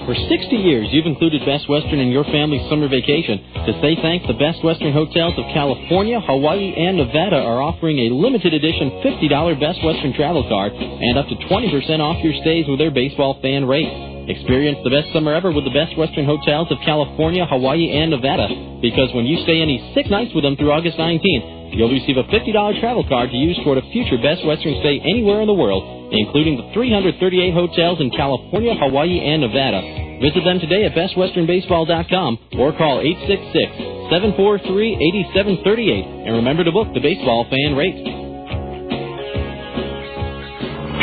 For 60 years, you've included Best Western in your family's summer vacation. To say thanks, the Best Western hotels of California, Hawaii, and Nevada are offering a limited edition $50 Best Western travel card and up to 20% off your stays with their baseball fan rate. Experience the best summer ever with the Best Western hotels of California, Hawaii, and Nevada, because when you stay any 6 nights with them through August 19th, you'll receive a $50 travel card to use toward a future Best Western stay anywhere in the world, including the 338 hotels in California, Hawaii, and Nevada. Visit them today at bestwesternbaseball.com or call 866-743-8738. And remember to book the baseball fan rate.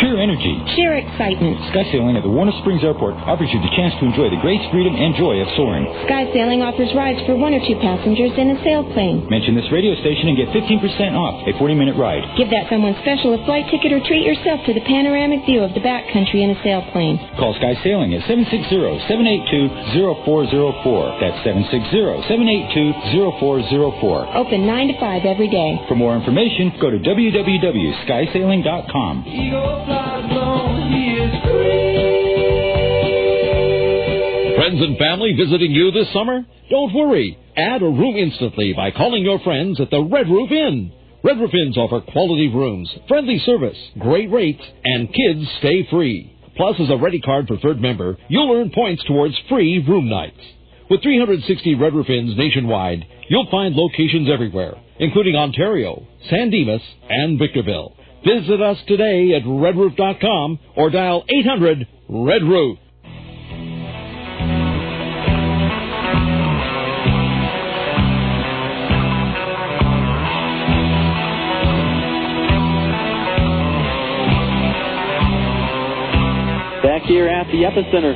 Pure energy. Sheer excitement. Sky Sailing at the Warner Springs Airport offers you the chance to enjoy the grace, freedom, and joy of soaring. Sky Sailing offers rides for 1 or 2 passengers in a sailplane. Mention this radio station and get 15% off a 40-minute ride. Give that someone special a flight ticket or treat yourself to the panoramic view of the backcountry in a sailplane. Call Sky Sailing at 760-782-0404. That's 760-782-0404. Open 9 to 5 every day. For more information, go to www.skysailing.com. Friends and family visiting you this summer? Don't worry. Add a room instantly by calling your friends at the Red Roof Inn. Red Roof Inns offer quality rooms, friendly service, great rates, and kids stay free. Plus, as a Ready Card preferred member, you'll earn points towards free room nights. With 360 Red Roof Inns nationwide, you'll find locations everywhere, including Ontario, San Dimas, and Victorville. Visit us today at redroof.com or dial 800-RED-ROOF. Back here at the Epicenter,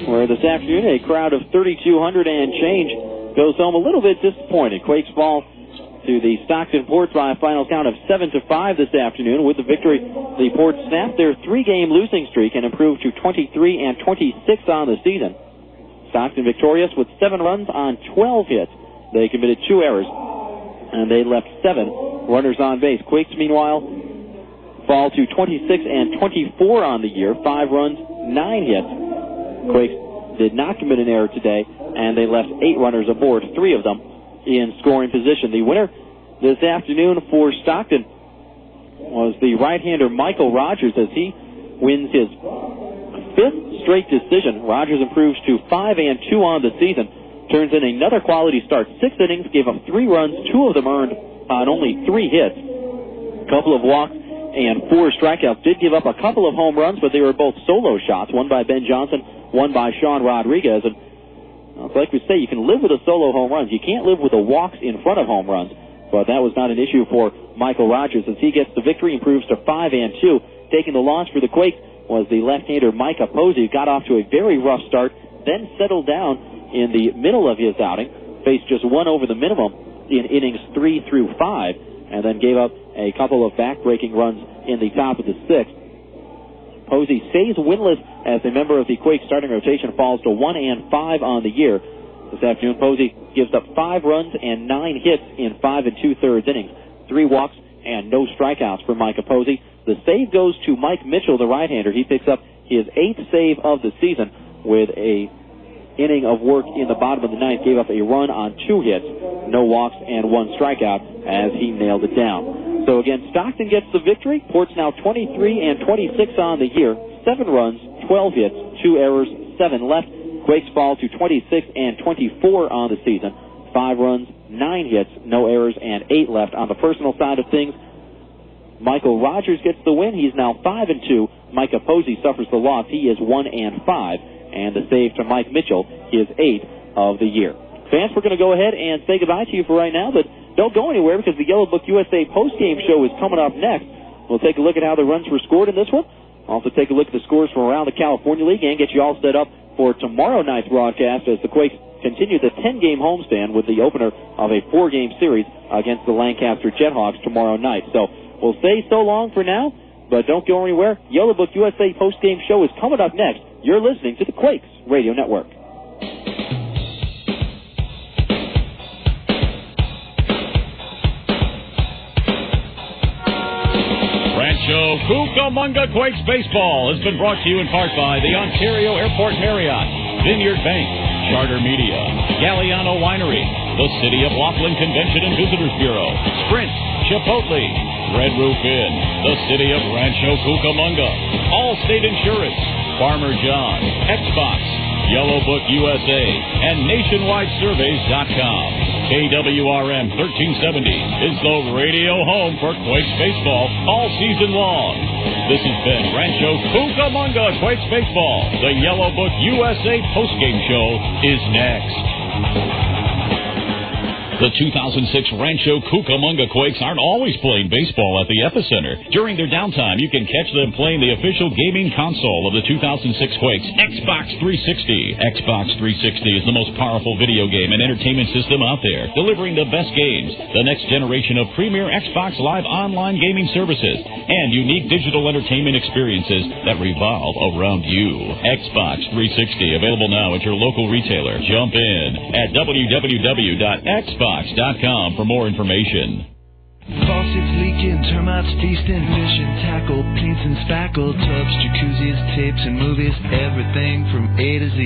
where this afternoon a crowd of 3,200 and change goes home a little bit disappointed. Quakes fall to the Stockton Ports by a final count of 7-5 this afternoon. With the victory, the Ports snapped their 3-game losing streak and improved to 23-26 on the season. Stockton victorious with 7 runs on 12 hits. They committed 2 errors, and they left 7 runners on base. Quakes, meanwhile, fall to 26-24 on the year, 5 runs, 9 hits. Quakes did not commit an error today, and they left 8 runners aboard, 3 of them in scoring position. The winner this afternoon for Stockton was the right-hander Michael Rogers, as he wins his 5th straight decision. Rogers improves to 5-2 on the season, turns in another quality start. 6 innings, gave up 3 runs, 2 of them earned on only 3 hits. A couple of walks and 4 strikeouts. Did give up a couple of home runs, but they were both solo shots, one by Ben Johnson, one by Sean Rodriguez. And like we say, you can live with the solo home runs. You can't live with the walks in front of home runs. but that was not an issue for Michael Rogers as he gets the victory, improves to 5-2. Taking the loss for the Quakes was the left-hander Micah Posey, who got off to a very rough start, then settled down in the middle of his outing, faced just one over the minimum in innings 3 through 5, and then gave up a couple of back-breaking runs in the top of the sixth. Posey stays winless as a member of the Quakes starting rotation, falls to 1-5 on the year. This afternoon, Posey gives up 5 runs and 9 hits in 5 2/3 innings, 3 walks and no strikeouts for Micah Posey. The save goes to Mike Mitchell, the right-hander. He picks up his 8th save of the season with a inning of work in the bottom of the ninth, gave up a run on 2 hits, no walks, and 1 strikeout as he nailed it down. So again, Stockton gets the victory. Port's now 23-26 on the year, 7 runs, 12 hits, 2 errors, 7 left. Quakes fall to 26-24 on the season, 5 runs, 9 hits, no errors, and 8 left. On the personal side of things, Michael Rogers gets the win. He's now 5-2. Micah Posey suffers the loss. He is 1-5. And the save to Mike Mitchell, his 8th of the year. Fans, we're going to go ahead and say goodbye to you for right now, but don't go anywhere because the Yellow Book USA postgame show is coming up next. We'll take a look at how the runs were scored in this one. Also take a look at the scores from around the California League and get you all set up for tomorrow night's broadcast as the Quakes continue the 10-game homestand with the opener of a 4-game series against the Lancaster Jethawks tomorrow night. So we'll say so long for now, but don't go anywhere. Yellow Book USA postgame show is coming up next. You're listening to the Quakes Radio Network. Rancho Cucamonga Quakes Baseball has been brought to you in part by the Ontario Airport Marriott, Vineyard Bank, Charter Media, Galliano Winery, the City of Laughlin Convention and Visitors Bureau, Sprint, Chipotle, Red Roof Inn, the City of Rancho Cucamonga, Allstate Insurance, Farmer John, Xbox, Yellow Book USA, and NationwideSurveys.com. KWRM 1370 is the radio home for Quakes Baseball all season long. This has been Rancho Cucamonga Quakes Baseball. The Yellow Book USA postgame show is next. The 2006 Rancho Cucamonga Quakes aren't always playing baseball at the Epicenter. During their downtime, you can catch them playing the official gaming console of the 2006 Quakes, Xbox 360. Xbox 360 is the most powerful video game and entertainment system out there, delivering the best games, the next generation of premier Xbox Live online gaming services, and unique digital entertainment experiences that revolve around you. Xbox 360, available now at your local retailer. Jump in at www.xbox.com for more information. Faucets leaking, termites feasting, fish and tackle, paints and spackle, tubs, jacuzzis, tapes and movies, everything from A to Z.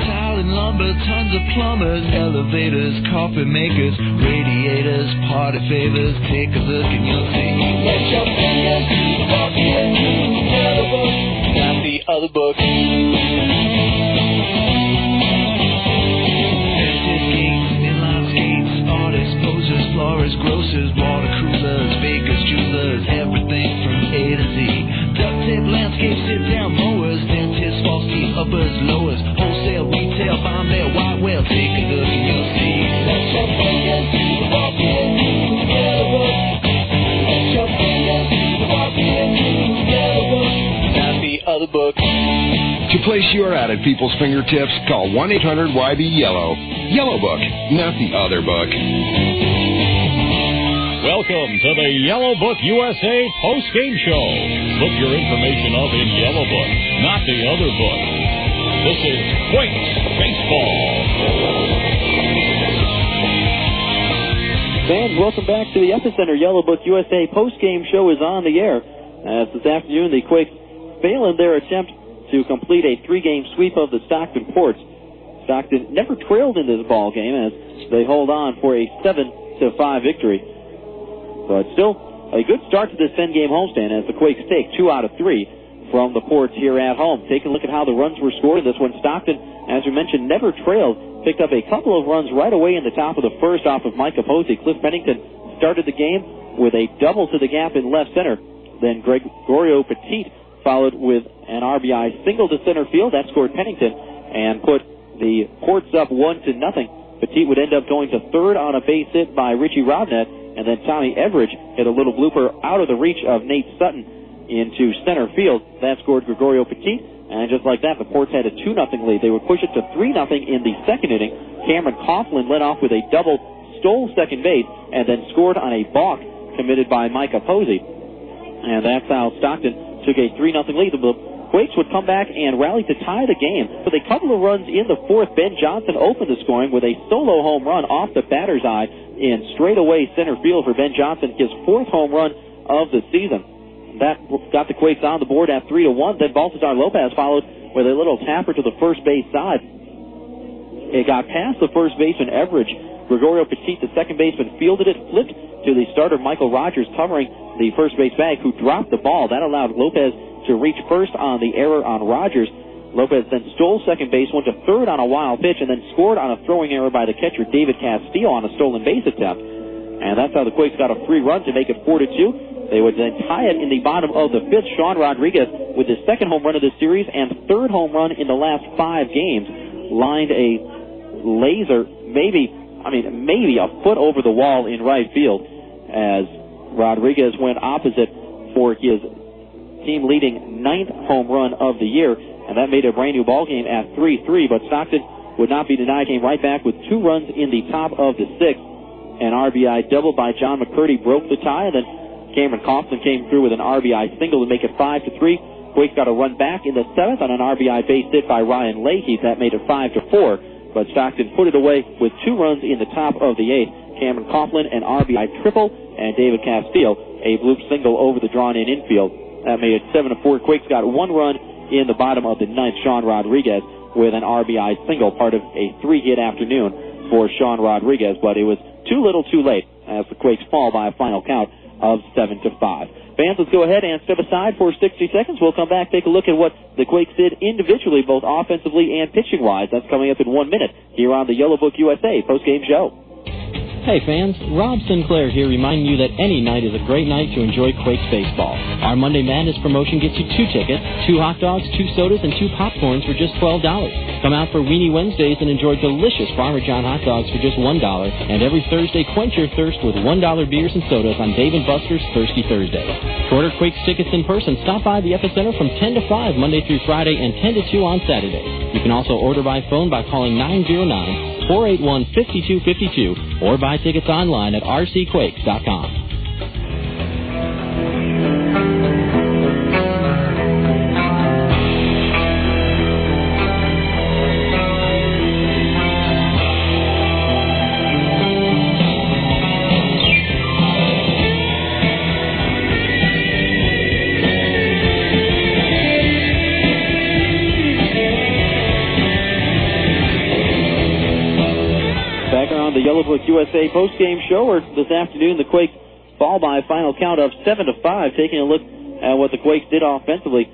Tile and lumber, tons of plumbers, elevators, coffee makers, radiators, party favors. Take a look and you'll see. Let your fingers walk into the other book, not the other book. Florists, grocers, water coolers, bakers, jewelers, everything from A to Z. Duct tape, landscape, sit-down mowers, dentists, false teeth, uppers, lowers, wholesale, retail, bomb mail, white whale. Take a look and you'll see. Let your fingers walk into the yellow book. Let your fingers walk into the yellow book, not the other book. To place your ad at people's fingertips, call 1-800-YB-YELLOW. Yellow Book, not the other book. Welcome to the Yellow Book USA post-game show. Look your information up in Yellow Book, not the other book. This is Quakes Baseball. Fans, welcome back to the Epicenter. Yellow Book USA post-game show is on the air. As this afternoon, the Quakes fail in their attempt to complete a 3-game sweep of the Stockton Ports. Stockton never trailed in this ball game as they hold on for a 7-5 victory. But still, a good start to this 10-game homestand as the Quakes take 2 out of 3 from the Ports here at home. Taking a look at how the runs were scored in this one, Stockton, as we mentioned, never trailed. Picked up a couple of runs right away in the top of the first off of Micah Posey. Cliff Pennington started the game with a double to the gap in left center. Then Gregorio Petit followed with an RBI single to center field. That scored Pennington and put the Ports up 1-0. Petit would end up going to third on a base hit by Richie Robnett. and then Tommy Everidge hit a little blooper out of the reach of Nate Sutton into center field. That scored Gregorio Petit, and just like that, the Ports had a 2-0 lead. They would push it to 3-0 in the second inning. Cameron Coughlin led off with a double, stole second base, and then scored on a balk committed by Micah Posey. And that's how Stockton took a 3-0 lead. The Quakes would come back and rally to tie the game. With a couple of runs in the fourth, Ben Johnson opened the scoring with a solo home run off the batter's eye in straightaway center field for Ben Johnson, his fourth home run of the season. That got the Quakes on the board at 3-1. Then Baltazar Lopez followed with a little tapper to the first base side. It got past the first baseman Everidge. Gregorio Petit, the second baseman, fielded it, flipped to the starter Michael Rogers, covering the first base bag, who dropped the ball. That allowed Lopez to reach first on the error on Rogers. Lopez then stole second base, went to third on a wild pitch, and then scored on a throwing error by the catcher David Castillo on a stolen base attempt. And that's how the Quakes got a free run to make it 4-2. They would then tie it in the bottom of the fifth. Sean Rodriguez, with his second home run of the series and third home run in the last 5 games, lined a laser, maybe a foot over the wall in right field, as Rodriguez went opposite for his team-leading 9th home run of the year, and that made a brand-new ball game at 3-3. But Stockton would not be denied. Came right back with 2 runs in the top of the 6th. An RBI double by John McCurdy broke the tie, and then Cameron Coughlin came through with an RBI single to make it 5-3. Quakes got a run back in the 7th on an RBI base hit by Ryan Leahy. That made it 5-4. But Stockton put it away with 2 runs in the top of the 8th. Cameron Coughlin, an RBI triple, and David Castillo, a bloop single over the drawn-in infield. That made it 7-4. Quakes got 1 run in the bottom of the 9th. Sean Rodriguez with an RBI single, part of a 3-hit afternoon for Sean Rodriguez, but it was too little too late as the Quakes fall by a final count of 7-5. Fans, let's go ahead and step aside for 60 seconds. We'll come back, take a look at what the Quakes did individually, both offensively and pitching-wise. That's coming up in 1 minute here on the Yellow Book USA postgame show. Hey fans, Rob Sinclair here reminding you that any night is a great night to enjoy Quakes baseball. Our Monday Madness promotion gets you 2 tickets, 2 hot dogs, 2 sodas, and 2 popcorns for just $12. Come out for Weenie Wednesdays and enjoy delicious Farmer John hot dogs for just $1. And every Thursday, quench your thirst with $1 beers and sodas on Dave & Buster's Thirsty Thursday. To order Quakes tickets in person, stop by the Epicenter from 10 to 5 Monday through Friday and 10 to 2 on Saturday. You can also order by phone by calling 909-481-5252 or buy tickets online at rcquakes.com. The Yellow Book USA postgame show, where this afternoon the Quakes fall by a final count of 7-5. Taking a look at what the Quakes did offensively.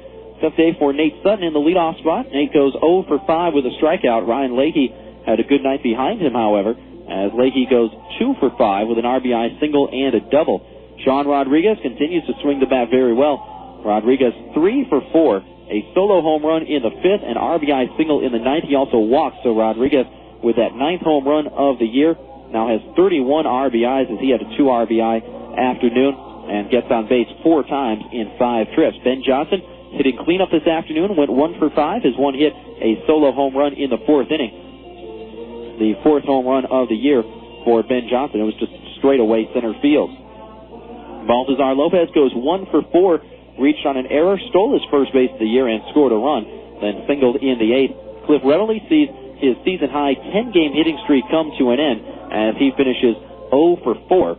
Tough day for Nate Sutton in the leadoff spot. Nate goes 0 for 5 with a strikeout. Ryan Leahy had a good night behind him, however, as Leahy goes 2 for 5 with an RBI single and a double. Sean Rodriguez continues to swing the bat very well. Rodriguez 3 for 4, a solo home run in the 5th, an RBI single in the 9th. He also walked, so Rodriguez, with that 9th home run of the year, now has 31 RBIs, as he had a 2 RBI afternoon and gets on base 4 times in 5 trips. Ben Johnson hitting cleanup this afternoon, went 1 for 5. His one hit, a solo home run in the 4th inning. The 4th home run of the year for Ben Johnson. It was just straight away center field. Baltazar Lopez goes 1 for 4, reached on an error, stole his first base of the year and scored a run, then singled in the 8th. Cliff Pennington sees his season-high 10-game hitting streak come to an end as he finishes 0 for 4.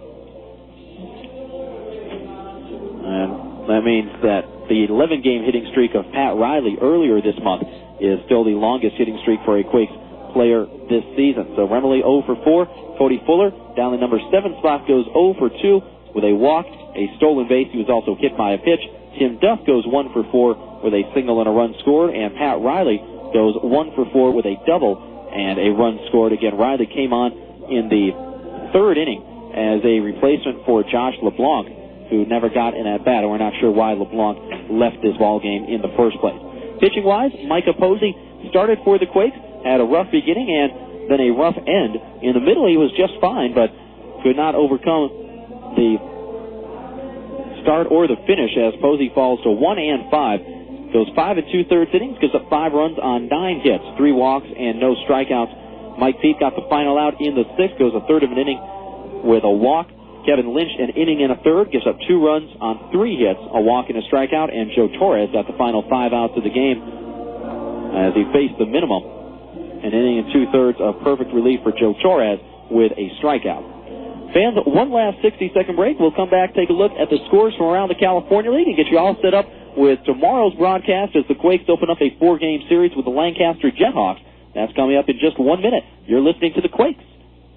And that means that the 11-game hitting streak of Pat Riley earlier this month is still the longest hitting streak for a Quakes player this season. So Remley 0 for 4. Cody Fuller down the number 7 spot goes 0 for 2 with a walk, a stolen base. He was also hit by a pitch. Tim Duff goes 1 for 4 with a single and a run scored, and Pat Riley goes 1 for 4 with a double and a run scored. Again, Riley came on in the 3rd inning as a replacement for Josh LeBlanc, who never got an at-bat, and we're not sure why LeBlanc left this ball game in the first place. Pitching-wise, Micah Posey started for the Quakes, had a rough beginning and then a rough end. In the middle, he was just fine, but could not overcome the start or the finish as Posey falls to 1-5. Goes 5 2/3 innings, gives up 5 runs on 9 hits, 3 walks, and no strikeouts. Mike Pete got the final out in the 6th, goes a third of an inning with a walk. Kevin Lynch, an inning and a third, gives up 2 runs on 3 hits, a walk and a strikeout, and Joe Torres got the final 5 outs of the game as he faced the minimum. An inning and 2/3 of perfect relief for Joe Torres with a strikeout. Fans, one last 60-second break. We'll come back, take a look at the scores from around the California League, and get you all set up with tomorrow's broadcast as the Quakes open up a 4-game series with the Lancaster Jethawks. That's coming up in just 1 minute. You're listening to the Quakes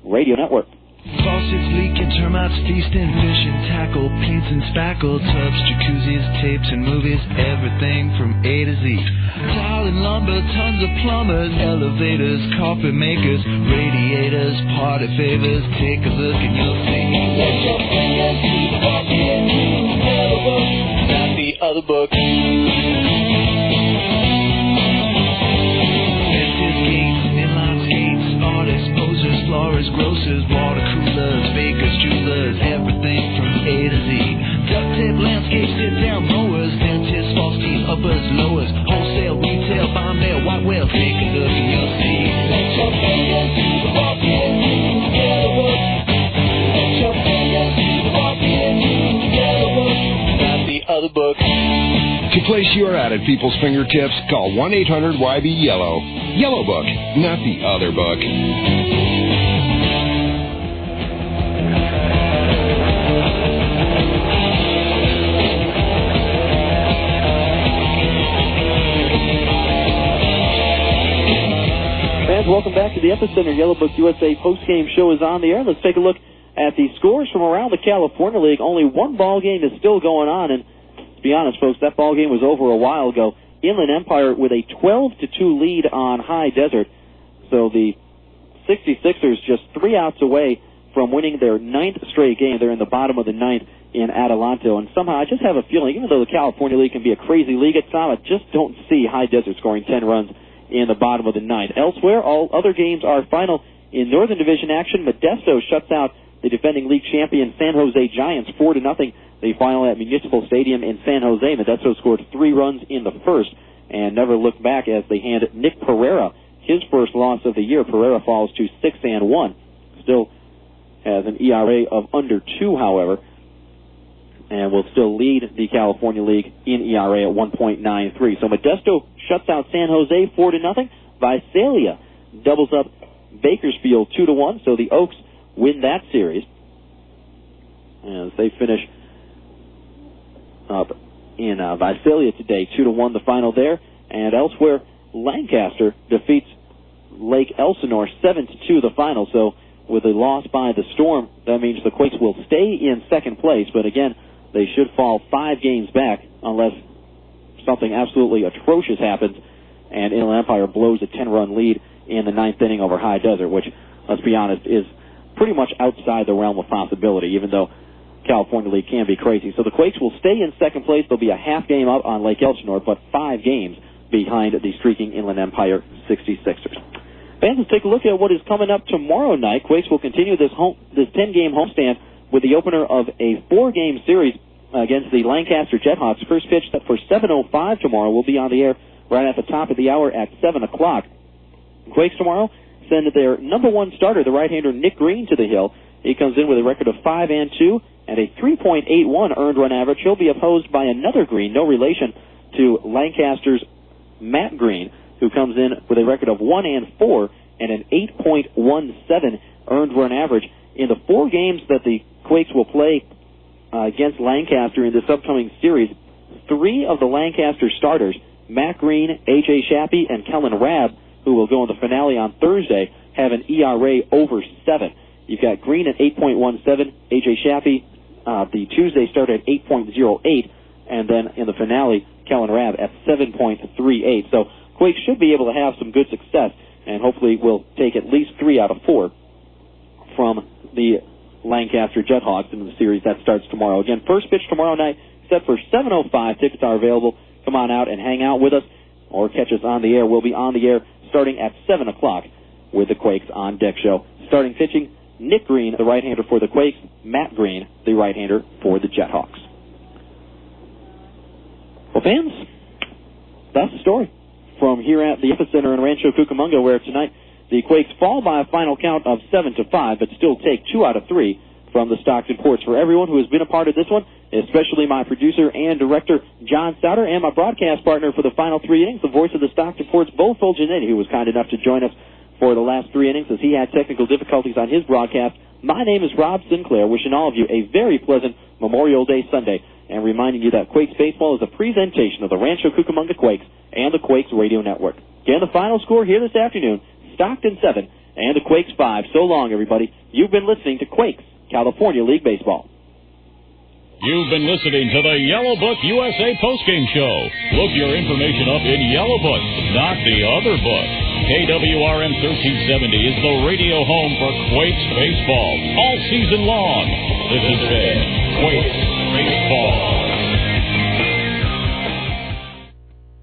Radio Network. Faucets leaking, termites feasting, fishing, tackle, paints and spackle, tubs, jacuzzis, tapes and movies, everything from A to Z. Tile and lumber, tons of plumbers, elevators, carpet makers, radiators, party favors. Take a look and you'll see. Let your fingers keep walking, you yellow book, not the other book. Posers, florists, grocers, water coolers, bakers, jewelers, everything from A to Z. Duct tape, landscape, sit-down mowers, dentists, false teeth, uppers, lowers, wholesale, retail, bomb mail, white whale. Take a look and you'll see. Let your fingers keep walking, you yellow book. Let your fingers keep walking, you yellow book, not the other book. To place your ad at people's fingertips, call 1-800-YB-YELLOW. Yellow Book, not the other book. Fans, welcome back to the Epicenter. Yellow Book USA postgame show is on the air. Let's take a look at the scores from around the California League. Only one ball game is still going on, and to be honest, folks, that ball game was over a while ago. Inland Empire with a 12-2 lead on High Desert. So the 66ers just 3 outs away from winning their 9th straight game. They're in the bottom of the 9th in Adelanto. And somehow I just have a feeling, even though the California League can be a crazy league at times, I just don't see High Desert scoring 10 runs in the bottom of the 9th. Elsewhere, all other games are final. In Northern Division action, Modesto shuts out the defending league champion San Jose Giants 4-0. The final at Municipal Stadium in San Jose. Modesto scored 3 runs in the first and never looked back as they hand Nick Pereira his first loss of the year. Pereira falls to 6-1. Still has an ERA of under 2, however, and will still lead the California League in ERA at 1.93. So Modesto shuts out San Jose 4-0. Visalia doubles up Bakersfield 2-1. So the Oaks win that series as they finish up in Visalia today, 2-1 the final there. And elsewhere, Lancaster defeats Lake Elsinore 7-2 the final. So with a loss by the Storm, that means the Quakes will stay in second place. But again, they should fall 5 games back unless something absolutely atrocious happens and Inland Empire blows a 10-run lead in the 9th inning over High Desert, which, let's be honest, is pretty much outside the realm of possibility, even though California League can be crazy. So the Quakes will stay in second place. They'll be a half game up on Lake Elsinore, but 5 games behind the streaking Inland Empire 66ers. Fans, let's take a look at what is coming up tomorrow night. Quakes will continue this 10-game homestand with the opener of a 4-game series against the Lancaster Jethawks. First pitch set for 7:05 tomorrow will be on the air right at the top of the hour at 7 o'clock. Quakes tomorrow send their number 1 starter, the right-hander Nick Green, to the hill. He comes in with a record of 5-2 and a 3.81 earned run average. He'll be opposed by another Green, no relation to Lancaster's Matt Green, who comes in with a record of 1-4 and an 8.17 earned run average. In the 4 games that the Quakes will play against Lancaster in this upcoming series, 3 of the Lancaster starters, Matt Green, A.J. Shappy, and Kellen Rabb, who will go in the finale on Thursday, have an ERA over 7. You've got Green at 8.17, A.J. Shappy, the Tuesday start at 8.08, and then in the finale, Kellen Rabb at 7.38. So Quakes should be able to have some good success, and hopefully will take at least 3 out of 4 from the Lancaster Jethawks in the series that starts tomorrow. Again, first pitch tomorrow night set for 7:05. Tickets are available. Come on out and hang out with us or catch us on the air. We'll be on the air starting at 7 o'clock with the Quakes on Deck show. Starting pitching Nick Green, the right-hander for the Quakes, Matt Green, the right-hander for the Jethawks. Well, fans, that's the story from here at the Epicenter in Rancho Cucamonga, where tonight the Quakes fall by a final count of 7-5, but still take 2 out of 3 from the Stockton Ports. For everyone who has been a part of this one, especially my producer and director, John Souter, and my broadcast partner for the final 3 innings, the voice of the Stockton Ports, Bo Fulgenetti, who was kind enough to join us for the last 3 innings as he had technical difficulties on his broadcast. My name is Rob Sinclair, wishing all of you a very pleasant Memorial Day Sunday, and reminding you that Quakes Baseball is a presentation of the Rancho Cucamonga Quakes and the Quakes Radio Network. Again, the final score here this afternoon, Stockton 7 and the Quakes 5. So long, everybody. You've been listening to Quakes California League Baseball. You've been listening to the Yellow Book USA postgame show. Look your information up in Yellow Book, not the other book. KWRM 1370 is the radio home for Quakes baseball all season long. This has been Quakes